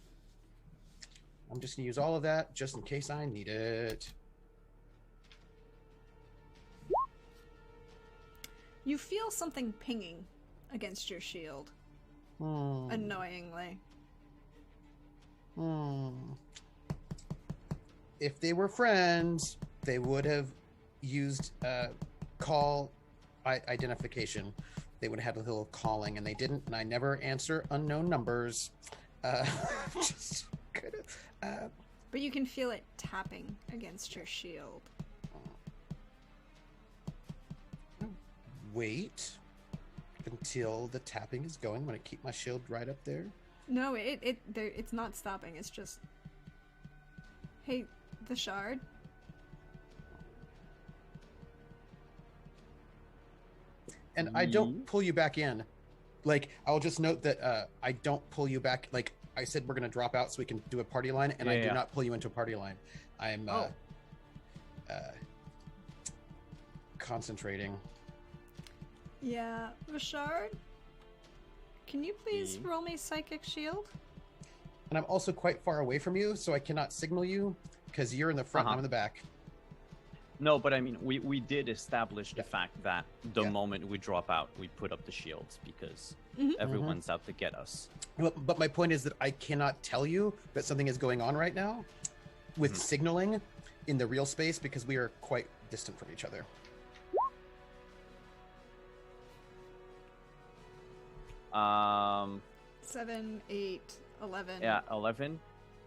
I'm just going to use all of that just in case I need it. You feel something pinging against your shield, annoyingly. If they were friends, they would have used call identification. They would have had a little calling, and they didn't. And I never answer unknown numbers. Just kind of. But you can feel it tapping against your shield. Wait until the tapping is going. I'm gonna keep my shield right up there. No, it's not stopping. It's just... Hey, the shard. And I don't pull you back in. Like, I'll just note that I don't pull you back. Like, I said we're going to drop out so we can do a party line, and I do not pull you into a party line. I'm concentrating. Yeah, Rashard, can you please roll me Psychic Shield? And I'm also quite far away from you, so I cannot signal you, because you're in the front and I'm in the back. No, but I mean, we did establish the fact that the moment we drop out, we put up the shields because everyone's out to get us. But my point is that I cannot tell you that something is going on right now with signaling in the real space because we are quite distant from each other. Um, 7, 8, 11. yeah, 11.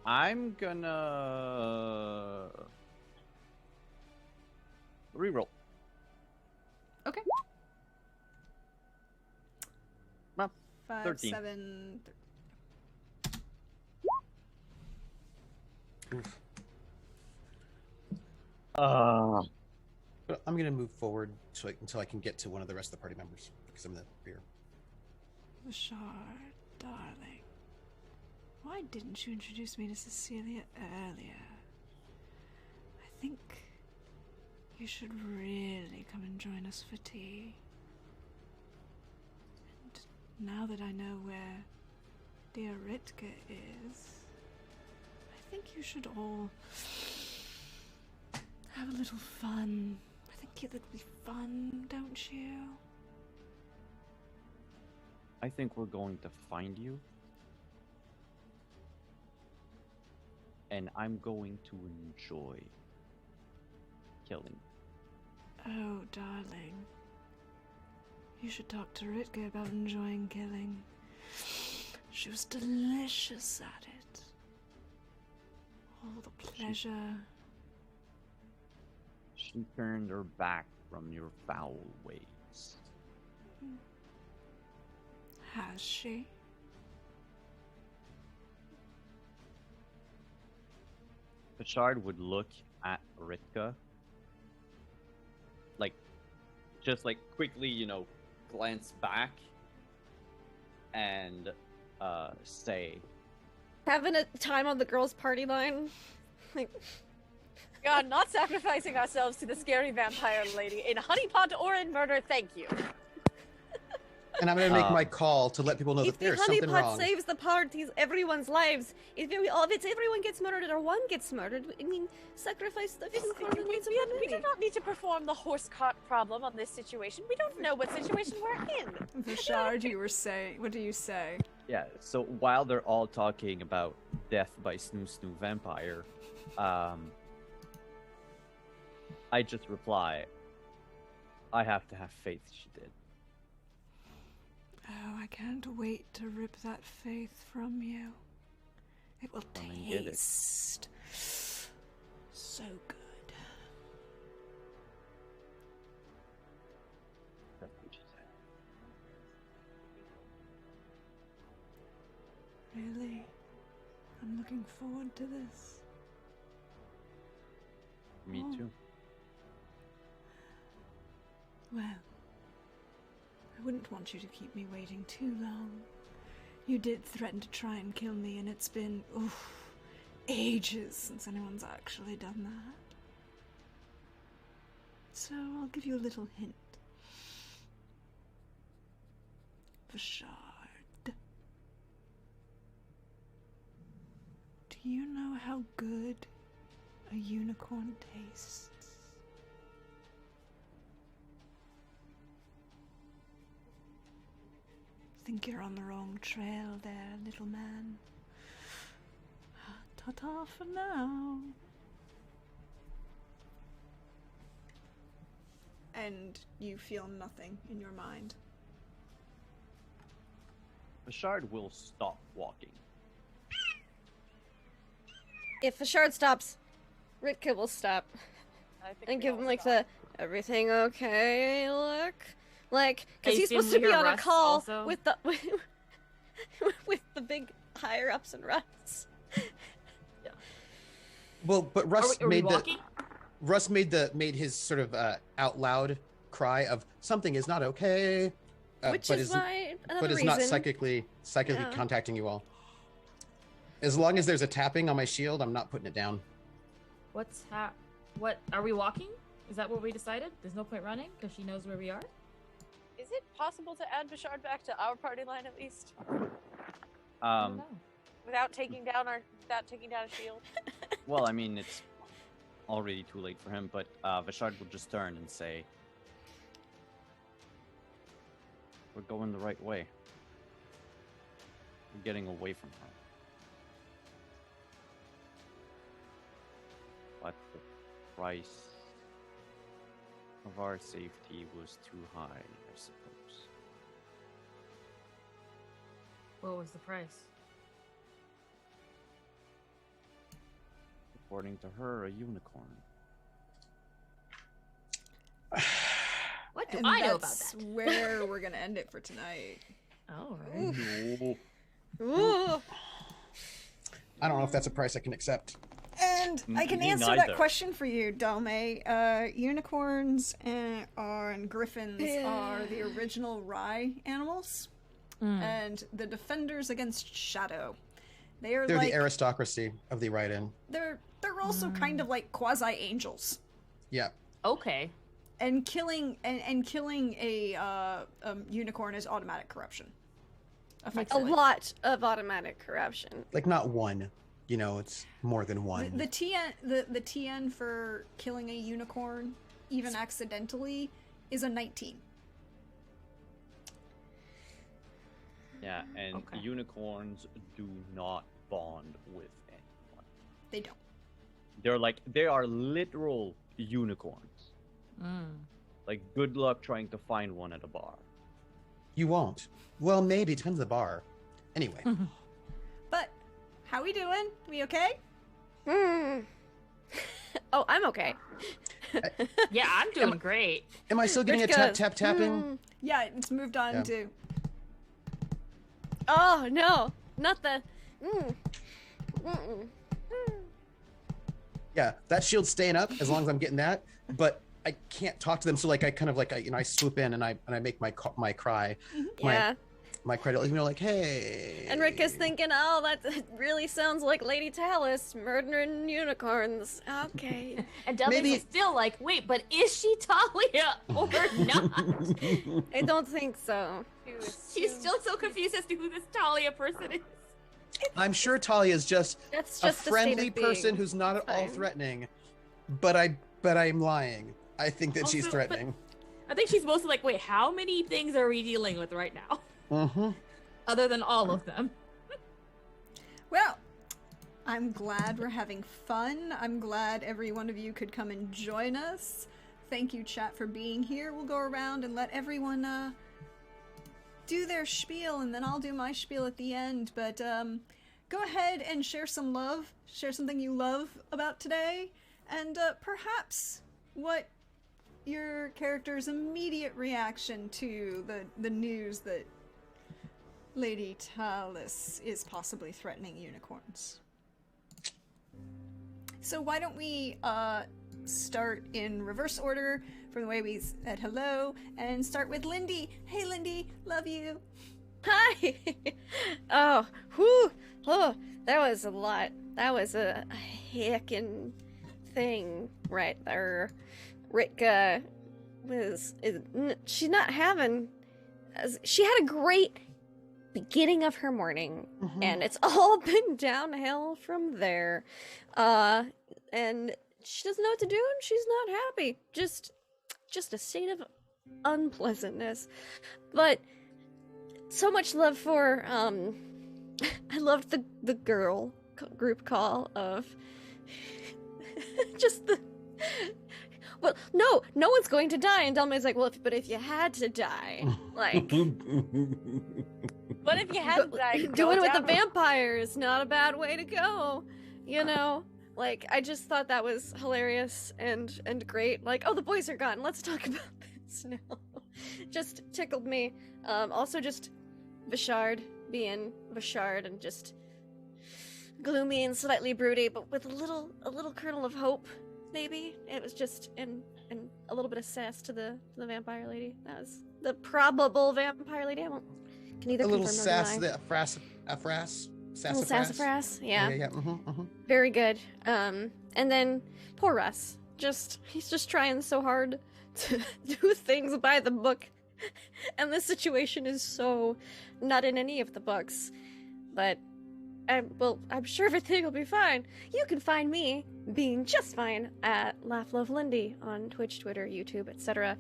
I'm gonna reroll. Okay. Well, 5, 13. 7... Oof. But I'm going to move forward until I can get to one of the rest of the party members because I'm in the rear. Rashard, darling. Why didn't you introduce me to Cecilia earlier? I think you should really come and join us for tea. And now that I know where dear Ritka is, I think you should all have a little fun. I think it would be fun, don't you? I think we're going to find you. And I'm going to enjoy killing. Oh, darling. You should talk to Ritka about enjoying killing. She was delicious at it. All the pleasure. She turned her back from your foul ways. Has she? Bashard would look at Ritka, like, just like quickly, glance back and say, Having a time on the girls' party line. Like, God, not sacrificing ourselves to the scary vampire lady in honeypot or in murder, thank you. And I'm gonna make my call to let people know if that the there's something honeypot wrong. saves the parties, everyone's lives. If it's everyone gets murdered or one gets murdered, I mean, sacrifice the We do not need to perform the horse cart problem on this situation. We don't know what situation we're in. Vishard, you were saying. What do you say? yeah. So while they're all talking about death by Snoo Snoo Vampire, I just reply, I have to have faith she did. Oh, I can't wait to rip that faith from you. It will Come and get it. taste so good. That's what she said. Really? I'm looking forward to this. Me Oh. too. Well, I wouldn't want you to keep me waiting too long. You did threaten to try and kill me, and it's been, ages since anyone's actually done that. So I'll give you a little hint. Vashard. Do you know how good a unicorn tastes? Think you're on the wrong trail there, little man. Ta-ta for now. And you feel nothing in your mind. Bashard will stop walking. If the shard stops, Ritka will stop I think and we give all him like stop. the everything okay look. Like, because Hey, he's Sim, supposed to we be hear on a Russ call also? with the with the big higher ups and Russ. Well, but Russ Are we made walking? made his sort of out loud cry of something is not okay, Which but is why another but is reason. not psychically Yeah. contacting you all. As long as there's a tapping on my shield, I'm not putting it down. What are we walking? Is that what we decided? There's no point running because she knows where we are. Is it possible to add Bashard back to our party line at least, I don't know. without taking down a shield? Well, I mean, it's already too late for him, but Vashard will just turn and say, we're going the right way. We're getting away from her. But the price of our safety was too high, I suppose. What was the price? According to her, a unicorn. What do And I know about that's that? where we're gonna end it for tonight. All right. No. Ooh. I don't know if that's a price I can accept. And I can Me answer neither. that question for you, Dome. Unicorns and griffins are the original Rye animals, and the defenders against Shadow. They're They're like the aristocracy of the Raiden. they're also kind of like quasi angels. Yeah. Okay. And killing a unicorn is automatic corruption. A Effectively. lot of automatic corruption. Like not one. You know, it's more than one. The TN for killing a unicorn, even accidentally, is a 19. Yeah, and Okay. unicorns do not bond with anyone. They don't. They are literal unicorns. Like, good luck trying to find one at a bar. You won't. Well, maybe. Depends on the bar. Anyway. But how we doing? We okay? Hmm. Oh, I'm okay. Yeah, I'm doing great. Am I still getting a Ritka. tapping? Yeah, it's moved on Yeah. to. Oh no, not the. Mm. Mm-mm. Yeah, that shield's staying up as long as I'm getting that, but I can't talk to them. So like I kind of like I swoop in and I make my cry, Yeah. my credit, like hey. And Rick is thinking, oh, that really sounds like Lady Talus murdering unicorns. Okay. And Dudley's Maybe- is still like, wait, but is she Talia or not? I don't think so. She's still so confused as to who this Talia person is. I'm sure Talia is just That's a just a friendly state of being. person who's not at all Fine. threatening, but I'm lying. I think that she's Also, but- threatening. I think she's mostly like, wait, how many things are we dealing with right now? Mm-hmm. Other than all of them. Well, I'm glad we're having fun. I'm glad every one of you could come and join us. Thank you, chat, for being here. We'll go around and let everyone do their spiel, and then I'll do my spiel at the end. But go ahead and share some love. Share something you love about today, and perhaps what your character's immediate reaction to the news that Lady Talus is possibly threatening unicorns. So why don't we start in reverse order from the way we said hello, and start with Lindy. Hey Lindy, love you. Hi! Oh, whew! Oh, that was a lot. That was a heckin' thing right there. Rick, she's not having... She had a great beginning of her morning, and it's all been downhill from there. And she doesn't know what to do, and she's not happy. Just a state of unpleasantness. But so much love for, I loved the girl group call of just the... Well, no one's going to die. And Delmay's like, well, but if you had to die, like... What if you had to die? Doing it with the vampires, not a bad way to go. You know? Like, I just thought that was hilarious and great. Like, oh, the boys are gone. Let's talk about this now. Just tickled me. Also just Vishard being Vishard and just gloomy and slightly broody, but with a little kernel of hope. Maybe it was just and a little bit of sass to the vampire lady. That was the probable vampire lady. I won't can either A little confirm sass, or deny. sassafras. Sassafras, yeah. Yeah. Mm-hmm. Very good. And then poor Russ. He's just trying so hard to do things by the book, and this situation is so not in any of the books. But I'm sure everything will be fine. You can find me being just fine at Laugh Love Lindy on Twitch, Twitter, YouTube, etc.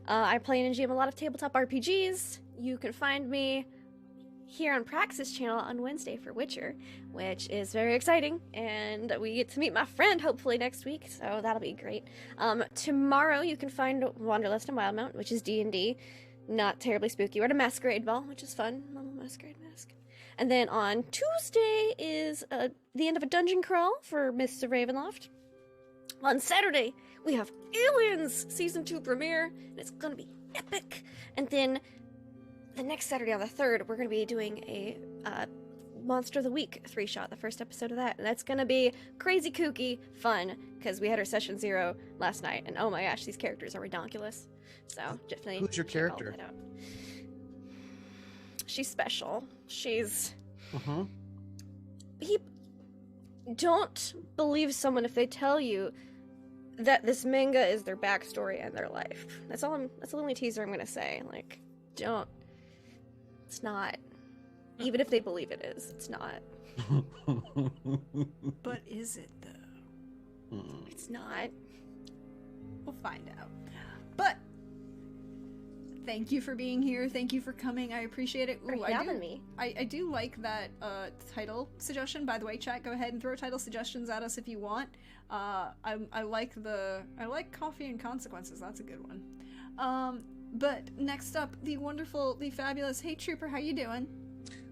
I play and GM a lot of tabletop RPGs. You can find me here on Praxis channel on Wednesday for Witcher, which is very exciting, and we get to meet my friend hopefully next week, so that'll be great. Tomorrow you can find Wanderlust and Wildmount, which is D&D, not terribly spooky. We're at a masquerade ball, which is fun, a little masquerade mask. And then on Tuesday is the end of a dungeon crawl for Mists of Ravenloft. On Saturday, we have Aliens Season 2 premiere, and it's gonna be epic. And then the next Saturday on the 3rd, we're gonna be doing a Monster of the Week 3-shot, the first episode of that. And that's gonna be crazy, kooky, fun, because we had our session 0 last night, and oh my gosh, these characters are redonkulous. So definitely Who's your check all character? that out. She's special. She's... Don't believe someone if they tell you that this manga is their backstory and their life. That's the only teaser I'm gonna say. Like, don't. It's not. Even if they believe it is, it's not. But is it though? It's not. We'll find out. But thank you for being here. Thank you for coming. I appreciate it. For having me. I do like that title suggestion. By the way, chat, go ahead and throw title suggestions at us if you want. I like Coffee and Consequences. That's a good one. But next up, the wonderful, the fabulous, hey Trooper, how you doing?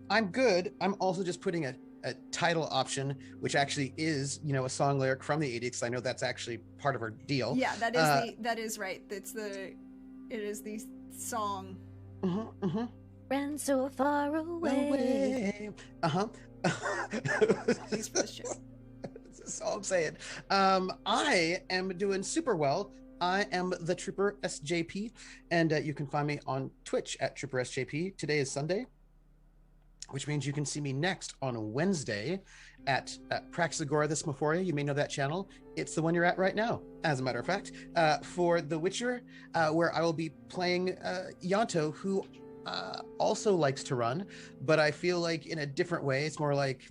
I'm good. I'm also just putting a title option, which actually is, a song lyric from the 80s, because I know that's actually part of our deal. Yeah, that is right. It is the song. Ran so far away. Away. Please for the show. That's all I'm saying. I am doing super well. I am the Trooper SJP, and you can find me on Twitch at Trooper SJP. Today is Sunday, which means you can see me next on Wednesday at Praxagorathesmophoria. You may know that channel. It's the one you're at right now, as a matter of fact, for The Witcher, where I will be playing Yanto, who also likes to run, but I feel like in a different way. It's more like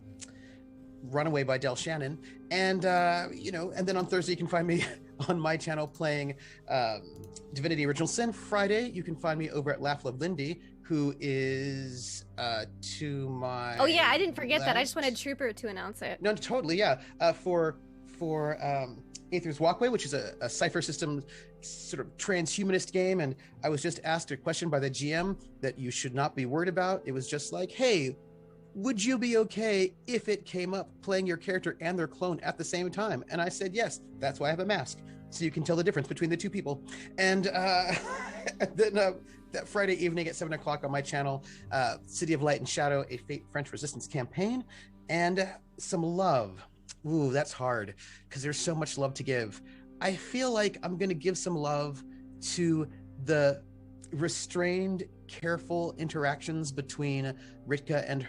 Runaway by Del Shannon. And, and then on Thursday, you can find me on my channel playing Divinity Original Sin. Friday, you can find me over at Laugh Love Lindy, who is to my Oh yeah, I didn't forget that. I left. just wanted Trooper to announce it. No, totally, yeah. For Aether's Walkway, which is a cipher system sort of transhumanist game, and I was just asked a question by the GM that you should not be worried about. It was just like, hey, would you be okay if it came up playing your character and their clone at the same time? And I said yes. That's why I have a mask, so you can tell the difference between the two people. And then that Friday evening at 7 o'clock on my channel, City of Light and Shadow, a Fate French Resistance campaign, and some love. Ooh, that's hard because there's so much love to give. I feel like I'm going to give some love to the restrained, careful interactions between Ritka and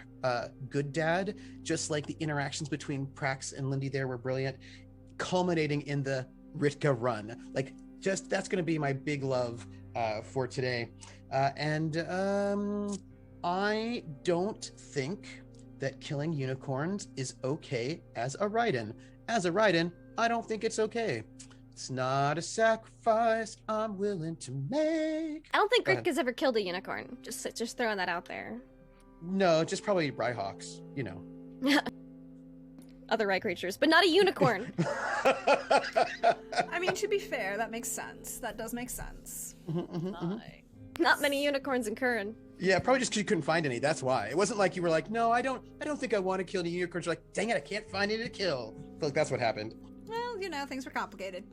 Good Dad, just like the interactions between Prax and Lindy there were brilliant, culminating in the Ritka run. Like, just that's going to be my big love for today. And I don't think that killing unicorns is okay as a Raiden. As a Raiden, I don't think it's okay. It's not a sacrifice I'm willing to make. I don't think Go ahead. Ritka's ever killed a unicorn. Just throwing that out there. No, just probably Rhyhawks, Other Rai creatures, but not a unicorn. I mean, to be fair, that makes sense. That does make sense. Not many unicorns in Curran. Yeah, probably just because you couldn't find any. That's why. It wasn't like you were like, no, I don't think I want to kill any unicorns. You're like, dang it, I can't find any to kill. I feel like that's what happened. Well, things were complicated.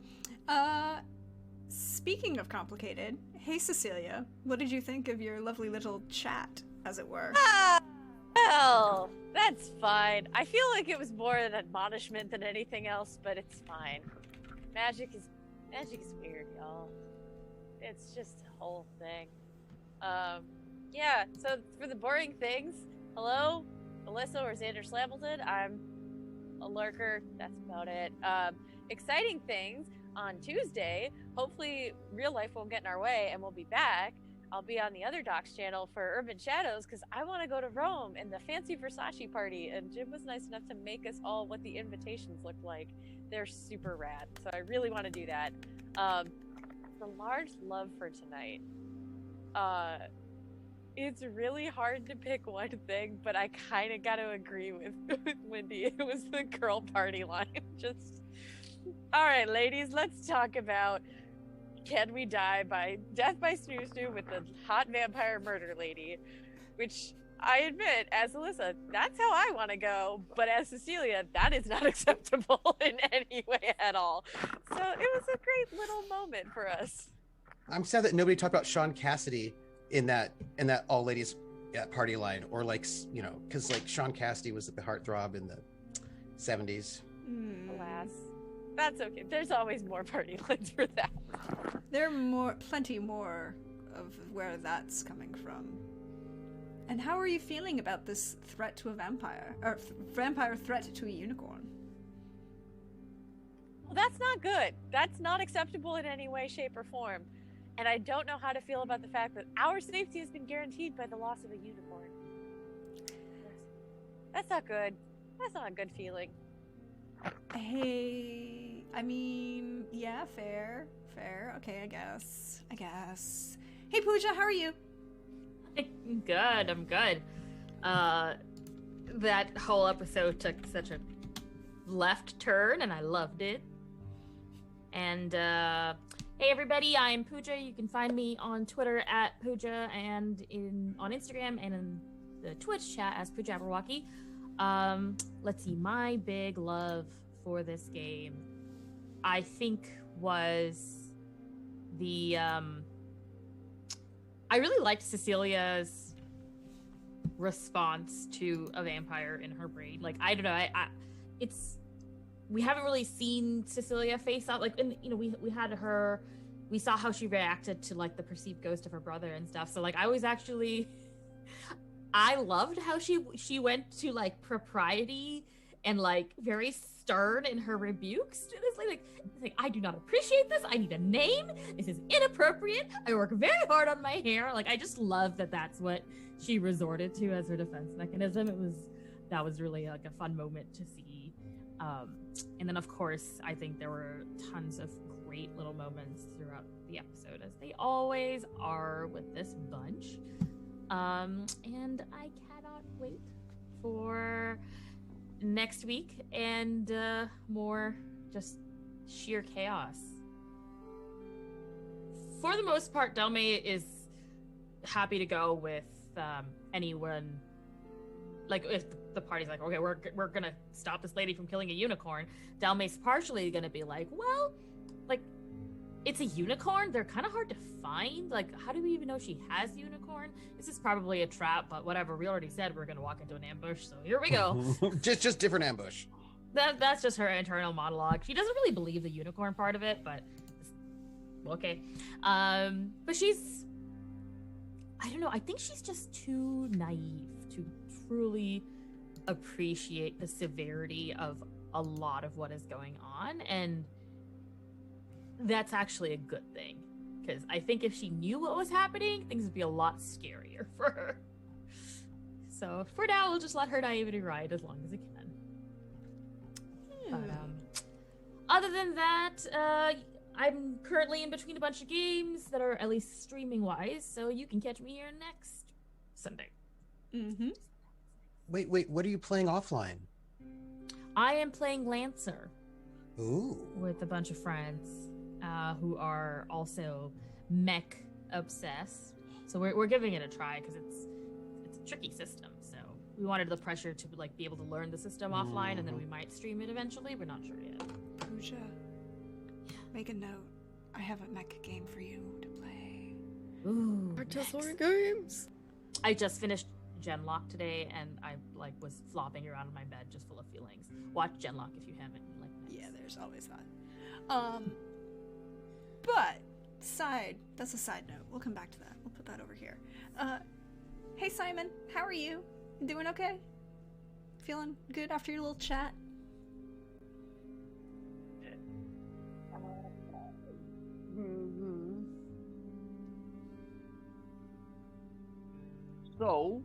Speaking of complicated, hey Cecilia, what did you think of your lovely little chat, as it were? Well, that's fine. I feel like it was more an admonishment than anything else, but it's fine. Magic is weird, y'all. It's just a whole thing. Yeah, so for the boring things, hello, Alyssa or Xander Slambleton. I'm a lurker. That's about it. Exciting things on Tuesday. Hopefully real life won't get in our way and we'll be back. I'll be on the other Docs channel for Urban Shadows because I want to go to Rome and the fancy Versace party, and Jim was nice enough to make us all what the invitations look like. They're super rad, so I really want to do that. The large love for tonight. It's really hard to pick one thing, but I kind of got to agree with Wendy. It was the girl party line. Just, all right, ladies, let's talk about can we die by death by snoo snoo with the hot vampire murder lady, which I admit, as Alyssa, that's how I want to go, but as Cecilia, that is not acceptable in any way at all. So it was a great little moment for us. I'm sad that nobody talked about Sean Cassidy in that all ladies party line, or because Sean Cassidy was the heartthrob in the 70s. Alas, that's okay. There's always more party lines for that. There are plenty more of where that's coming from. And how are you feeling about this threat to a vampire, or vampire threat to a unicorn? Well, that's not good. That's not acceptable in any way, shape, or form. And I don't know how to feel about the fact that our safety has been guaranteed by the loss of a unicorn. That's not good. That's not a good feeling. Hey, I mean, yeah, fair. Okay, I guess. Hey, Pooja, how are you? I'm good. That whole episode took such a left turn, and I loved it. And, hey everybody, I'm Pooja. You can find me on Twitter at Pooja, and on Instagram and in the Twitch chat as Pooja Jabberwocky. Let's see, my big love for this game, I think, was the I really liked Cecilia's response to a vampire in her brain. Like, I don't know, we haven't really seen Cecilia face up. Like, and, you know, we had her, we saw how she reacted to like the perceived ghost of her brother and stuff. So like, I loved how she went to like propriety and like very stern in her rebukes. It's like, I do not appreciate this. I need a name. This is inappropriate. I work very hard on my hair. Like, I just love that that's what she resorted to as her defense mechanism. That was really like a fun moment to see. And then of course, I think there were tons of great little moments throughout the episode, as they always are with this bunch. And I cannot wait for next week and more just sheer chaos. For the most part, Delme is happy to go with anyone. Like, if the party's like, okay, we're gonna stop this lady from killing a unicorn, Delme's partially gonna be like, well, like, it's a unicorn. They're kind of hard to find. Like, how do we even know she has a unicorn? This is probably a trap, but whatever. We already said we're gonna walk into an ambush, so here we go. just different ambush. That's just her internal monologue. She doesn't really believe the unicorn part of it, but okay. But she's, I don't know. I think she's just too naive to truly appreciate the severity of a lot of what is going on, and that's actually a good thing, because I think if she knew what was happening, things would be a lot scarier for her. So for now, we'll just let her naivety ride as long as it can. But other than that, I'm currently in between a bunch of games that are at least streaming wise, so you can catch me here next Sunday. Mm-hmm. Wait, what are you playing offline? I am playing Lancer. Ooh. With a bunch of friends who are also mech obsessed. So we're giving it a try because it's a tricky system. So we wanted the pressure to like be able to learn the system offline, and then we might stream it eventually. We're not sure yet. Pooja, make a note. I have a mech game for you to play. Ooh, Artisan games. I just finished Genlock today, and I like was flopping around in my bed just full of feelings. Watch Genlock if you haven't. Like, Yeah, there's always that. But that's a side note. We'll come back to that. We'll put that over here. Hey Simon, how are you? Doing okay? Feeling good after your little chat? So,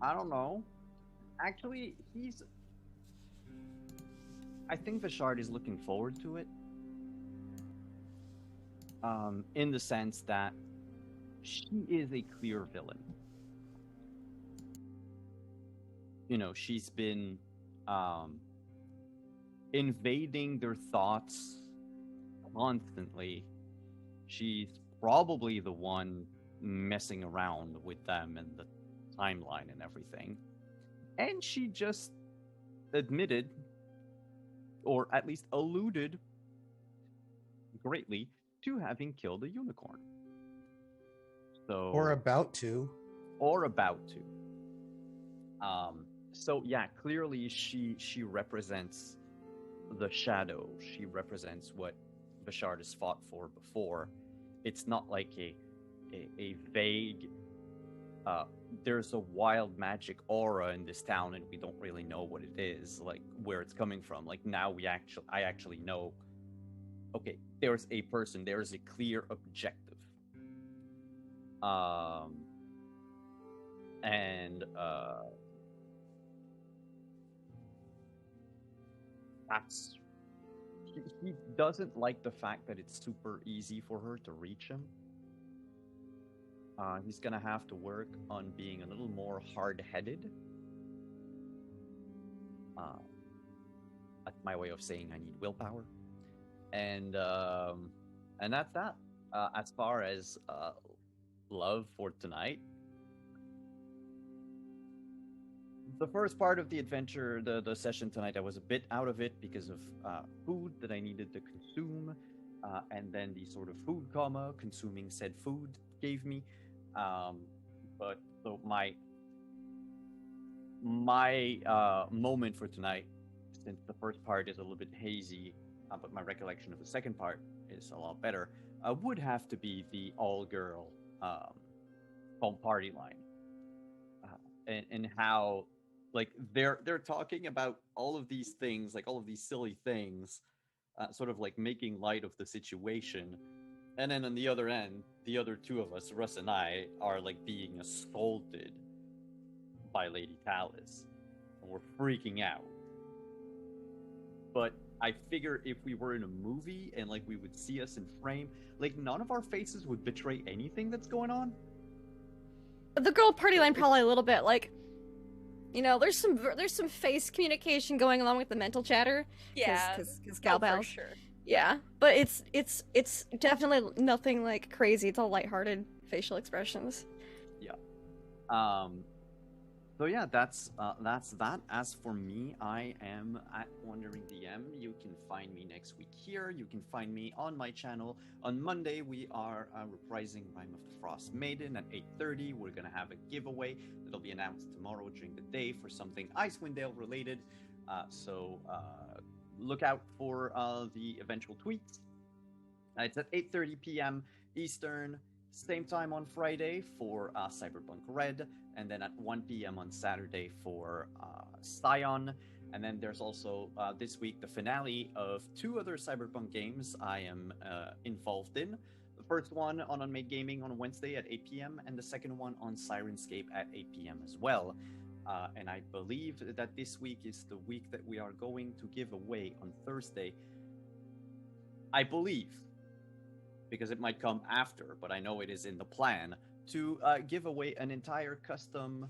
I don't know. Actually, I think Vishard is looking forward to it. In the sense that she is a clear villain. You know, she's been invading their thoughts constantly. She's probably the one messing around with them and the timeline and everything. And she just admitted, or at least alluded greatly, to having killed a unicorn. So, Or about to. So yeah, clearly she represents the shadow. She represents what Vishard has fought for before. It's not like a vague there's a wild magic aura in this town and we don't really know what it is, like where it's coming from. Like now I actually know, okay, there's a person, there's a clear objective. That's he doesn't like the fact that it's super easy for her to reach him. He's gonna have to work on being a little more hard-headed. That's my way of saying I need willpower. And that's that. As far as love for tonight, the first part of the adventure, the session tonight, I was a bit out of it because of food that I needed to consume, and then the sort of food coma consuming said food gave me. But so my moment for tonight, since the first part is a little bit hazy, but my recollection of the second part is a lot better, would have to be the all-girl home party line, and how like they're talking about all of these things, like all of these silly things, sort of like making light of the situation, and then on the other end, the other two of us, Russ and I, are like being assaulted by Lady Talus, and we're freaking out. But I figure if we were in a movie and like we would see us in frame, like none of our faces would betray anything that's going on. The girl party line probably a little bit like, you know, there's some face communication going along with the mental chatter. Yeah, because gal for pals. sure. Yeah, but it's definitely nothing like crazy. It's all lighthearted facial expressions. Yeah. So yeah, that's that. As for me, I am at Wandering DM. You can find me next week here. You can find me on my channel. On Monday, we are reprising Rime of the Frost Maiden at 8:30. We're gonna have a giveaway that'll be announced tomorrow during the day for something Icewind Dale related. So look out for the eventual tweets. It's at 8:30 p.m. Eastern. Same time on Friday for Cyberpunk Red, and then at 1 p.m. on Saturday for Scion. And then there's also this week the finale of two other Cyberpunk games I am involved in. The first one on Unmade Gaming on Wednesday at 8 p.m. and the second one on Sirenscape at 8 p.m. as well. And I believe that this week is the week that we are going to give away on Thursday. I believe, because it might come after, but I know it is in the plan, to give away an entire custom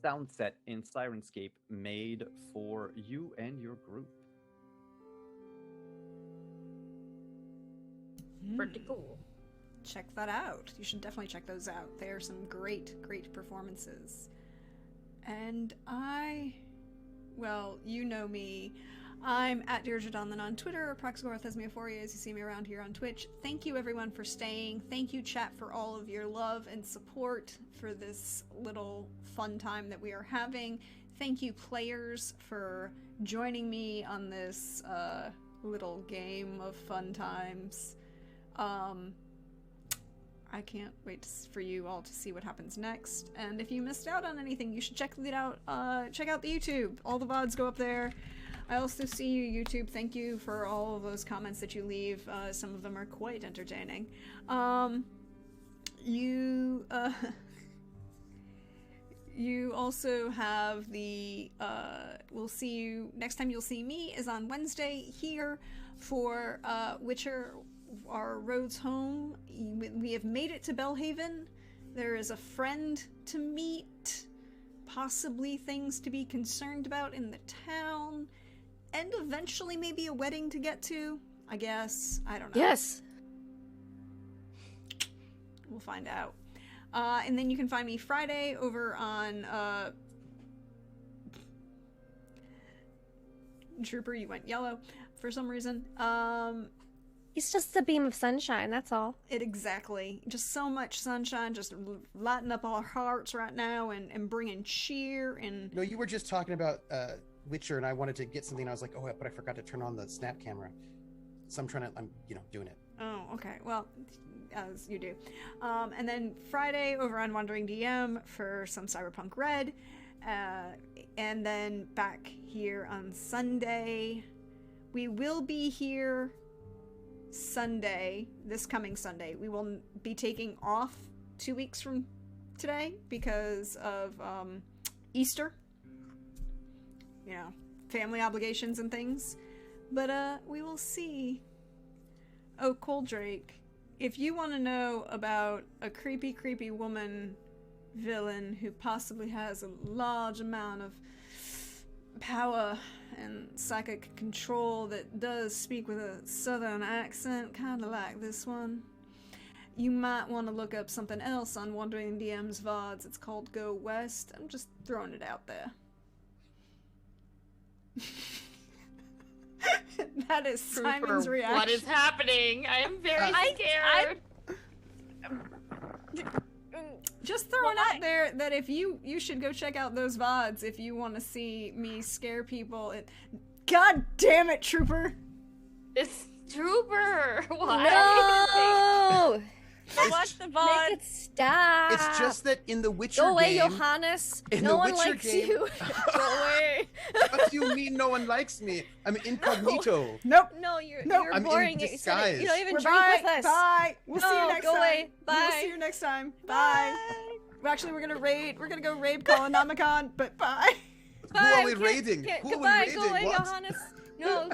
sound set in Sirenscape made for you and your group. Pretty cool. Check that out. You should definitely check those out. They are some great, great performances. And well, you know me. I'm at Deirdre Donlin on Twitter, Praxagorth as Meophoria as you see me around here on Twitch. Thank you everyone for staying. Thank you chat for all of your love and support for this little fun time that we are having. Thank you players for joining me on this little game of fun times. I can't wait for you all to see what happens next. And if you missed out on anything, you should check it out. Check out the YouTube. All the VODs go up there. I also see you, YouTube. Thank you for all of those comments that you leave. Some of them are quite entertaining. You also have the, we'll see you, next time you'll see me is on Wednesday here for Witcher, our roads home. We have made it to Belhaven. There is a friend to meet, possibly things to be concerned about in the town, and eventually maybe a wedding to get to, I guess. I don't know. Yes. We'll find out. And then you can find me Friday over on Trooper, you went yellow for some reason. He's just a beam of sunshine, that's all. Exactly. Just so much sunshine, just lighting up our hearts right now and bringing cheer and... No, you were just talking about Witcher, and I wanted to get something, and I was like, oh, but I forgot to turn on the snap camera. So I'm doing it. Oh, okay. Well, as you do. And then Friday over on Wandering DM for some Cyberpunk Red. And then back here on Sunday. We will be here Sunday, this coming Sunday. We will be taking off 2 weeks from today because of Easter. You know, family obligations and things. But we will see. Oh, Coldrake, if you want to know about a creepy, creepy woman villain who possibly has a large amount of power and psychic control that does speak with a southern accent, kind of like this one, you might want to look up something else on Wandering DM's VODs. It's called Go West. I'm just throwing it out there. That is Simon's reaction. What is happening? I am very scared. Just throwing out there that if you should go check out those VODs if you want to see me scare people. God damn it, Trooper! It's Trooper. Why? No! Watch the Make VOD. it stop. It's just that in the Witcher Go away, game, Johannes. in No the one Witcher likes game- you. Go away. what do you mean no one likes me? I'm incognito. Nope. No, you're Nope. you're I'm in boring. You disguise. don't even We're drink bye. with us. Bye. We'll see you No, next go time. away. We'll Bye. see you next time. Bye. Well, actually, we're gonna raid. We're gonna go raid Colonomicon, but bye. Who are we raiding? Can't, Who are we goodbye. raiding? Go away, What? Johannes. No.